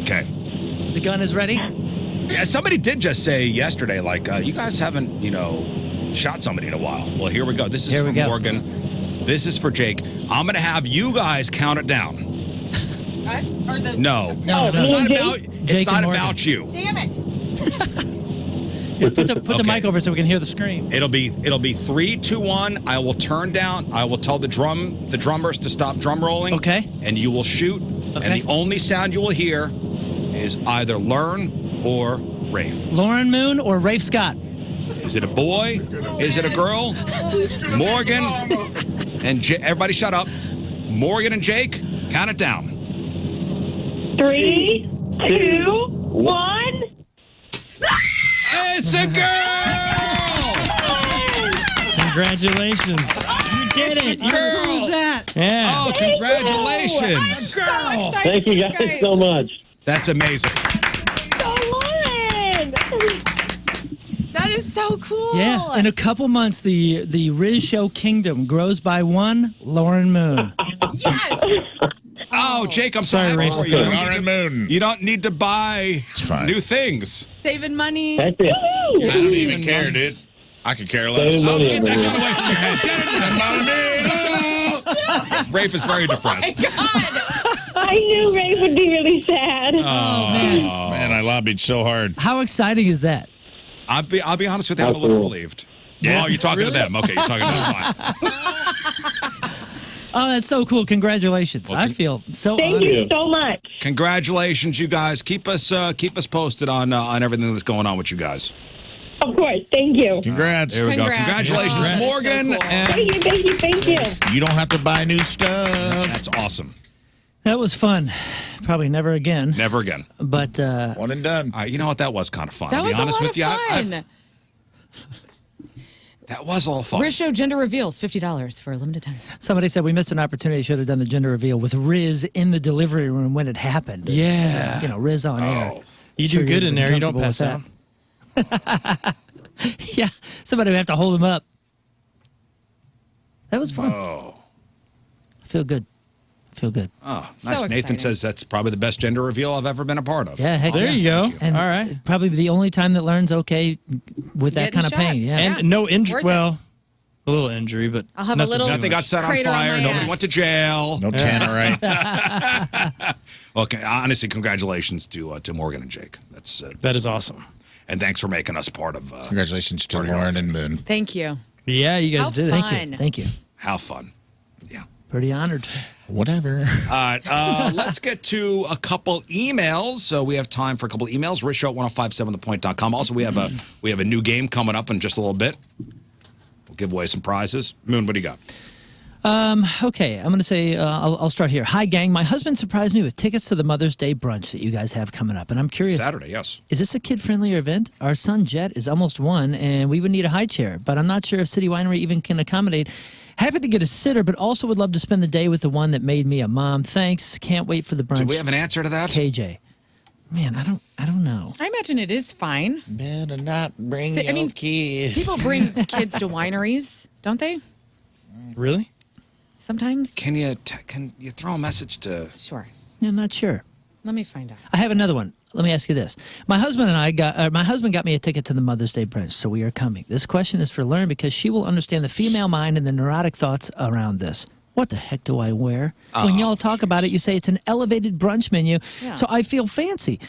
Okay. The gun is ready. Yeah, somebody did just say yesterday, like, you guys haven't, shot somebody in a while. Well, here we go. This is Here for we go. Morgan. This is for Jake. I'm going to have you guys count it down. Us or the? No. No, It's no. not about, Jake it's not and Morgan. about you. Damn it! Here, put the Okay. mic over so we can hear the scream. It'll be 3, 2, 1. I will turn down. I will tell the drummers to stop drum rolling. Okay. And you will shoot. Okay. And the only sound you will hear is either Lern or Rafe. Lauren Moon or Rafe Scott? Is it a boy? Is it a girl? Morgan and everybody shut up. Morgan and Jake, count it down. 3, 2, 1. It's a girl! Congratulations. You did it. Girl. Who's that? Yeah. Oh, congratulations. So excited Thank you for guys so much. That's amazing. So Lauren. That is so cool. Yeah. In a couple months, the Rizz Show kingdom grows by one Lauren Moon. Yes. Oh, Jake, I'm Sorry, sorry Rafe for you. Scott. Lauren Moon. You don't need to buy fine. new things. Saving money. That's it. I don't even care, dude. I could care less. Saving money Get over that here. gun away from your head. Rafe is very depressed. God. I knew Ray would be really sad. Man, I lobbied so hard. How exciting is that? I'll be honest with you, I'm a little relieved. Yeah? Oh, you're talking to them. Okay, you're talking to them. Fine. Oh, that's so cool. Congratulations. Well, I feel so Thank honored. you so much. Congratulations, you guys. Keep us posted on everything that's going on with you guys. Of course. Thank you. Congrats. There we go. Congrats. Congratulations, Congrats. Morgan. So cool. And Thank you. Thank you. Thank you. You don't have to buy new stuff. that's awesome. That was fun. Probably never again. Never again. But One and done. You know what? That was kind of fun. That I'll was be honest a lot with you. of fun. That was all fun. Rizz Show gender reveals $50 for a limited time. somebody said we missed an opportunity. Should have done the gender reveal with Rizz in the delivery room when it happened. Yeah. Rizz on air. You Sure do good you'd in been there. You don't comfortable pass with out. Yeah, somebody would have to hold him up. That was fun. Oh, I feel good. Nice. So Nathan exciting. says that's probably the best gender reveal I've ever been a part of. Yeah, heck There yeah. you go. And All right. probably the only time that Lern's okay with that Getting kind of shot. pain. Yeah. And no injury. Worth it. Well, a little injury, but I'll have a nothing little- too Nothing much. got set on Crater on fire. my Nobody ass. went to jail. No tannerite. Okay, honestly, congratulations to Morgan and Jake. That is awesome. And thanks for making us part of. Congratulations to Party Lauren off. and Moon. Thank you. Yeah, you guys How did it. fun. Thank you. How fun. Yeah. Pretty honored. Whatever. All right, let's get to a couple emails. So we have time for a couple emails. RizzShow at 1057thepoint.com. Also, we have a new game coming up in just a little bit. We'll give away some prizes. Moon, what do you got? Okay, I'm going to say, I'll start here. Hi, gang. My husband surprised me with tickets to the Mother's Day brunch that you guys have coming up. And I'm curious, Saturday, yes. is this a kid-friendly event? Our son, Jet, is almost 1, and we would need a high chair. But I'm not sure if City Winery even can accommodate. Happy to get a sitter, but also would love to spend the day with the one that made me a mom. Thanks. Can't wait for the brunch. Do we have an answer to that? KJ. Man, I don't know. I imagine it is fine. Better not bring I mean, kids. people bring kids to wineries, don't they? Really? Sometimes? Can you throw a message to? Sure. Yeah, I'm not sure. Let me find out. I have another one. Let me ask you this. My husband got me a ticket to the Mother's Day brunch, so we are coming. This question is for Lern because she will understand the female mind and the neurotic thoughts around this. What the heck do I wear? When y'all talk about it, you say it's an elevated brunch menu, Yeah. so I feel fancy.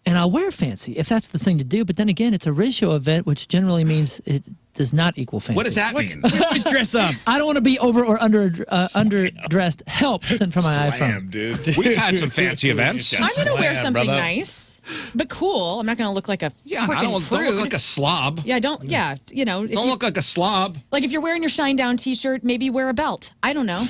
And I'll wear fancy if that's the thing to do. But then again, it's a RizzShow event, which generally means it does not equal fancy. What does that mean? We always dress up. I don't want to be over or underdressed. Help sent from my iPhone. Slam, dude. We've had some fancy events. I'm going to wear Slam, something brother. nice. but cool. I'm not going to look like a Yeah, freaking don't prude. look like a slob. Yeah, don't. Yeah, you know. Don't look like a slob. Like if you're wearing your Shine Down T-shirt, maybe wear a belt. I don't know.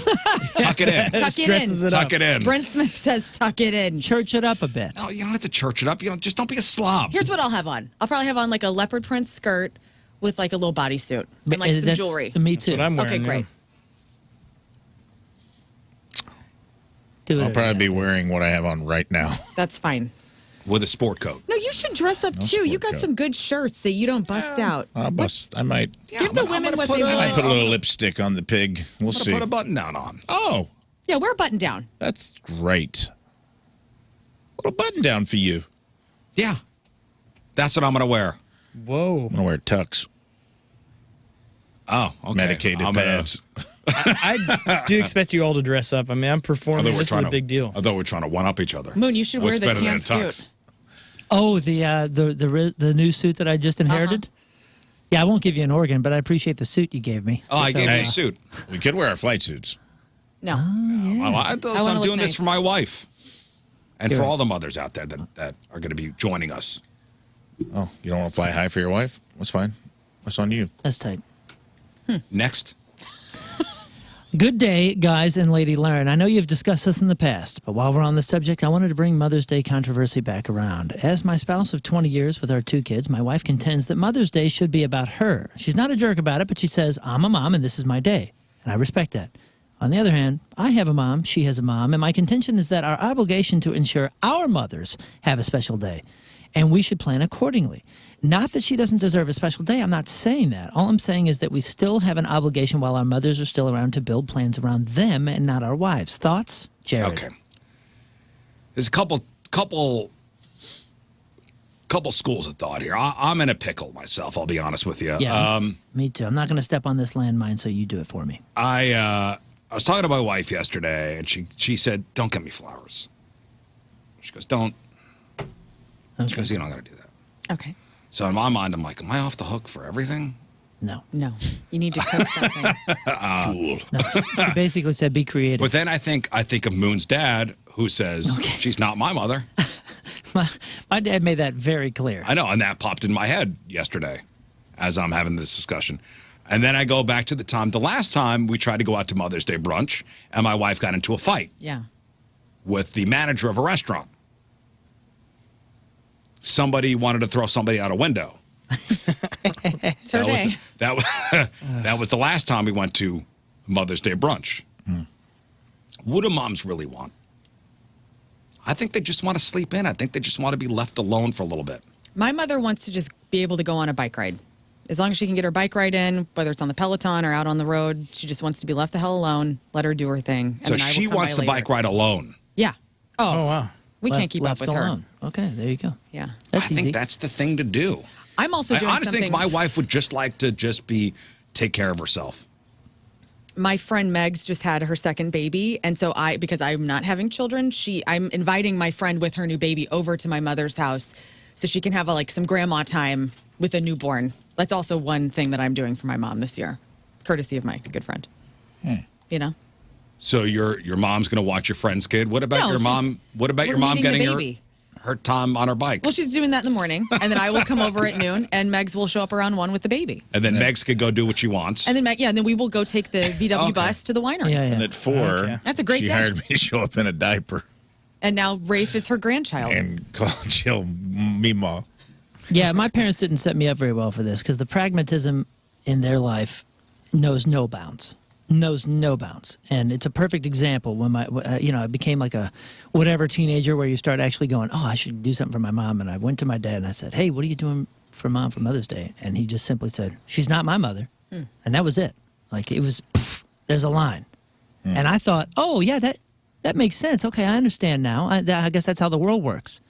Tuck it in. Tuck it Dresses in. it Tuck up. it in. Brent Smith says tuck it in. Church it up a bit. No, you don't have to church it up. You know, just don't be a slob. Here's what I'll have on. I'll probably have on like a leopard print skirt with like a little bodysuit and like some That's- jewelry. Me too. What I'm wearing. Okay, yeah. great. Do it I'll probably again. be wearing what I have on right now. That's fine. With a sport coat. No, you should dress up too. You sport got coat. some good shirts that you don't bust out. I'll bust. I might. Give the women what they I might want. put a little lipstick on the pig. We'll see. Put a button down on. Oh, Yeah, wear a button down. that's great. Little button down for you. Yeah. That's what I'm going to wear. Whoa. I'm gonna wear tux. Oh, okay. Medicated I'm gonna- pads. I do expect you all to dress up. I mean, I'm performing. This is a big deal. I thought we were trying to one-up each other. Moon, you should wear What's the better than tan a tux? suit. Oh, the new suit that I just inherited. Yeah, I won't give you an organ, but I appreciate the suit you gave me. Oh, I gave you Hey. a suit. We could wear our flight suits. No. Well, I thought I wanna I'm look doing this nice. for my wife. And You're for right. all the mothers out there that are going to be joining us. Oh, you don't want to fly high for your wife? That's fine. That's on you. That's tight. Next. Good day, guys and Lady Lern. I know you've discussed this in the past, but while we're on the subject, I wanted to bring Mother's Day controversy back around. As my spouse of 20 years with our 2 kids, my wife contends that Mother's Day should be about her. She's not a jerk about it, but she says, I'm a mom and this is my day. And I respect that. On the other hand, I have a mom, she has a mom, and my contention is that our obligation to ensure our mothers have a special day, and we should plan accordingly. Not that she doesn't deserve a special day. I'm not saying that. All I'm saying is that we still have an obligation while our mothers are still around to build plans around them and not our wives. Thoughts? Jared. Okay. There's a couple schools of thought here. I'm in a pickle myself, I'll be honest with you. Yeah, me too. I'm not going to step on this landmine, so you do it for me. I was talking to my wife yesterday, and she said, don't get me flowers. She goes, don't. She goes, you don't got to do that. Okay. So in my mind, I'm like, am I off the hook for everything? No. No. You need to cook something. Fool. No. She basically said be creative. But then I think of Moon's dad, who says, she's not my mother. My dad made that very clear. I know, and that popped in my head yesterday as I'm having this discussion. And then I go back to the last time we tried to go out to Mother's Day brunch, and my wife got into a fight Yeah. with the manager of a restaurant. Somebody wanted to throw somebody out a window. It's her day. That was the last time we went to Mother's Day brunch. What do moms really want? I think they just want to sleep in. I think they just want to be left alone for a little bit. My mother wants to just be able to go on a bike ride. As long as she can get her bike ride in, whether it's on the Peloton or out on the road, she just wants to be left the hell alone, let her do her thing. And So then I will she come wants by the later. bike ride alone. Yeah. Oh, wow. We can't keep up Left with alone. Okay, there you go. her. Yeah. That's I easy. think that's the thing to do. I'm also I doing honestly something. think my wife would just like to take care of herself. My friend Meg's just had her second baby, and so because I'm not having children, I'm inviting my friend with her new baby over to my mother's house so she can have some grandma time with a newborn. That's also one thing that I'm doing for my mom this year, courtesy of my good friend. You know? So your mom's going to watch your friend's kid. What about No, your she's- mom? What about we're your mom meeting the getting baby. her time on her bike? Well, she's doing that in the morning, and then I will come over at noon, and Megs will show up around 1 with the baby. And then Megs could go do what she wants. And then and then we will go take the VW bus to the winery. Yeah, yeah. And at 4, That's a great she day. hired me to show up in a diaper And now Rafe is her grandchild. and call Jill Mima. Yeah, my parents didn't set me up very well for this because the pragmatism in their life knows no bounds. And it's a perfect example when I became like a whatever teenager where you start actually going, oh, I should do something for my mom. And I went to my dad and I said, hey, what are you doing for Mom for Mother's Day? And he just simply said, she's not my mother. And that was it. Like it was, there's a line. And I thought, oh, yeah, that makes sense. Okay, I understand now. I guess that's how the world works.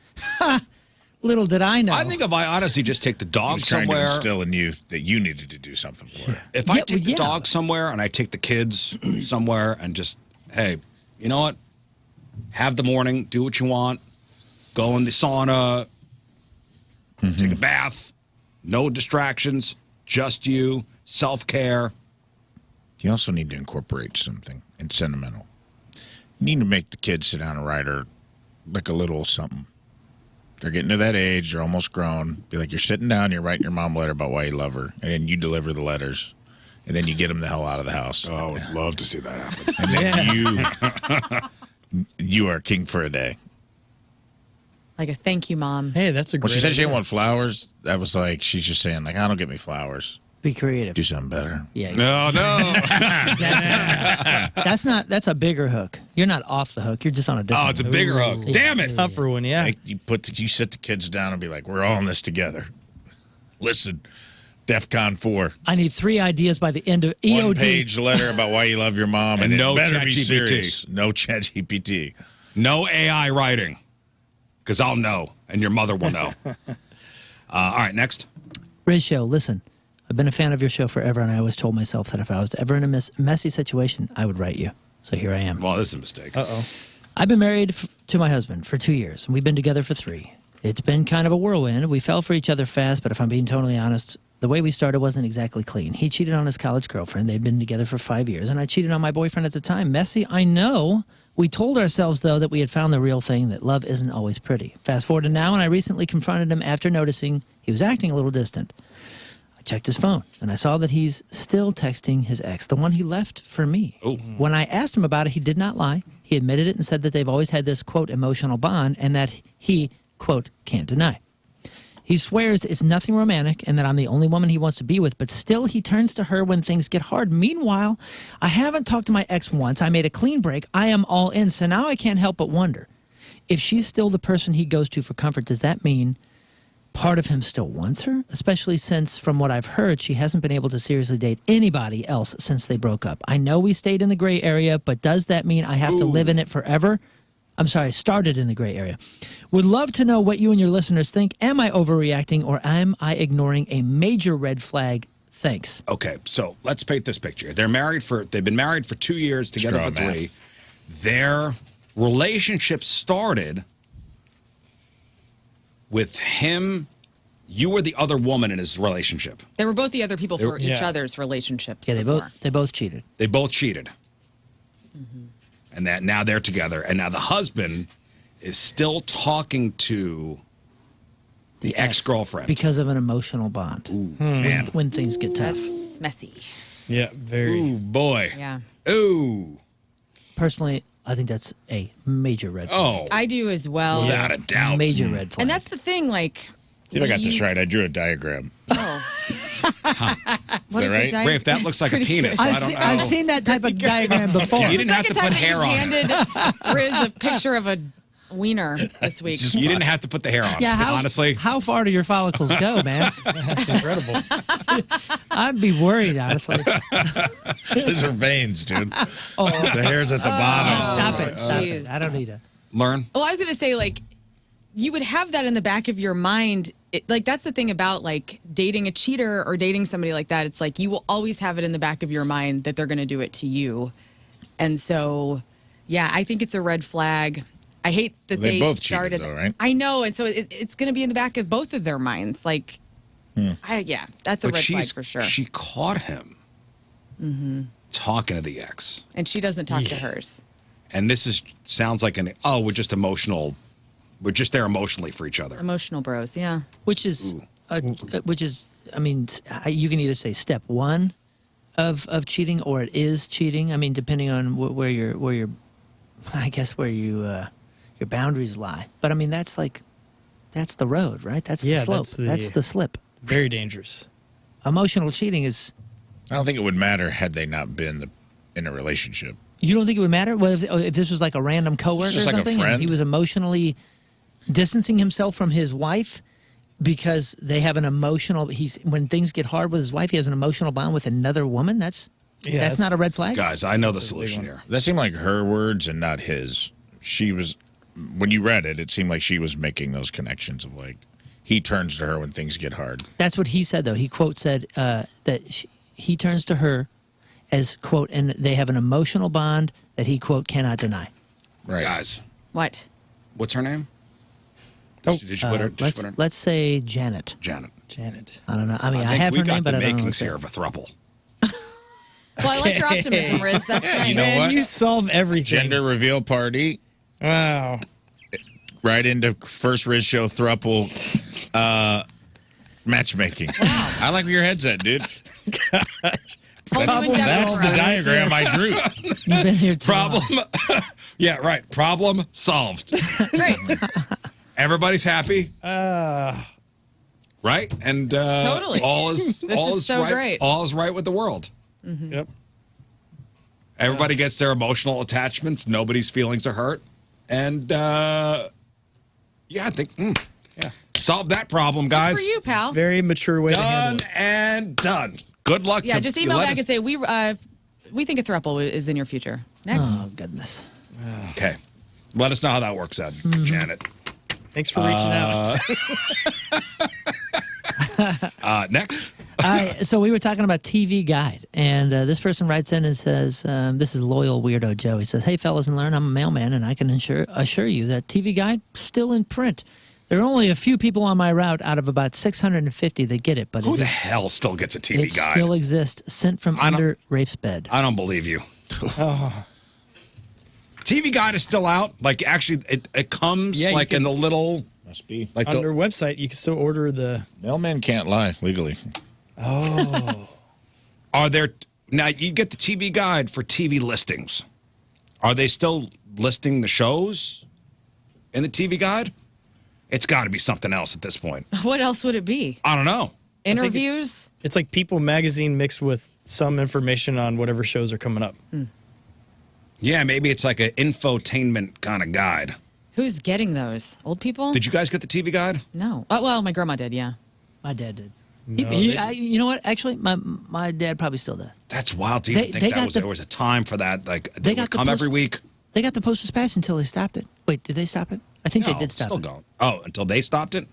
Little did I know. I think if I honestly just take the I dog was trying somewhere, to instill in you that you needed to do something for her. if I Yeah, take the yeah. dog somewhere and I take the kids somewhere and just, hey, you know what? Have the morning, do what you want, go in the sauna, take a bath, no distractions, just you, self-care. You also need to incorporate something sentimental. You need to make the kids sit down and write her like a little something. They're getting to that age. They're almost grown. Be like, you're sitting down, you're writing your mom a letter about why you love her, and then you deliver the letters, and then you get them the hell out of the house. Oh, I would love to see that happen. And then you are king for a day. Like a thank you, Mom. Hey, that's a great When she said she idea. didn't want flowers, that was like, she's just saying, like, I don't get me flowers. Be creative. Do something better. Yeah. No. That's a bigger hook. You're not off the hook. You're just on a different Oh, it's a bigger hook. Damn it. Tougher one, yeah. Like, you sit the kids down and be like, we're all in this together. Listen, DEFCON 4. I need 3 ideas by the end of EOD. One-page letter about why you love your mom, and no it better be ChatGPT. serious. No ChatGPT. No AI writing. Because I'll know, and your mother will know. All right, next. RizzShow, listen. I've been a fan of your show forever, and I always told myself that if I was ever in a messy situation, I would write you. So here I am. Well, this is a mistake. Uh-oh. I've been married to my husband for 2 years, and we've been together for 3. It's been kind of a whirlwind. We fell for each other fast, but if I'm being totally honest, the way we started wasn't exactly clean. He cheated on his college girlfriend. They'd been together for 5 years, and I cheated on my boyfriend at the time. Messy, I know. We told ourselves, though, that we had found the real thing, that love isn't always pretty. Fast forward to now, and I recently confronted him after noticing he was acting a little distant. I checked his phone, and I saw that he's still texting his ex, the one he left for me. Ooh. When I asked him about it, he did not lie. He admitted it and said that they've always had this, quote, emotional bond, and that he, quote, can't deny. He swears it's nothing romantic and that I'm the only woman he wants to be with, but still he turns to her when things get hard. Meanwhile, I haven't talked to my ex once. I made a clean break. I am all in, so now I can't help but wonder, if she's still the person he goes to for comfort, does that mean part of him still wants her? Especially since, from what I've heard, she hasn't been able to seriously date anybody else since they broke up. I know we stayed in the gray area, but does that mean I have to live in it forever? I'm sorry, started in the gray area. Would love to know what you and your listeners think. Am I overreacting, or am I ignoring a major red flag? Thanks. Okay, so let's paint this picture. They've been married for 2 years, together for 3. Their relationship started with him. You were the other woman in his relationship. They were both the other people for each Yeah. other's relationships. Yeah, before. they both cheated. They both cheated. And that now they're together. And now the husband is still talking to the ex-girlfriend. Because of an emotional bond. Ooh, man. When things get tough. That's messy. Yeah, very. Ooh, boy. Yeah. Ooh. Personally, I think that's a major red flag. Oh, I do as well. without a doubt. Major red flag. And that's the thing, like. If I got this right, I drew a diagram. Oh. What Is that right? Rafe, that looks like a penis. I don't know. I've seen that type of diagram before. You didn't have to put hair on. Handed Rizz a picture of a wiener this week. You didn't have to put the hair on. Yeah, honestly. How far do your follicles go, man? That's incredible. I'd be worried, honestly. Those are veins, dude. Oh, The hair's at the bottom. stop it. Stop jeez. it. I don't need it. Learn. Well, I was going to say, like, you would have that in the back of your mind. Like, that's the thing about, like, dating a cheater or dating somebody like that. It's like you will always have it in the back of your mind that they're going to do it to you. And so, yeah, I think it's a red flag. I hate that They they both started. cheated, though, right? I know. And so it's going to be in the back of both of their minds. Like, yeah, that's a But red flag for sure. She caught him talking to the ex. And she doesn't talk to hers. And this sounds like we're just emotional. We're just there emotionally for each other. Emotional bros, yeah. Which is, I mean, you can either say step one of cheating, or it is cheating. I mean, depending on where your boundaries lie. But I mean, that's the road, right? That's the slope. That's the slip. Very dangerous. Emotional cheating is. I don't think it would matter had they not been in a relationship. You don't think it would matter? Well, if this was like a random coworker Just or like a something, and friend. he was emotionally distancing himself from his wife because they have an emotional. When things get hard with his wife, he has an emotional bond with another woman. That's not a red flag. Guys, I know the solution here. That seemed like her words and not his. She was, when you read it, it seemed like she was making those connections of like, he turns to her when things get hard. That's what he said, though. He quote said that he turns to her as, quote, and they have an emotional bond that he, quote, cannot deny. Right. Guys, What? what's her name? Oh, Did you put her? Let's say Janet. Janet. Janet. I don't know. I mean, I think have we her got name, but the I don't know. makings what here of a throuple. Well, I like your optimism, Rizz. That's nice. You know Man, what? you solve everything. Gender reveal party. Wow. right into first Rizz Show thruple matchmaking. Wow. I like where your head's at, dude. That's the diagram I drew. You've been here too Problem. Yeah, right. Problem solved. Great. Everybody's happy. Right? And Totally. all is This all is is so right. great. All is right with the world. Yep. Everybody gets their emotional attachments. Nobody's feelings are hurt. And I think solve that problem, guys. For you, pal. Very mature way to handle Done and done. Good luck. Yeah, just email back and say we think a throuple is in your future. Next. Oh, goodness. Okay. Let us know how that works out, Janet. Thanks for reaching out. Next. So we were talking about TV Guide, and this person writes in and says, this is loyal weirdo Joe. He says, hey, fellas and Lern, I'm a mailman, and I can assure you that TV Guide still in print. There are only a few people on my route out of about 650 that get it. But Who the hell still gets a TV Guide? It Guide? still exists, sent from under Rafe's bed. I don't believe you. TV Guide is still out. Like, actually, it comes like in the little... Must be. Like on their website, you can still order the... Mailman can't lie legally. Oh. Are there... Now, you get the TV Guide for TV listings. Are they still listing the shows in the TV Guide? It's got to be something else at this point. What else would it be? I don't know. Interviews? It's like People magazine mixed with some information on whatever shows are coming up. Yeah, maybe it's like an infotainment kind of guide. Who's getting those? Old people? Did you guys get the TV Guide? No. Oh, well, my grandma did, yeah. My dad did. No, you know what? Actually, my dad probably still does. That's wild to even think there was a time for that. Like, they would come every week. They got the Post-Dispatch until they stopped it. Wait, did they stop it? I think they did stop still it. Going. Oh, until they stopped it?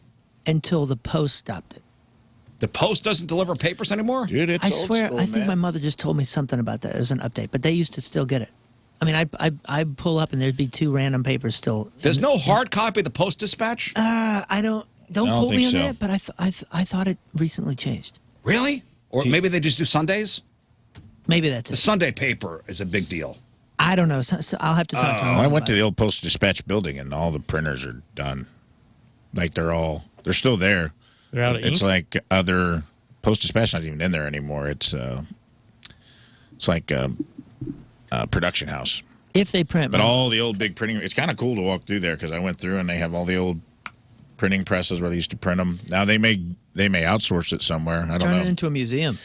Until the Post stopped it. The Post doesn't deliver papers anymore? Dude, it's I old swear, school, I think man. my mother just told me something about that. It was an update, but they used to still get it. I mean, I pull up and there'd be 2 random papers still. There's no hard copy of the Post-Dispatch? I don't quote me on so. that, but I thought it recently changed. Really? Or maybe they just do Sundays? Maybe that's The it. Sunday paper is a big deal. I don't know. So I'll have to talk to him. I went to the old Post-Dispatch building, and all the printers are done. Like, they're still there. They're out of It's ink? like other Post-Dispatch not even in there anymore. It's like a production house. If they print. But all the old big printing, it's kind of cool to walk through there because I went through and they have all the old printing presses where they used to print them. Now they may outsource it somewhere. I don't turn know. it into a museum.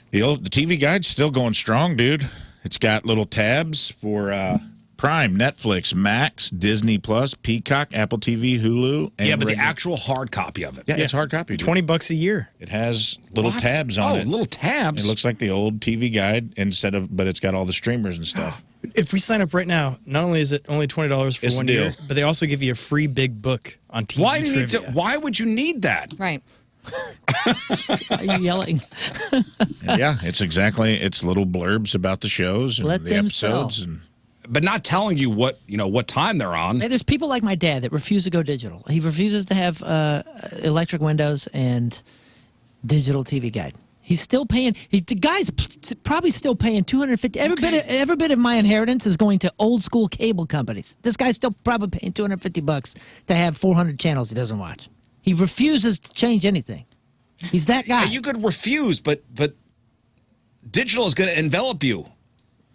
The TV Guide's still going strong, dude. It's got little tabs for Prime, Netflix, Max, Disney Plus, Peacock, Apple TV, Hulu. And Yeah, but the actual hard copy of it. Yeah, it's hard copy. Dude. $20 a year. It has little tabs on it. Oh, little tabs. It looks like the old TV Guide but it's got all the streamers and stuff. If we sign up right now, not only is it only $20 for It's a 1 deal. year, but they also give you a free big book on TV Why do you need trivia. Why would you need that? Right. Why are you yelling? And yeah, it's little blurbs about the shows and Let the them episodes sell. and But not telling you what time they're on. Hey, there's people like my dad that refuse to go digital. He refuses to have electric windows and digital TV Guide. He's still paying. The guy's probably still paying $250. Every bit of my inheritance is going to old school cable companies. This guy's still probably paying $250 to have 400 channels he doesn't watch. He refuses to change anything. He's that guy. Yeah, you could refuse, but digital is going to envelop you.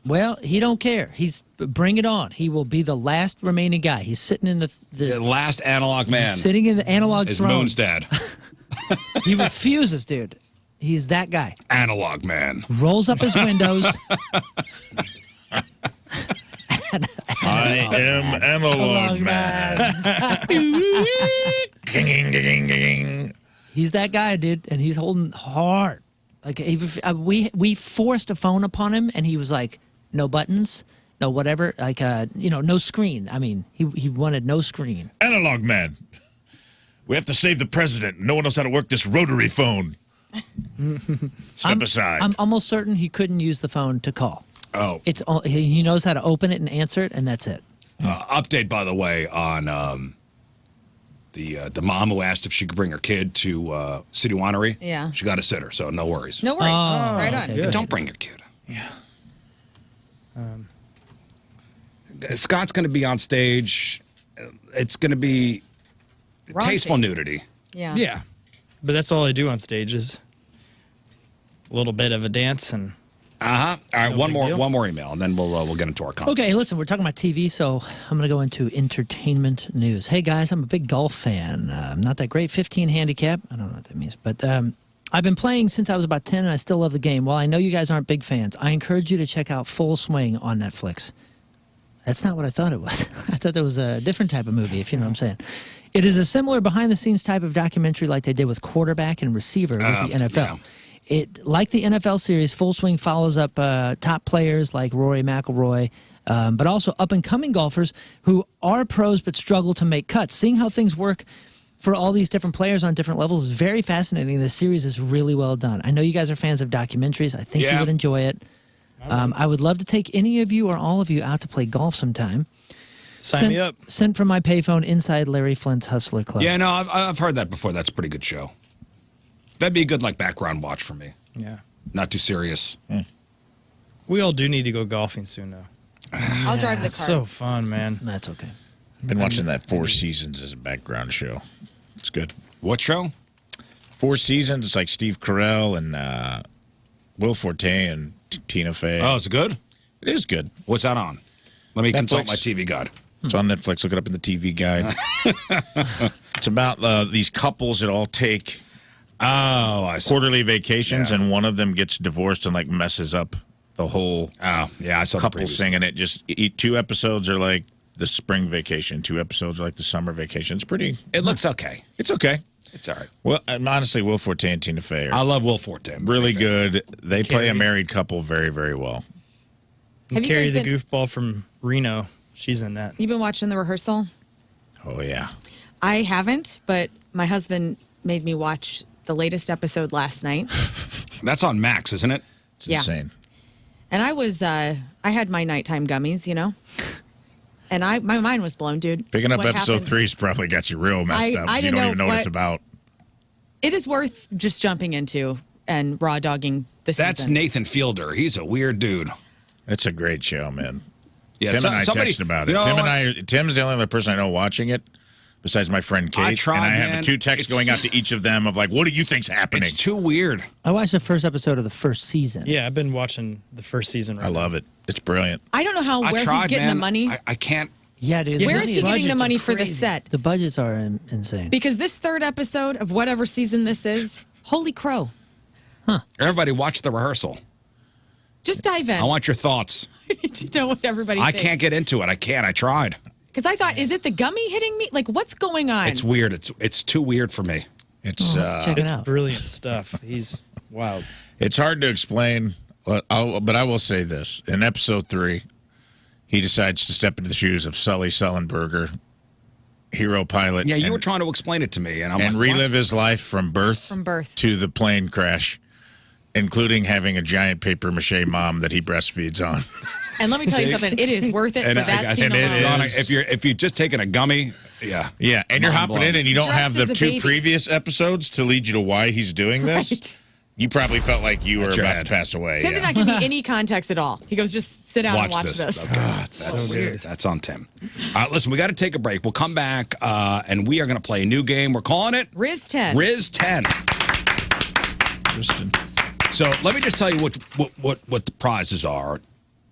Well, he don't care. He's bring it on. He will be the last remaining guy. He's sitting in The last analog man sitting in the analog is throne. Moon's dad. He refuses, dude. He's that guy. Analog man. Rolls up his windows. I am analog man. He's that guy, dude, and he's holding hard. Like we forced a phone upon him, and he was like, "No buttons, no whatever, like no screen." I mean, he wanted no screen. Analog man. We have to save the president. No one knows how to work this rotary phone. Step aside. I'm almost certain he couldn't use the phone to call. Oh. He knows how to open it and answer it, and that's it. Update, by the way, on the mom who asked if she could bring her kid to City Winery. Yeah. She got a sitter, so no worries. No worries. Right on. okay. Don't bring your kid. Yeah. Scott's going to be on stage it's going to be Raunchy. tasteful nudity. Yeah. Yeah. But that's all I do on stage is a little bit of a dance and. All right, No big deal. one more email, and then we'll get into our contest. Okay, listen, we're talking about TV, so I'm going to go into entertainment news. Hey, guys, I'm a big golf fan. I'm not that great, 15 handicap. I don't know what that means, but I've been playing since I was about 10, and I still love the game. While I know you guys aren't big fans, I encourage you to check out Full Swing on Netflix. That's not what I thought it was. I thought it was a different type of movie, if you know what I'm saying. It is a similar behind-the-scenes type of documentary like they did with quarterback and receiver with the NFL. Yeah. Like the NFL series, Full Swing follows up top players like Rory McIlroy, but also up-and-coming golfers who are pros but struggle to make cuts. Seeing how things work for all these different players on different levels is very fascinating. The series is really well done. I know you guys are fans of documentaries. I think you would enjoy it. I would love to take any of you or all of you out to play golf sometime. Sign me up. Sent from my payphone inside Larry Flint's Hustler Club. Yeah, no, I've heard that before. That's a pretty good show. That'd be a good background watch for me. Yeah. Not too serious. We all do need to go golfing soon, though. I'll drive the car. It's so fun, man. That's okay. I've been watching that Four Seasons as a background show. It's good. What show? Four Seasons. It's like Steve Carell and Will Forte and Tina Fey. Oh, is it good? It is good. What's that on? Let me consult Netflix. my TV guide. It's on Netflix. Look it up in the TV guide. It's about these couples that all take quarterly vacations, and one of them gets divorced and messes up the whole I saw couple the thing. And it just 2 episodes are like the spring vacation, 2 episodes are like the summer vacation. It's pretty. It looks okay. It's okay. It's all right. Well, honestly, Will Forte and Tina Fey I are love Will Forte. I'm really a big fan. good. They play a married couple very, very well. Have you Carrie guys the been- goofball from Reno. She's in that. You've been watching the rehearsal? Oh yeah. I haven't, but my husband made me watch the latest episode last night. That's on Max, isn't it? It's Yeah. insane. And I had my nighttime gummies, and my mind was blown, dude. Picking up What episode happened. 3's probably got you real messed up. I You didn't don't know even know what what- it's about. It is worth just jumping into and raw dogging this That's season. Nathan Fielder. He's a weird dude. It's a great show, man. Yeah, Tim and I texted about it. Tim's the only other person I know watching it, besides my friend Kate. I tried, and I man. have 2 texts going out to each of them of what do you think's happening? It's too weird. I watched the first episode of the first season. Yeah, I've been watching the first season right I love it. It's brilliant. I don't know where he's getting the money. I can't. Yeah, dude. Where is the he getting the budgets money are for the crazy. set? The budgets are insane. Because this third episode of whatever season this is, holy crow. Everybody watch the rehearsal. Just dive in. I want your thoughts. I need to know what everybody I thinks. can't get into it. I can't. I tried. Because I thought, is it the gummy hitting me? What's going on? It's weird. It's too weird for me. It's check it It's out. brilliant stuff. He's wild. it's hard to explain, but I will say this. In episode 3, he decides to step into the shoes of Sully Sullenberger, hero pilot. Yeah, you and, were trying to explain it to me, and I'm and like, relive his life from birth to the plane crash, including having a giant paper mache mom that he breastfeeds on. And let me tell you something. It is worth it for that scene alone. Donna, if you're just taking a gummy, yeah, and you're hopping in, and you don't have the Dressed as a 2 baby. previous episodes to lead you to why he's doing this. Right. You probably felt like you were That's your about head. to pass away. Tim did not give me any context at all. He goes, just sit down and watch this. Okay, that's weird. That's on Tim. Listen, we got to take a break. We'll come back, and we are going to play a new game. We're calling it Rizz 10. Rizz 10. So let me just tell you what the prizes are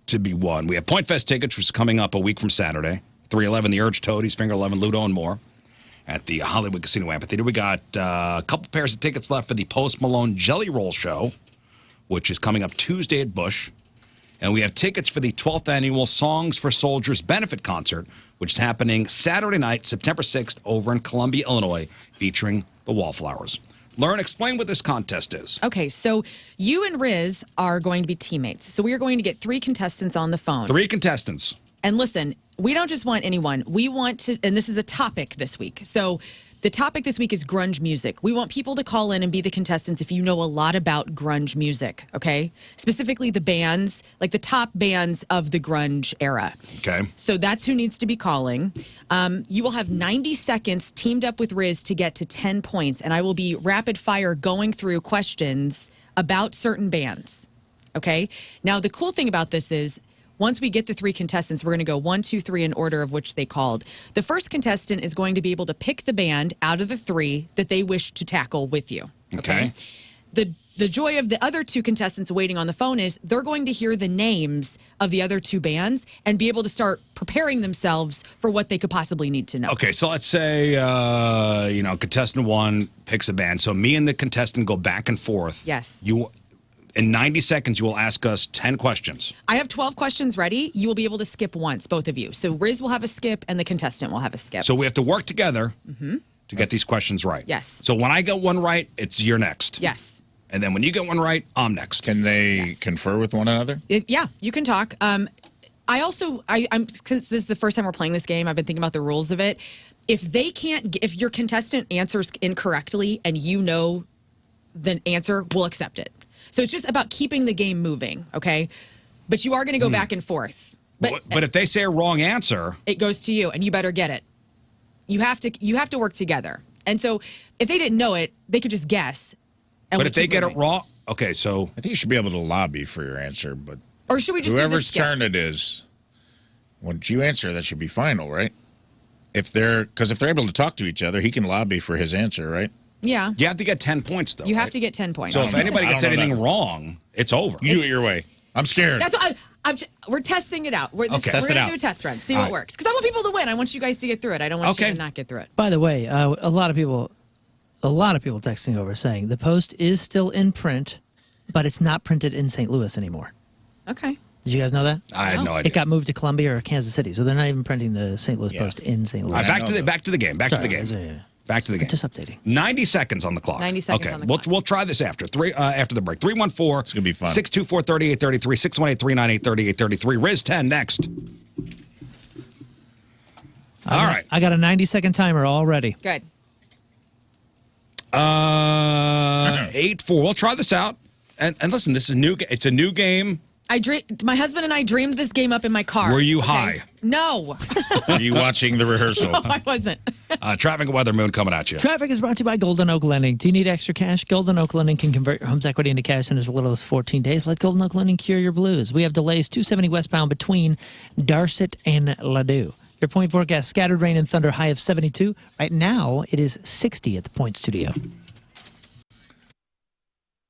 to be won. We have Point Fest tickets, which is coming up a week from Saturday. 311, the Urge Toadies, Finger 11, Ludo, and more at the Hollywood Casino Amphitheater. We got a couple pairs of tickets left for the Post Malone Jelly Roll Show, which is coming up Tuesday at Busch. And we have tickets for the 12th annual Songs for Soldiers benefit concert, which is happening Saturday night, September 6th, over in Columbia, Illinois, featuring the Wallflowers. Learn, explain what this contest is. Okay, so you and Rizz are going to be teammates. So we are going to get 3 contestants on the phone. 3 contestants. And listen, we don't just want anyone. We want to, and this is a topic this week. So the topic this week is grunge music. We want people to call in and be the contestants if you know a lot about grunge music, okay? Specifically the bands, like the top bands of the grunge era. Okay. So that's who needs to be calling. You will have 90 seconds teamed up with Rizz to get to 10 points, and I will be rapid fire going through questions about certain bands, okay? Now, the cool thing about this is Once we get the 3 contestants, we're going to go 1, 2, 3 in order of which they called. The first contestant is going to be able to pick the band out of the 3 that they wish to tackle with you. Okay. The joy of the other 2 contestants waiting on the phone is they're going to hear the names of the other 2 bands and be able to start preparing themselves for what they could possibly need to know. Okay, so let's say, contestant 1 picks a band. So me and the contestant go back and forth. Yes. In 90 seconds, you will ask us 10 questions. I have 12 questions ready. You will be able to skip once, both of you. So Rizz will have a skip and the contestant will have a skip. So we have to work together to get these questions right. Yes. So when I get one right, it's you're next. Yes. And then when you get one right, I'm next. Can they confer with one another? Yeah, you can talk. I'm because this is the first time we're playing this game. I've been thinking about the rules of it. If your contestant answers incorrectly and you know the answer, we'll accept it. So it's just about keeping the game moving, okay? But you are going to go back and forth. But if they say a wrong answer, it goes to you, and you better get it. You have to work together. And so if they didn't know it, they could just guess. But if they get it wrong, okay, so I think you should be able to lobby for your answer, but or should we just whoever's do the turn it is, once you answer, that should be final, right? Because if they're able to talk to each other, he can lobby for his answer, right? Yeah. You have to get 10 points, though. You have to get 10 points. So if anybody gets anything wrong, it's over. You do it your way. I'm scared. That's what we're testing it out. We're going to do a test run, see what works. Because I want people to win. I want you guys to get through it. I don't want you to not get through it. By the way, a lot of people texting over saying the Post is still in print, but it's not printed in St. Louis anymore. Okay. Did you guys know that? I had no idea. It got moved to Columbia or Kansas City, so they're not even printing the St. Louis Post in St. Louis. All right, back to the game. Back to the game. Back to the game. Just updating. 90 seconds on the clock. 90 seconds on the clock. We'll try this after the break. 314. It's going to be fun. 624-3833, 618-398-3833. Rizz 10 next. All right. I got a 90-second timer already. Good. 8-4. We'll try this out. And listen, this is new. It's a new game. My husband and I dreamed this game up in my car. Were you high? No. Were you watching the rehearsal? No, I wasn't. Traffic and weather, Moon, coming at you. Traffic is brought to you by Golden Oak Lending. Do you need extra cash? Golden Oak Lending can convert your home's equity into cash in as little as 14 days. Let Golden Oak Lending cure your blues. We have delays 270 westbound between Darset and Ladue. Your point forecast, scattered rain and thunder, high of 72. Right now, it is 60 at the Point Studio.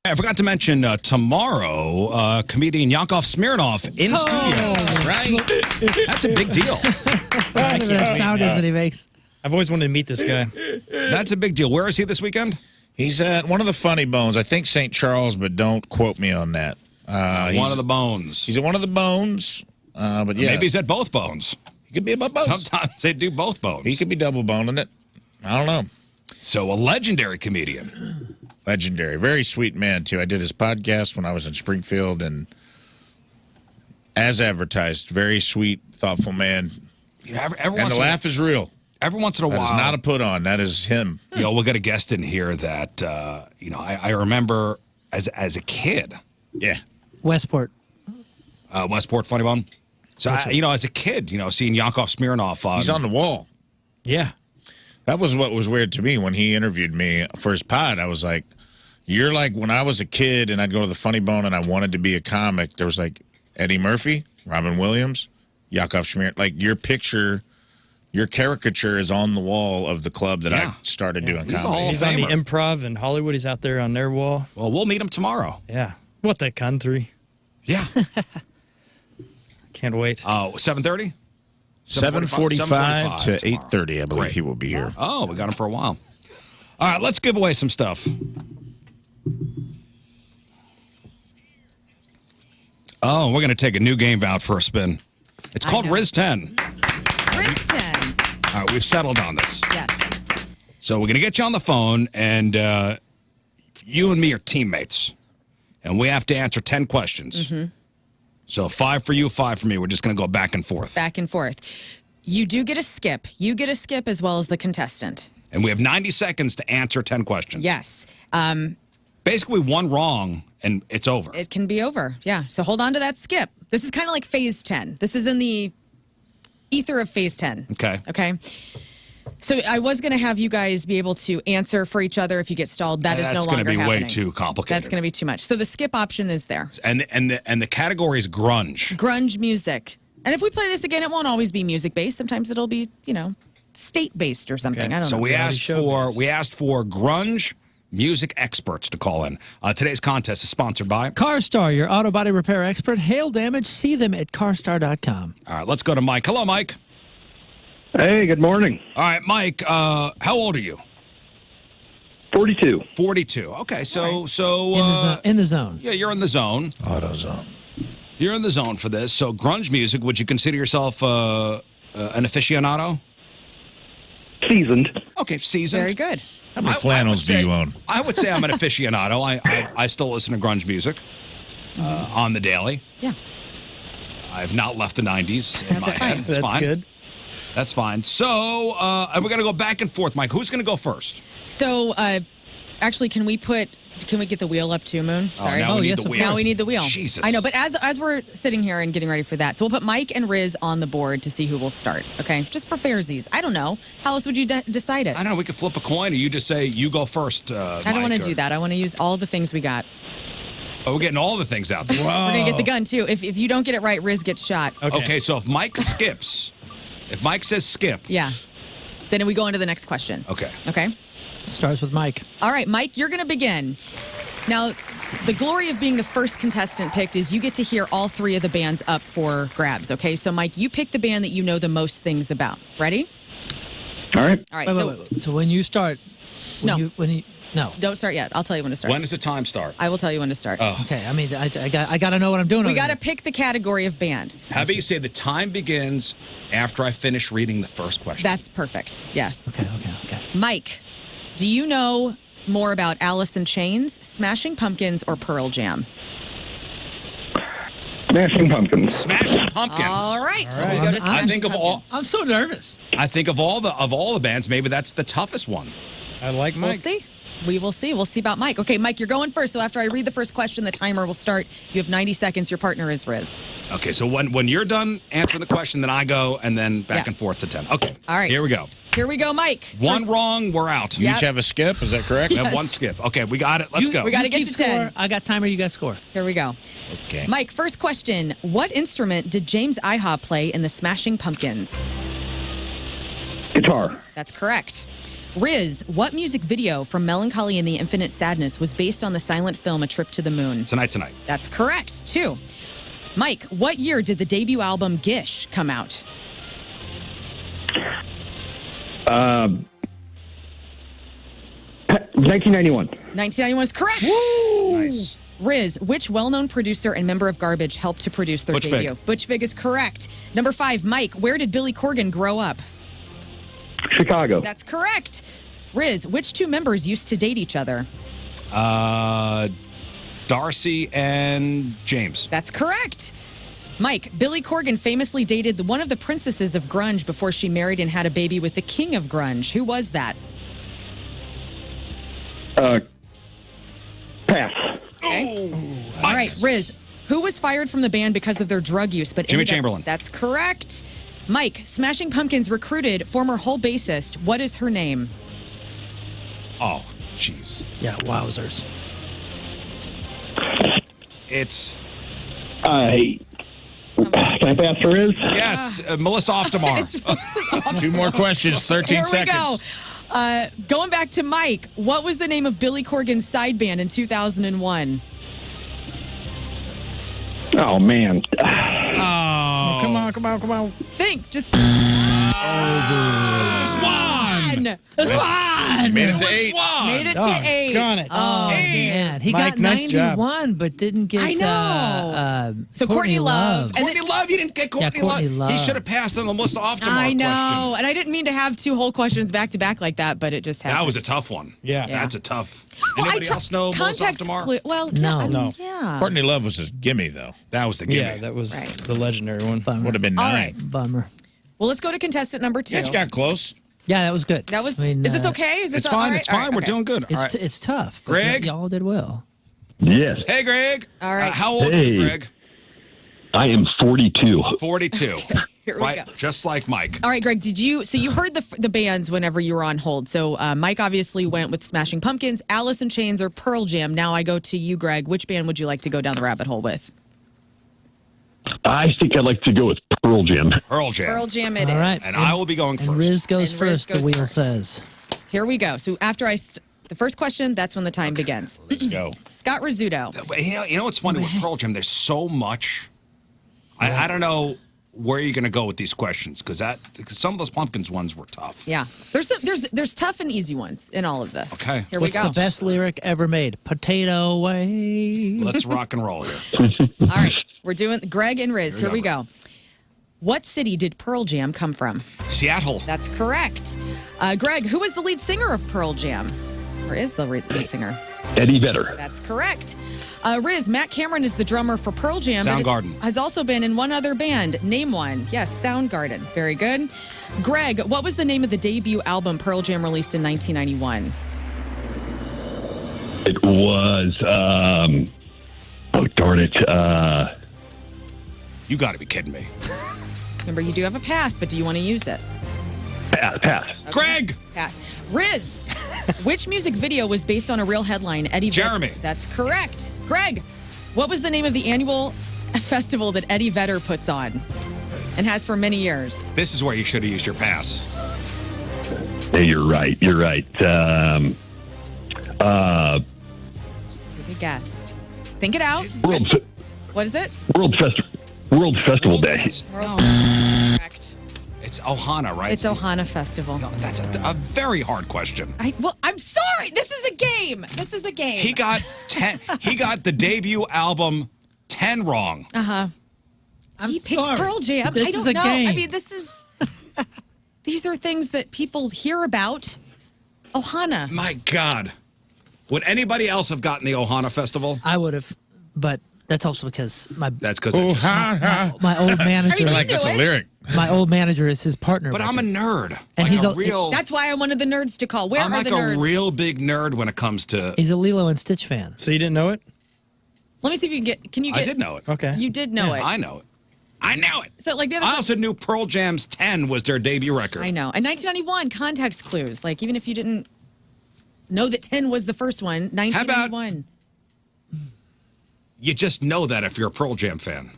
I forgot to mention tomorrow, comedian Yakov Smirnoff in studio. That's right. That's a big deal. That sound is that he makes. I've always wanted to meet this guy. That's a big deal. Where is he this weekend? He's at one of the Funny Bones. I think St. Charles, but don't quote me on that. One of the Bones. He's at one of the Bones, but yeah. Maybe he's at both Bones. He could be at both Bones. Sometimes they do both Bones. He could be double boning it. I don't know. So a legendary comedian. Legendary. Very sweet man, too. I did his podcast when I was in Springfield, and as advertised, very sweet, thoughtful man. Yeah, and the laugh is real. Every once in a while. That is not a put on. That is him. We'll get a guest in here that, I remember as a kid. Yeah. Westport Funny Bone. So, as a kid, seeing Yakov Smirnoff on. He's on the wall. Yeah. That was what was weird to me when he interviewed me for his pod. I was like, you're like when I was a kid and I'd go to the Funny Bone and I wanted to be a comic, there was like Eddie Murphy, Robin Williams, Yakov Smirnoff. Like your picture, your caricature is on the wall of the club that I started doing comedy. He's on the Improv in Hollywood. He's out there on their wall. Well, we'll meet him tomorrow. Yeah. What the country? Yeah. Can't wait. 7:30? 7:45 to 8:30, I believe he will be here. Oh, we got him for a while. All right, let's give away some stuff. Oh, we're going to take a new game out for a spin. It's called Rizz 10. Rizz 10. All right, we've settled on this. Yes. So we're going to get you on the phone, and you and me are teammates, and we have to answer 10 questions. Mm-hmm. So 5 for you, 5 for me. We're just going to go back and forth. Back and forth. You do get a skip. You get a skip as well as the contestant. And we have 90 seconds to answer 10 questions. Yes. Basically, one wrong, and it's over. It can be over, yeah. So hold on to that skip. This is kind of like phase 10. This is in the ether of phase 10. Okay. Okay. So I was going to have you guys be able to answer for each other if you get stalled. That is no longer That's going to be happening. way too complicated. That's going to be too much. So the skip option is there. And the category is grunge. Grunge music. And if we play this again, it won't always be music-based. Sometimes it'll be, state-based or something. I don't know. So we asked for grunge music experts to call in. Today's contest is sponsored by CarStar, your auto body repair expert. Hail damage, see them at carstar.com. All right, let's go to Mike. Hello, Mike. Hey, good morning. All right, Mike, how old are you? 42. 42. Okay, so In the zone. yeah, you're in the zone. AutoZone. You're in the zone for this. So grunge music, would you consider yourself an aficionado? Seasoned. Okay, seasoned. Very good. How many flannels do you own? I would say I'm an aficionado. I still listen to grunge music on the daily. Yeah. I've not left the 90s in my head. That's That's fine. good. That's fine. So, and we're going to go back and forth, Mike. Who's going to go first? So, actually, can we get the wheel up too, Moon? Sorry. now we need yes, the of wheel. Now we need the wheel. Jesus. I know, but as we're sitting here and getting ready for that, so we'll put Mike and Rizz on the board to see who will start, okay? Just for fairsies. I don't know. How else would you decide it? I don't know. We could flip a coin, or you just say, you go first, I don't want to do that. I want to use all the things we got. Oh, we're getting all the things out. We're going to get the gun, too. If you don't get it right, Rizz gets shot. Okay, so if Mike skips, if Mike says skip. Yeah. Then we go into the next question. Okay. Okay? Starts with Mike. All right, Mike, you're going to begin. Now, the glory of being the first contestant picked is you get to hear all three of the bands up for grabs, okay? So, Mike, you pick the band that you know the most things about. Ready? All right. All right, Wait. So when you start... No. No. Don't start yet. I'll tell you when to start. When does the time start? I will tell you when to start. Oh. Okay, I mean, I got to know what I'm doing. We over got to here. pick the category of band. How about you say the time begins after I finish reading the first question? That's perfect. Yes. Okay. Mike, do you know more about Alice in Chains, Smashing Pumpkins, or Pearl Jam? Smashing Pumpkins. Smashing Pumpkins. All right. So we right. go to I Smashing I think of all. Pumpkins. I'm so nervous. I think of all the bands, maybe that's the toughest one. I like Mike. We'll see. We will see. We'll see about Mike. Okay, Mike, you're going first. So after I read the first question, the timer will start. You have 90 seconds. Your partner is Rizz. Okay, so when you're done answering the question, then I go, and then back Yeah. and forth to 10. Okay. All right. Here we go. Here we go, Mike. One First- wrong, we're out. You Yep. each have a skip, is that correct? We have one skip. Okay, we got it. Let's go. We got to You get keep to 10. score. I got timer. You got score. Here we go. Okay. Mike, first question. What instrument did James Iha play in the Smashing Pumpkins? Guitar. That's correct. Rizz, what music video from Melancholy and the Infinite Sadness was based on the silent film A Trip to the Moon? Tonight. That's correct, too. Mike, what year did the debut album Gish come out? 1991. 1991 is correct. Nice. Rizz, which well-known producer and member of Garbage helped to produce their Butch debut? Vig. Butch Vig is correct. Number 5, Mike, where did Billy Corgan grow up? Chicago. That's correct. Rizz, which two members used to date each other? Darcy and James. That's correct. Mike, Billy Corgan famously dated one of the princesses of grunge before she married and had a baby with the king of grunge. Who was that? Pass. All right, Rizz, who was fired from the band because of their drug use? But Jimmy ended up- Chamberlain. That's correct. Mike, Smashing Pumpkins recruited former Hole bassist. What is her name? Oh, jeez. Yeah, wowzers. It's Can I pass for Rizz? yes, Melissa Oftamar. It's- Two more questions, 13 Here we seconds. go. Going back to Mike, what was the name of Billy Corgan's side band in 2001? Oh, man. Oh, Come on. Think, just Swan. Made it to 8. Swan. made it to Doggone 8. it. Oh, Man, he Mike, got nice job. 91, but didn't get. I know. So Courtney Love. And Courtney Love, you didn't get Courtney, Courtney Love. He Love. should have passed on the Melissa Oftamar I know. question. And I didn't mean to have two whole questions back to back like that, but it just happened. That was a tough one. Yeah. That's a tough. Well, Anybody else know Melissa context Oftamar? clue. Well, yeah, No. I mean, No. yeah. Courtney Love was a gimme, though. That was the gimme. Yeah, that was Right. the legendary one. Would have been All 9. right. Bummer. Well, let's go to contestant number 2. You guys got close. Yeah, that was good. That was. I mean, is this okay? Is this It's all fine. right? It's All fine. right, We're okay. doing good. All right. It's tough. but Greg? y'all did well. Yes. Hey, Greg. All right. How old are you, Hey. Greg? I am 42. 42. Here we Right, go. just like Mike. All right, Greg, so you heard the bands whenever you were on hold. So Mike obviously went with Smashing Pumpkins, Alice in Chains, or Pearl Jam. Now I go to you, Greg. Which band would you like to go down the rabbit hole with? I think I'd like to go with Pearl Jam. Pearl Jam. Pearl Jam it All is. right. And I will be going And first. Rizz goes And Rizz first, goes the wheel first. says. Here we go. So after the first question, that's when the time begins. Let's go. Scott Rizzuto. You know what's funny with Pearl Jam? There's so much. I don't know where you're going to go with these questions because some of those Pumpkins ones were tough. Yeah. There's tough and easy ones in all of this. Okay. Here What's we go. the best lyric ever made? Potato way. Let's rock and roll here. All right. We're doing Greg and Rizz. Here we go. What city did Pearl Jam come from? Seattle. That's correct. Greg, who is the lead singer of Pearl Jam? Or is the lead singer? Eddie Vedder. That's correct. Rizz, Matt Cameron is the drummer for Pearl Jam. Soundgarden. Has also been in one other band. Name one. Yes, Soundgarden. Very good. Greg, what was the name of the debut album Pearl Jam released in 1991? It was, oh, darn it. You got to be kidding me. Remember, you do have a pass, but do you want to use it? Pass. Greg. Pass. Rizz, which music video was based on a real headline? Eddie Jeremy. That's correct. Greg, what was the name of the annual festival that Eddie Vedder puts on and has for many years? This is where you should have used your pass. Hey, you're right. You're right. Just take a guess. Think it out. What is it? World Festival Day. Correct. It's Ohana, right? It's Ohana Festival. No, that's a very hard question. I'm sorry. This is a game. This is a game. He got 10. He got the debut album 10 wrong. He picked Pearl Jam. This I don't is a know. game. I mean, these are things that people hear about. Ohana. My God. Would anybody else have gotten the Ohana Festival? I would have, but that's also because That's because my old manager. I mean, Like, that's a lyric. My old manager is his partner. But with I'm a it. nerd. And Like he's a a- real. That's why I wanted the nerds to call. Where I'm are like the nerds? a real big nerd when it comes to. He's a Lilo and Stitch fan. So you didn't know it? Let me see if you can get. Can you get? I did know it. Okay. You did know it. I know it. I know it. So like the other. I also knew Pearl Jam's 10 was their debut record. I know. In 1991, context clues. Like even if you didn't know that 10 was the first one, 1991. You just know that if you're a Pearl Jam fan.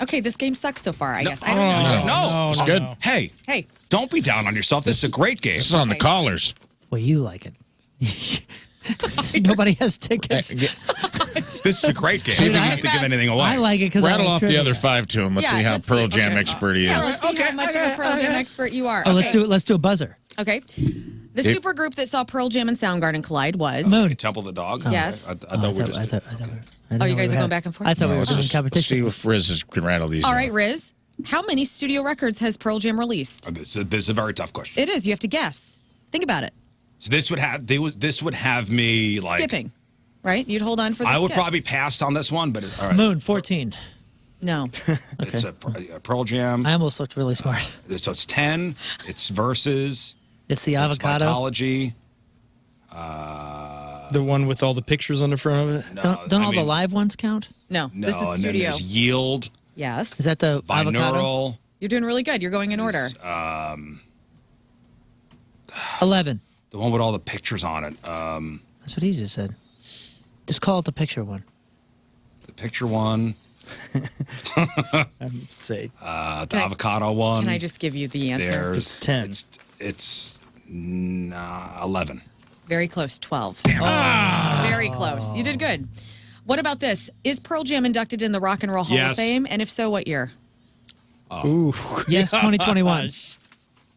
Okay, this game sucks so far. I guess. I don't know. No, It's good. Hey, Hey, don't be down on yourself. This is a great game. This is on the Okay. callers. Well, you like it. Nobody has tickets. This is a great game. You Dude, don't I- have to give anything away. I like it because Rattle off the other 5 to him. Let's Yeah, see how let's Pearl see. Jam Okay. expert he is. Yeah, let's see how much of a Pearl Jam expert you are. Oh, Okay. let's do a buzzer. Okay. The supergroup that saw Pearl Jam and Soundgarden collide was. Moon. Temple the Dog? Yes. I thought we just. Oh, you guys are going back and forth? I thought we were doing Let's see competition. if Rizz can rattle these. All off. right, Rizz. How many studio records has Pearl Jam released? This is a very tough question. It is. You have to guess. Think about it. So this would have me like Skipping, right? You'd hold on for the I would skip. probably pass on this one, but all right. Moon, 14. No. It's a Pearl Jam. I almost looked really smart. So it's 10. It's verses. It's the It's avocado. Vitology. The one with all the pictures on the front of it? No, Don't I all the mean, live ones count? No. No, This is and then studio. there's Yield, Yes. Is that the avocado? Binaural. You're doing really good. You're going in order. 11. The one with all the pictures on it. That's what he just said. Just call it the picture one. The picture one. I'm say The Can I- avocado one. Can I just give you the answer? There's It's 10. It's 11. Very close. 12. Very close. You did good. What about this? Is Pearl Jam inducted in the Rock and Roll Hall of Yes. Fame? And if so, what year? Ooh. Yes, 2021.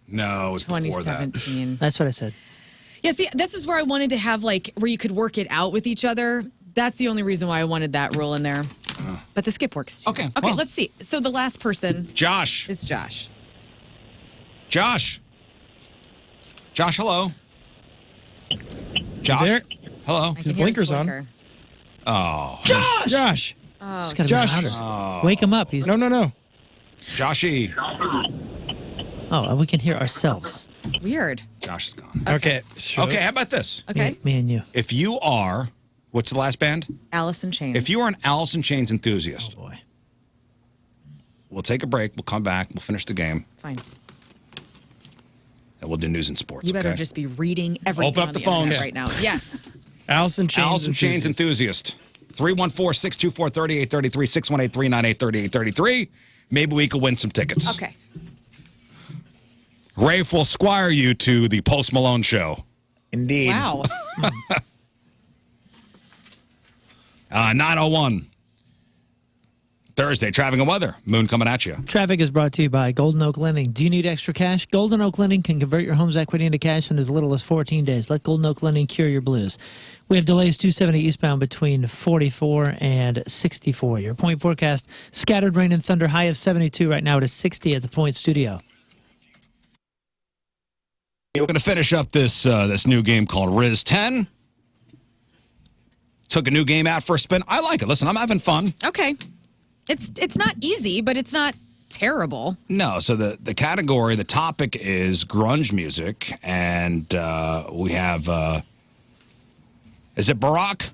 No, it was before that. 2017. That's what I said. Yeah, see, this is where I wanted to have, like, where you could work it out with each other. That's the only reason why I wanted that rule in there. But the skip works too. Okay, Okay, well. let's see. So the last person Josh. is Josh. Josh. Josh, hello. Josh. there? Hello. I can hear blinkers on. blinker. Oh. Josh! Just gotta be Josh. louder. Wake him up. He's No. Joshy. Oh, we can hear ourselves. Weird. Josh is gone. Okay. Okay, how about this? Okay. Me and you. If you are, what's the last band? Alice in Chains. If you are an Alice in Chains enthusiast, Boy. We'll take a break. We'll come back. We'll finish the game. Fine. And we'll do news and sports. You better okay? just be reading everything Open up on the the phones internet right now. Yes. Allison Chains enthusiast. 314-624-3833, 618-398-3833. Maybe we could win some tickets. Okay. Rafe will squire you to the Post Malone show. Indeed. Wow. 9:01. Thursday, traffic and weather. Moon coming at you. Traffic is brought to you by Golden Oak Lending. Do you need extra cash? Golden Oak Lending can convert your home's equity into cash in as little as 14 days. Let Golden Oak Lending cure your blues. We have delays 270 eastbound between 44 and 64. Your point forecast, scattered rain and thunder, high of 72 right now. It is 60 at the Point Studio. We're going to finish up this new game called Rizz 10. Took a new game out for a spin. I like it. Listen, I'm having fun. Okay. It's not easy, but it's not terrible. No, so the category, the topic is grunge music, and we have, is it Barack?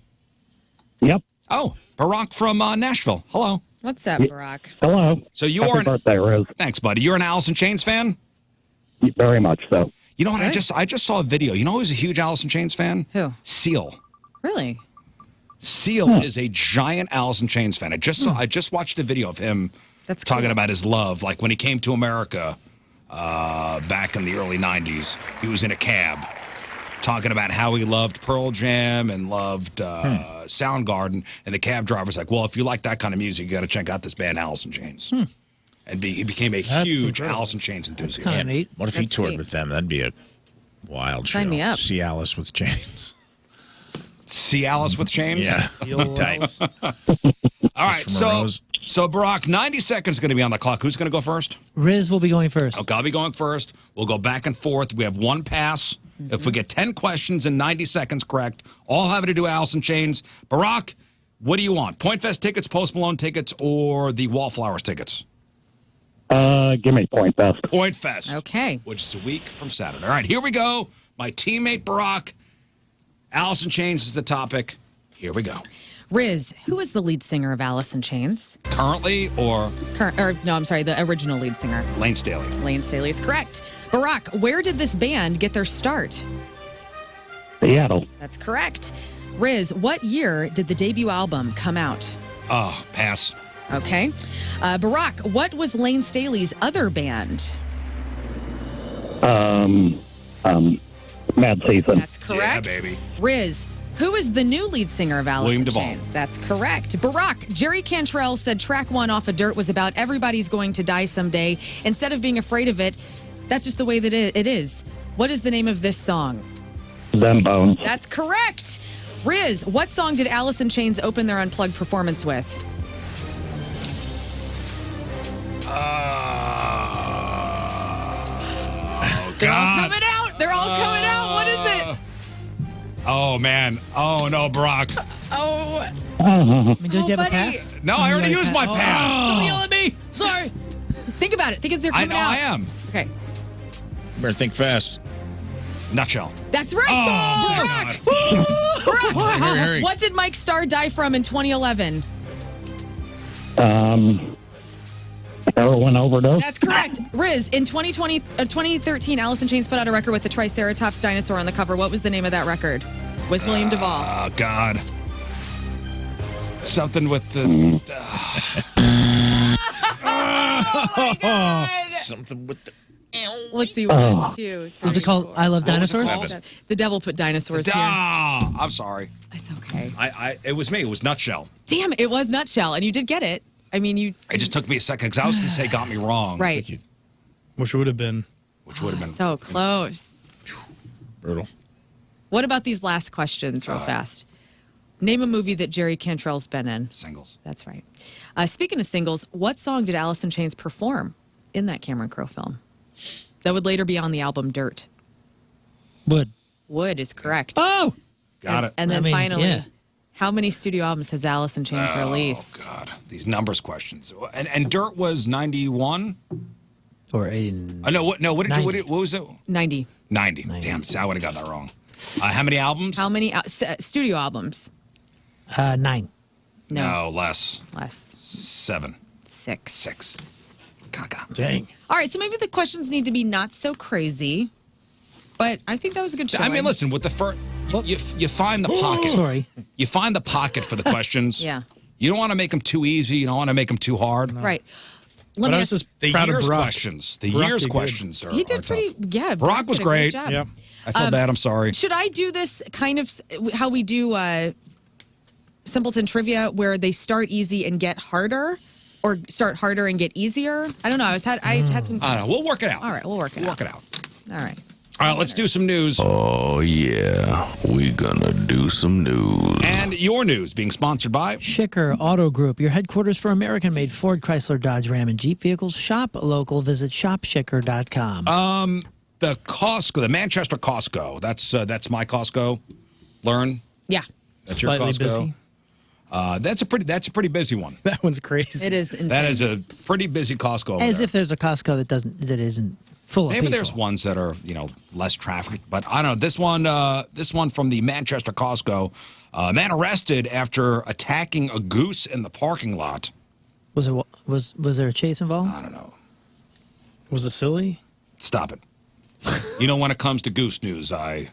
Yep. Oh, Barack from Nashville. Hello. What's up, Barack? Hello. So you Happy are birthday, Rizz. Thanks, buddy. You're an Alice in Chains fan? Very much so. You know what? Good. I just saw a video. You know who's a huge Alice in Chains fan? Who? Seal. Really? Seal is a giant Alice in Chains fan. I just watched a video of him That's talking cool. about his love. Like when he came to America back in the early 90s, he was in a cab talking about how he loved Pearl Jam and loved Soundgarden. And the cab driver's like, well, if you like that kind of music, you got to check out this band, Alice in Chains. And he became a huge incredible. Alice in Chains enthusiast. Kind of neat. What if he That's toured sweet. with them? That'd be a wild show. Sign me up. See Alice with Chains. See Alice with Chains? Yeah. You'll- Tight. All right, from a rose. so Barack, 90 seconds is going to be on the clock. Who's going to go first? Rizz will be going first. Okay, I'll be going first. We'll go back and forth. We have one pass. If we get 10 questions in 90 seconds correct, all having to do with Alice in Chains. Barack, what do you want? Point Fest tickets, Post Malone tickets, or the Wallflowers tickets? Give me Point Fest. Point Fest. Okay. Which is a week from Saturday. All right, here we go. My teammate Barack. Alice in Chains is the topic. Here we go. Rizz, who is the lead singer of Alice in Chains? Currently or The original lead singer. Lane Staley? Lane Staley is correct. Barack, where did this band get their start? Seattle. That's correct. Rizz, what year did the debut album come out? Oh, pass. Okay. Barack, what was Lane Staley's other band? Mad Season. That's correct. Yeah, baby. Rizz, who is the new lead singer of Alice William in Duvall. Chains? That's correct. Barack, Jerry Cantrell said track 1 off of Dirt was about everybody's going to die someday. Instead of being afraid of it, that's just the way that it is. What is the name of this song? Them Bones. That's correct. Rizz, what song did Alice in Chains open their Unplugged performance with? They're all coming out. They're all coming out. What is it? Oh, man. Oh, no, Barack. Oh, I mean, don't you have buddy. a pass? No, I already used my Oh, pass. don't yell at me. Sorry. think about it. Think it's they're I coming know out. I am. Okay. Better think fast. Nutshell. That's right. Oh, Barack. Hurry. What did Mike Starr die from in 2011? Heroin overdose. That's correct. Rizz, in 2013, Alice in Chains put out a record with the Triceratops dinosaur on the cover. What was the name of that record? With William Duvall. Oh, God. Something with the... Oh, my God. Something with the... Let's see. 1, 2, 3. Is it called I Love Dinosaurs? The devil put dinosaurs here. I'm sorry. It's okay. It was me. It was Nutshell. Damn, it was Nutshell, and you did get it. I mean, you... It just took me a second because I was going to say got me wrong. Right. Which would have been. Which would have been... So close. Brutal. What about these last questions real fast? Name a movie that Jerry Cantrell's been in. Singles. That's right. Speaking of singles, what song did Alice in Chains perform in that Cameron Crowe film? That would later be on the album Dirt. Wood is correct. Oh! Got it. And then finally, yeah. how many studio albums has Alice in Chains released? Oh, God. These numbers questions. And Dirt was 91? Or 80. No, what was it? 90. 90. Damn, see, I would have got that wrong. How many albums? How many studio albums? 9. No, less. Less. 7. 6. 6. Caca. Dang. All right, so maybe the questions need to be not so crazy, but I think that was a good show. I mean, listen, with the first, you find the pocket. Sorry. You find the pocket for the questions. Yeah. You don't want to make them too easy. You don't want to make them too hard. Right. But Let I me was ask. just The proud of year's Barack. questions. The Barack year's did good. questions are He did are pretty. tough. Yeah, Barack was did a great. job. Yep. I feel bad. I'm sorry. Should I do this kind of how we do simpleton trivia, where they start easy and get harder, or start harder and get easier? I don't know. I had some. I don't know. We'll work it out. All right, we'll work it out. Work it out. All right. All right, let's do some news. Oh, yeah. We gonna do some news. And your news being sponsored by Schicker Auto Group, your headquarters for American-made Ford, Chrysler, Dodge, Ram, and Jeep vehicles. Shop local. Visit shopschicker.com. the Costco, the Manchester Costco. That's my Costco. Lern. Yeah. That's your Slightly Costco. busy. That's a pretty busy one. That one's crazy. It is insane. That is a pretty busy Costco. over As there. if there's a Costco that isn't full of Maybe people. there's ones that are, less traffic, but I don't know. This one from the Manchester Costco, a man arrested after attacking a goose in the parking lot. Was there a chase involved? I don't know. Was it silly? Stop it. When it comes to goose news, I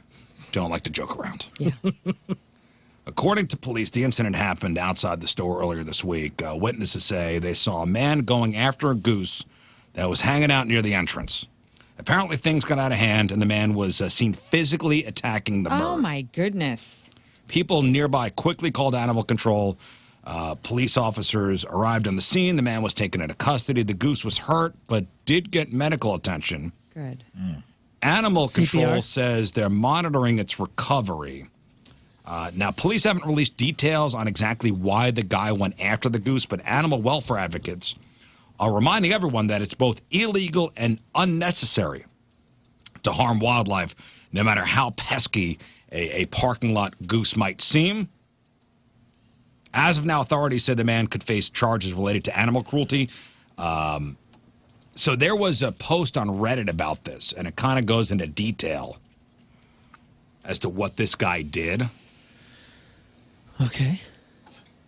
don't like to joke around. Yeah. According to police, the incident happened outside the store earlier this week. Witnesses say they saw a man going after a goose that was hanging out near the entrance. Apparently, things got out of hand, and the man was seen physically attacking the bird. Oh my goodness. People nearby quickly called animal control. Police officers arrived on the scene. The man was taken into custody. The goose was hurt, but did get medical attention. Good. Animal CPR? control says they're monitoring its recovery. Now, police haven't released details on exactly why the guy went after the goose, but animal welfare advocates are reminding everyone that it's both illegal and unnecessary to harm wildlife, no matter how pesky a parking lot goose might seem. As of now, authorities said the man could face charges related to animal cruelty. So there was a post on Reddit about this, and it kind of goes into detail as to what this guy did. Okay.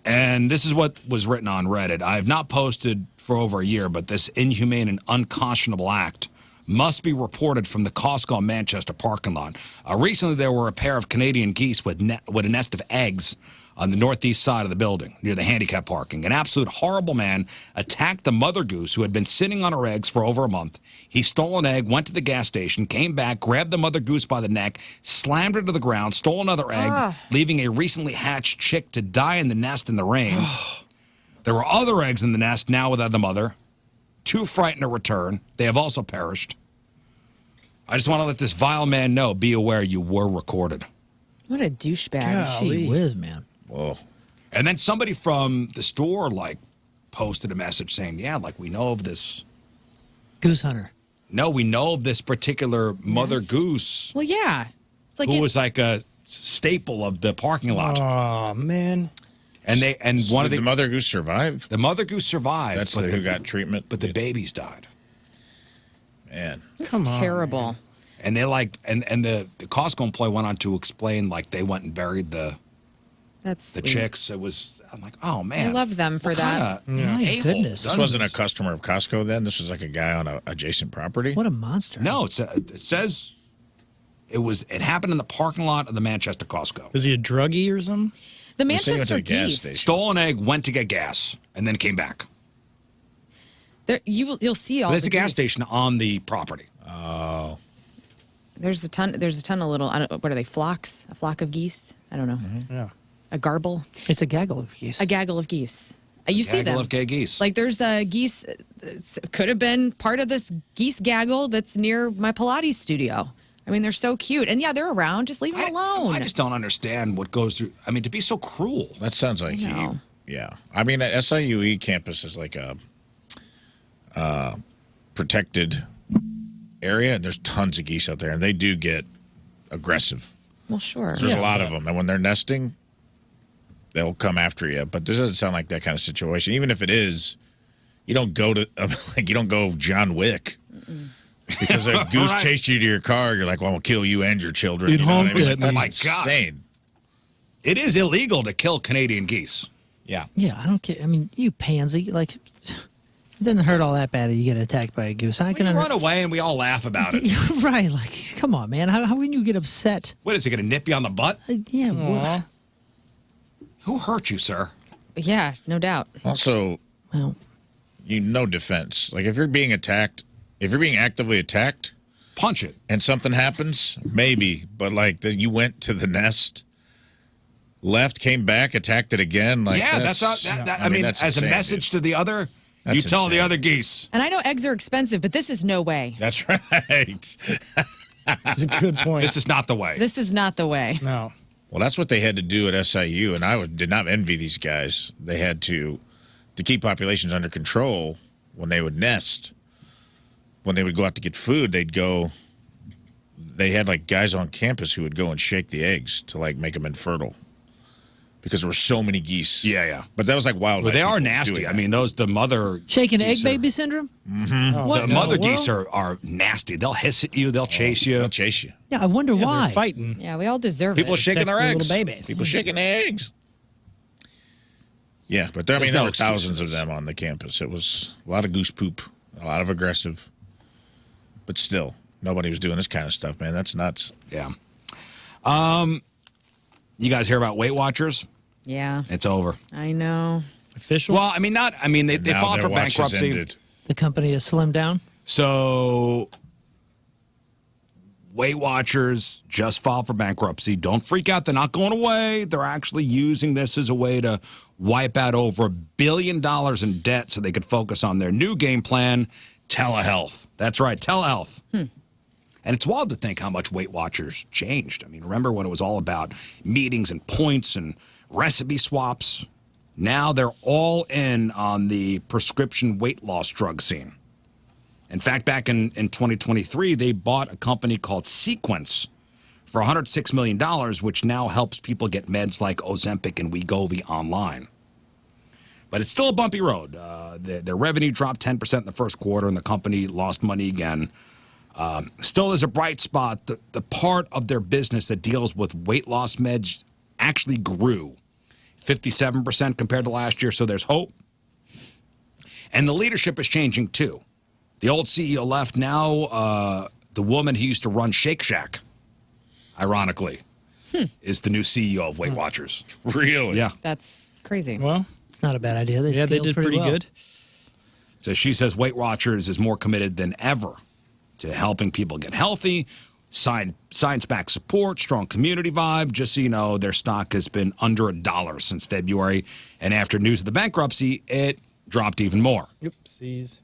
And this is what was written on Reddit. I have not posted for over a year, but this inhumane and unconscionable act must be reported from the Costco Manchester parking lot. Recently, there were a pair of Canadian geese with a nest of eggs on the northeast side of the building near the handicap parking. An absolute horrible man attacked the mother goose who had been sitting on her eggs for over a month. He stole an egg, went to the gas station, came back, grabbed the mother goose by the neck, slammed her to the ground, stole another egg, leaving a recently hatched chick to die in the nest in the rain. There were other eggs in the nest, now without the mother. 2 frightened to return. They have also perished. I just want to let this vile man know, be aware you were recorded. What a douchebag. Gee whiz, man. Whoa. And then somebody from the store, posted a message saying, yeah, we know of this. Goose hunter. No, we know of this particular mother goose Well, yeah. It's like who was like a staple of the parking lot. Oh, man. And one of Did the mother goose survive? The mother goose survived. That's who got treatment. But the babies died. Man. It's terrible. And they and the Costco employee went on to explain they went and buried the That's chicks. It was, I'm like, oh man. I love them for that. My goodness. This wasn't a customer of Costco then? This was like a guy on an adjacent property? What a monster. No, it says it happened in the parking lot of the Manchester Costco. Is he a druggie or something? The He said he went to Manchester the gas geese. station. Stole an egg, went to get gas, and then came back. You'll see all There's the a gas geese. station on the property. Oh. There's a ton of little, what are they, flocks? A flock of geese? I don't know. Yeah. A garble? It's a gaggle of geese. A gaggle of geese. You see Gaggle them. of gay geese. There's a geese, could have been part of this geese gaggle that's near my Pilates studio. I mean, they're so cute. And yeah, they're around. Just leave them alone. I just don't understand what goes through. I mean, to be so cruel. That sounds like know. yeah. I mean, SIUE campus is like a protected area, and there's tons of geese out there, and they do get aggressive. Well, sure. There's a lot of them, and when they're nesting, they'll come after you. But this doesn't sound like that kind of situation. Even if it is, you don't go to you don't go John Wick. Because a goose chased you to your car, you're like, well, I'll kill you and your children. You'd You know what I honk mean? at Like, me. that's My God. insane. It is illegal to kill Canadian geese. Yeah. Yeah, I don't care. I mean, you pansy. It doesn't hurt all that bad if you get attacked by a goose. I We run away and we all laugh about it. Right, like, come on, man. How can you get upset? What, is it going to nip you on the butt? Yeah. Well, Who hurt you, sir? Yeah, no doubt. Also, well, no defense. Like if you're being attacked, if you're being actively attacked, punch it. And something happens, maybe. But like you went to the nest, left, came back, attacked it again. Like Yeah, that's I mean, that's as insane, a message dude. to the other, That's you tell the insane. other geese. And I know eggs are expensive, but this is no way. That's right. That's a good point. This is not the way. This is not the way. No. Well, that's what they had to do at SIU, and I did not envy these guys. They had to keep populations under control when they would nest. When they would go out to get food, they had like guys on campus who would go and shake the eggs to like make them infertile because there were so many geese. Yeah. But that was like wild. Well, they are nasty. I mean, the mother shaking egg geese baby syndrome? Mm-hmm. What The in mother the geese world? are nasty. They'll hiss at you. They'll chase you. They'll chase you. Yeah, I wonder why. They're fighting. Yeah, we all deserve People it. shaking their Protect the eggs. little babies. People shaking eggs. Yeah, but there There's were no thousands of excuses. them on the campus. It was a lot of goose poop, a lot of aggressive. But still, nobody was doing this kind of stuff, man. That's nuts. Yeah. You guys hear about Weight Watchers? Yeah, It's over. I know. Official? Well, I mean, not. I mean, they Now filed their for watch has bankruptcy. ended. The company is slimmed down? So, Weight Watchers just filed for bankruptcy. Don't freak out. They're not going away. They're actually using this as a way to wipe out over $1 billion in debt so they could focus on their new game plan, telehealth. That's right, telehealth. And it's wild to think how much Weight Watchers changed. I mean, remember when it was all about meetings and points and recipe swaps? Now they're all in on the prescription weight loss drug scene. In fact, back in 2023, they bought a company called Sequence for $106 million, which now helps people get meds like Ozempic and Wegovy online. But it's still a bumpy road. Their revenue dropped 10% in the first quarter, and the company lost money again. Still is a bright spot. The part of their business that deals with weight loss meds actually grew 57% compared to last year, so there's hope. And the leadership is changing, too. The old CEO left. Now, the woman who used to run Shake Shack, ironically, is the new CEO of Weight Watchers. Really? Yeah. That's crazy. Well, It's not a bad idea. They yeah, they scaled did pretty well. good. So she says Weight Watchers is more committed than ever to helping people get healthy, science-backed support, strong community vibe. Just so you know, their stock has been under $1 since February. And after news of the bankruptcy, it dropped even more. Oopsies.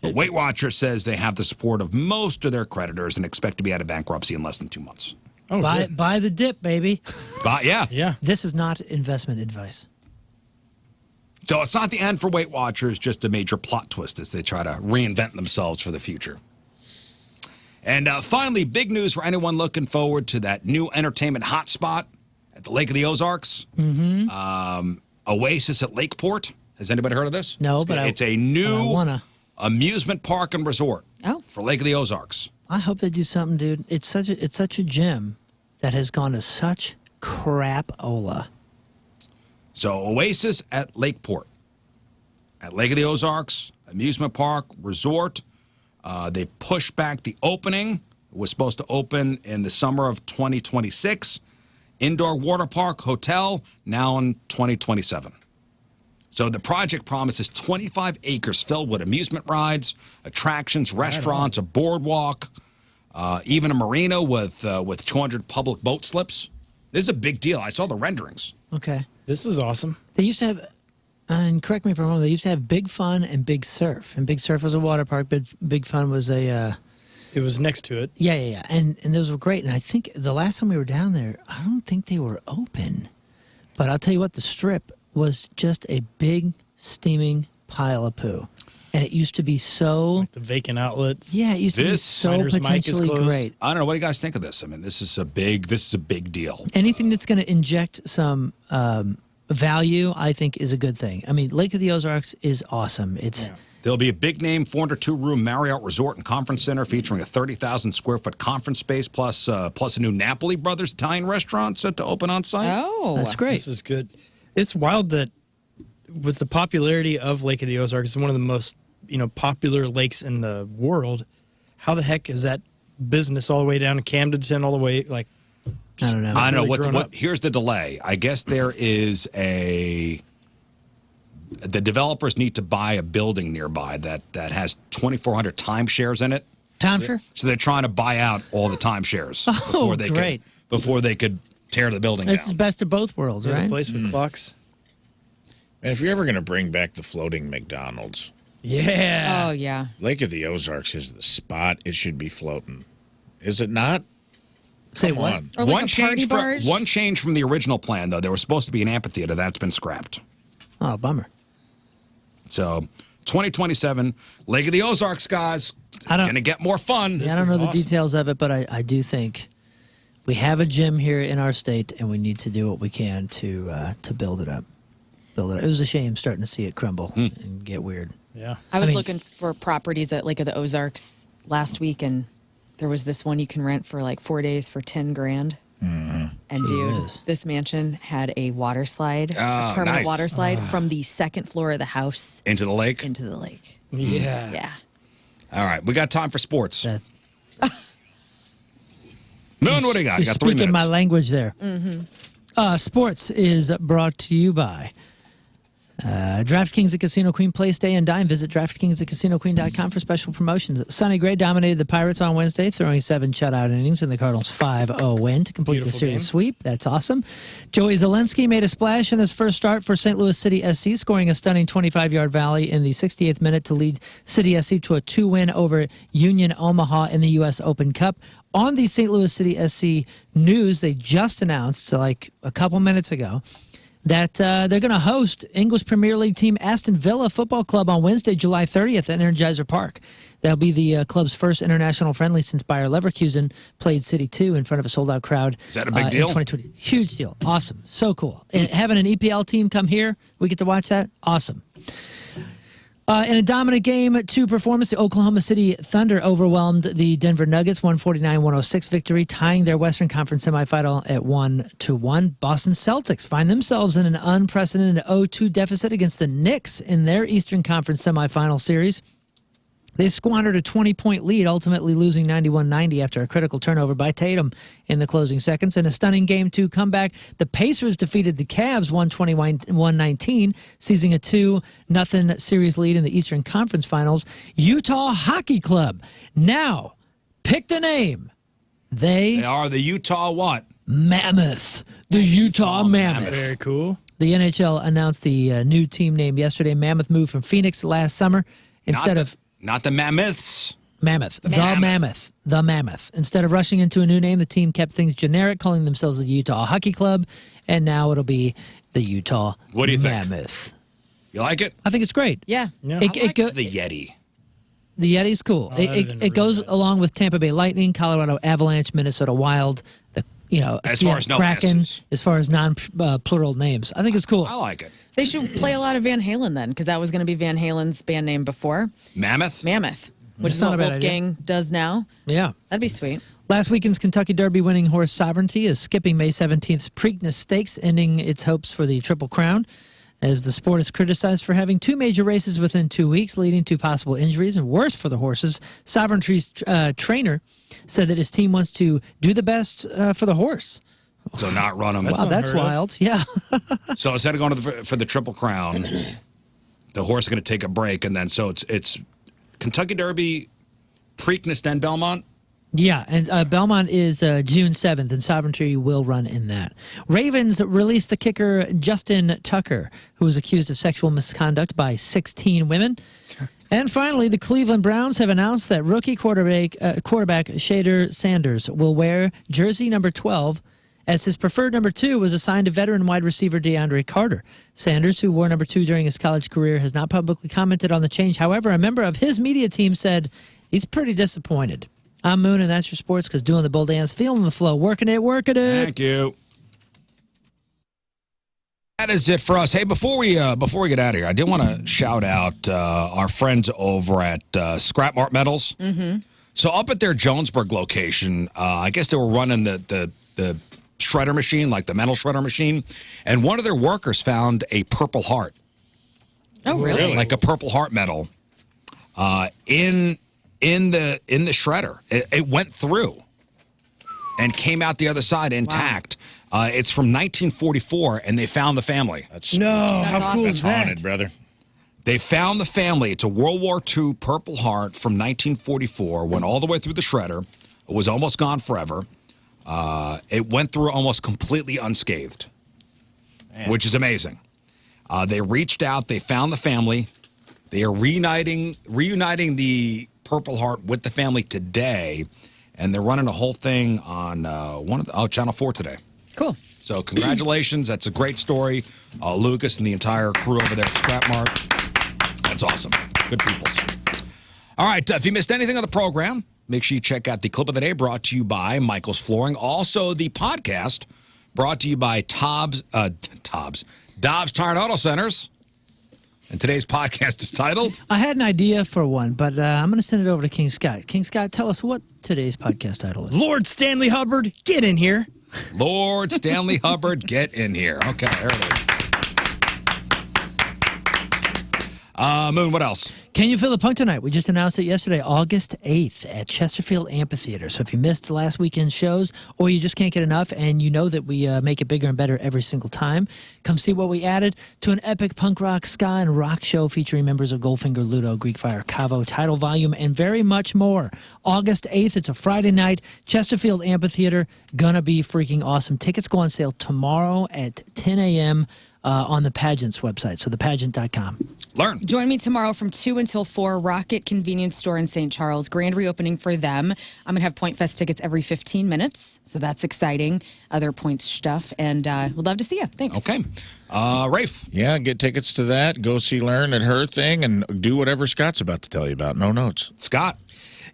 But Weight Watchers says they have the support of most of their creditors and expect to be out of bankruptcy in less than 2 months. Oh, good. Buy the dip, baby. But yeah. Yeah. This is not investment advice. So it's not the end for Weight Watchers, just a major plot twist as they try to reinvent themselves for the future. And finally, big news for anyone looking forward to that new entertainment hotspot at the Lake of the Ozarks. Oasis at Lakeport. Has anybody heard of this? No, but it's a I new wanna. amusement park and resort for Lake of the Ozarks. I hope they do something, dude. It's such a gem that has gone to such crap-ola. So Oasis at Lakeport, at Lake of the Ozarks, amusement park, resort. They've pushed back the opening. It was supposed to open in the summer of 2026. Indoor water park, hotel, now in 2027. So the project promises 25 acres filled with amusement rides, attractions, restaurants, a boardwalk, even a marina with 200 public boat slips. This is a big deal. I saw the renderings. Okay. This is awesome. They used to have, and correct me if I'm wrong, they used to have Big Fun and Big Surf. And Big Surf was a water park, but Big Fun was a... It was next to it. Yeah. And those were great. And I think the last time we were down there, I don't think they were open. But I'll tell you what, the Strip was just a big, steaming pile of poo. And it used to be so... Like the vacant outlets. Yeah, it used to be so Finder's Mike is potentially closed. great. I don't know. What do you guys think of this? I mean, this is a big deal. Anything that's going to inject some value, I think, is a good thing. I mean, Lake of the Ozarks is awesome. It's... Yeah. There'll be a big name 402-room Marriott Resort and Conference Center featuring a 30,000 square foot conference space plus a new Napoli Brothers Italian restaurant set to open on site. Oh, That's great. This is good. It's wild that with the popularity of Lake of the Ozarks, it's one of the most popular lakes in the world. How the heck is that business all the way down to Camdenton, all the way I don't know. I don't know what. Here's the delay. I guess there is the developers need to buy a building nearby that has 2,400 timeshares in it. Timeshare? So they're trying to buy out all the timeshares before they could tear the building This down. is best of both worlds, right? The place with clocks. And if you're ever going to bring back the floating McDonald's, Oh, yeah. Lake of the Ozarks is the spot. It should be floating. Is it not? Say Come what? on. Or like a party barge? One change from the original plan, though. There was supposed to be an amphitheater. That's been scrapped. Oh, bummer. So 2027, Lake of the Ozarks, guys. Going to get more fun. I don't know the details of it, but I do think we have a gym here in our state, and we need to do what we can to build it up. It was a shame starting to see it crumble and get weird. Yeah. I was looking for properties at Lake of the Ozarks last week, and there was this one you can rent for like 4 days for $10,000. And dude, this mansion had a water slide, a permanent water slide from the second floor of the house into the lake. Into the lake. Yeah. Yeah. All right, we got time for sports. That's, Moon, what do you got? You you're got 3 speaking minutes. my language there. Sports is brought to you by DraftKings at Casino Queen. Play, stay, and dine. Visit DraftKings at CasinoQueen.com for special promotions. Sonny Gray dominated the Pirates on Wednesday, throwing 7 shutout innings in the Cardinals' 5-0 win to complete the series sweep. That's awesome. Joey Zelensky made a splash in his first start for St. Louis City SC, scoring a stunning 25-yard volley in the 68th minute to lead City SC to a 2-win over Union Omaha in the U.S. Open Cup. On the St. Louis City SC news, they just announced, like a couple minutes ago, that they're going to host English Premier League team Aston Villa Football Club on Wednesday, July 30th at Energizer Park. That'll be the club's first international friendly since Bayer Leverkusen played City 2 in front of a sold-out crowd. Is that a big deal? In 2020. Huge deal. Awesome. So cool. And having an EPL team come here, we get to watch that. Awesome. In a dominant Game 2 performance, the Oklahoma City Thunder overwhelmed the Denver Nuggets 149-106 victory, tying their Western Conference semifinal at 1-1. Boston Celtics find themselves in an unprecedented 0-2 deficit against the Knicks in their Eastern Conference semifinal series. They squandered a 20-point lead, ultimately losing 91-90 after a critical turnover by Tatum in the closing seconds. In a stunning Game 2 comeback, the Pacers defeated the Cavs 121-119, seizing a 2-0 series lead in the Eastern Conference Finals. Utah Hockey Club now picked a name. They are the Utah what? Mammoth. The Utah Mammoth. Very cool. The NHL announced the new team name yesterday. Mammoth moved from Phoenix last summer. Not the Mammoths. Mammoth. The Mammoth. Instead of rushing into a new name, the team kept things generic, calling themselves the Utah Hockey Club, and now it'll be the Utah What do you think? Mammoth. You like it? I think it's great. Yeah. I like the Yeti. The Yeti's cool. It goes along with Tampa Bay Lightning, Colorado Avalanche, Minnesota Wild, As far as no Kraken, S's. as far as non-plural names. I think it's cool. I like it. They should play a lot of Van Halen then, because that was going to be Van Halen's band name before. Mammoth, which That's is not what a bad Wolfgang does now. Yeah. That'd be sweet. Last weekend's Kentucky Derby winning horse Sovereignty is skipping May 17th's Preakness Stakes, ending its hopes for the Triple Crown, as the sport is criticized for having 2 major races within 2 weeks, leading to possible injuries and worse for the horses. Sovereignty's trainer said that his team wants to do the best for the horse. So not run them. Wow, that's wild. Yeah. So instead of going for the Triple Crown, the horse is going to take a break, and then so it's Kentucky Derby, Preakness, then Belmont. Yeah, and Belmont is June 7th, and Sovereignty will run in that. Ravens released the kicker Justin Tucker, who was accused of sexual misconduct by 16 women. And finally, the Cleveland Browns have announced that rookie quarterback Shader Sanders will wear jersey number 12, as his preferred number 2 was assigned to veteran wide receiver DeAndre Carter. Sanders, who wore number 2 during his college career, has not publicly commented on the change. However, a member of his media team said he's pretty disappointed. I'm Moon, and that's your sports, because doing the bull dance, feeling the flow, working it. Thank you. That is it for us. Hey, before we get out of here, I did want to shout out our friends over at Scrap Mart Metals. Mm-hmm. So up at their Jonesburg location, I guess they were running the shredder machine, like the metal shredder machine, and one of their workers found a Purple Heart Oh, really? Like a Purple Heart medal in the shredder. It went through and came out the other side intact. Wow. It's from 1944, and they found the family. That's how cool is that? Haunted, brother. They found the family. It's a World War II Purple Heart from 1944. Went all the way through the shredder. It was almost gone forever. It went through almost completely unscathed, which is amazing. They reached out. They found the family. They are reuniting the Purple Heart with the family today, and they're running a whole thing on Channel 4 today. Cool. So congratulations. That's a great story. Lucas and the entire crew over there at Scrap Mart. That's awesome. Good peoples. All right. If you missed anything on the program, make sure you check out the clip of the day brought to you by Michael's Flooring. Also, the podcast brought to you by Dobbs Tire and Auto Centers. And today's podcast is titled... I had an idea for one, but I'm going to send it over to King Scott. King Scott, tell us what today's podcast title is. Lord Stanley Hubbard, get in here. Lord Stanley Hubbard, get in here. Okay, there it is. Moon, what else? Can You Feel the Punk Tonight? We just announced it yesterday, August 8th at Chesterfield Amphitheater. So if you missed last weekend's shows or you just can't get enough and you know that we make it bigger and better every single time, come see what we added to an epic punk rock, ska, and rock show featuring members of Goldfinger, Ludo, Greek Fire, Cavo, Tidal Volume, and very much more. August 8th, it's a Friday night, Chesterfield Amphitheater. Gonna be freaking awesome. Tickets go on sale tomorrow at 10 a.m. On the Pageant's website, so thepageant.com. Lern. Join me tomorrow from 2 until 4, Rocket Convenience Store in St. Charles. Grand reopening for them. I'm going to have Point Fest tickets every 15 minutes, so that's exciting. Other Points stuff, and we'd love to see you. Thanks. Okay. Rafe. Yeah, get tickets to that. Go see Lern at her thing and do whatever Scott's about to tell you about. No notes. Scott.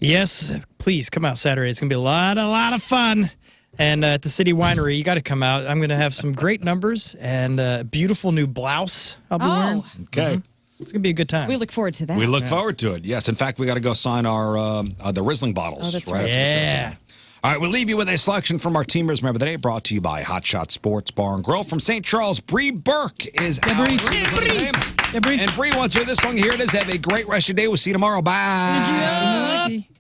Yes, please come out Saturday. It's going to be a lot of fun. And at the City Winery, you got to come out. I'm going to have some great numbers and a beautiful new blouse I'll be wearing. Okay. It's going to be a good time. We look forward to that. We look forward to it. Yes. In fact, we got to go sign our the Riesling bottles. Oh, that's right. right. After the show. All right, we'll leave you with a selection from our teamers. Remember the day brought to you by Hot Shot Sports Bar and Grill from St. Charles. Bree Burke is out. And Bree wants to hear this song. Here it is. Have a great rest of your day. We'll see you tomorrow. Bye.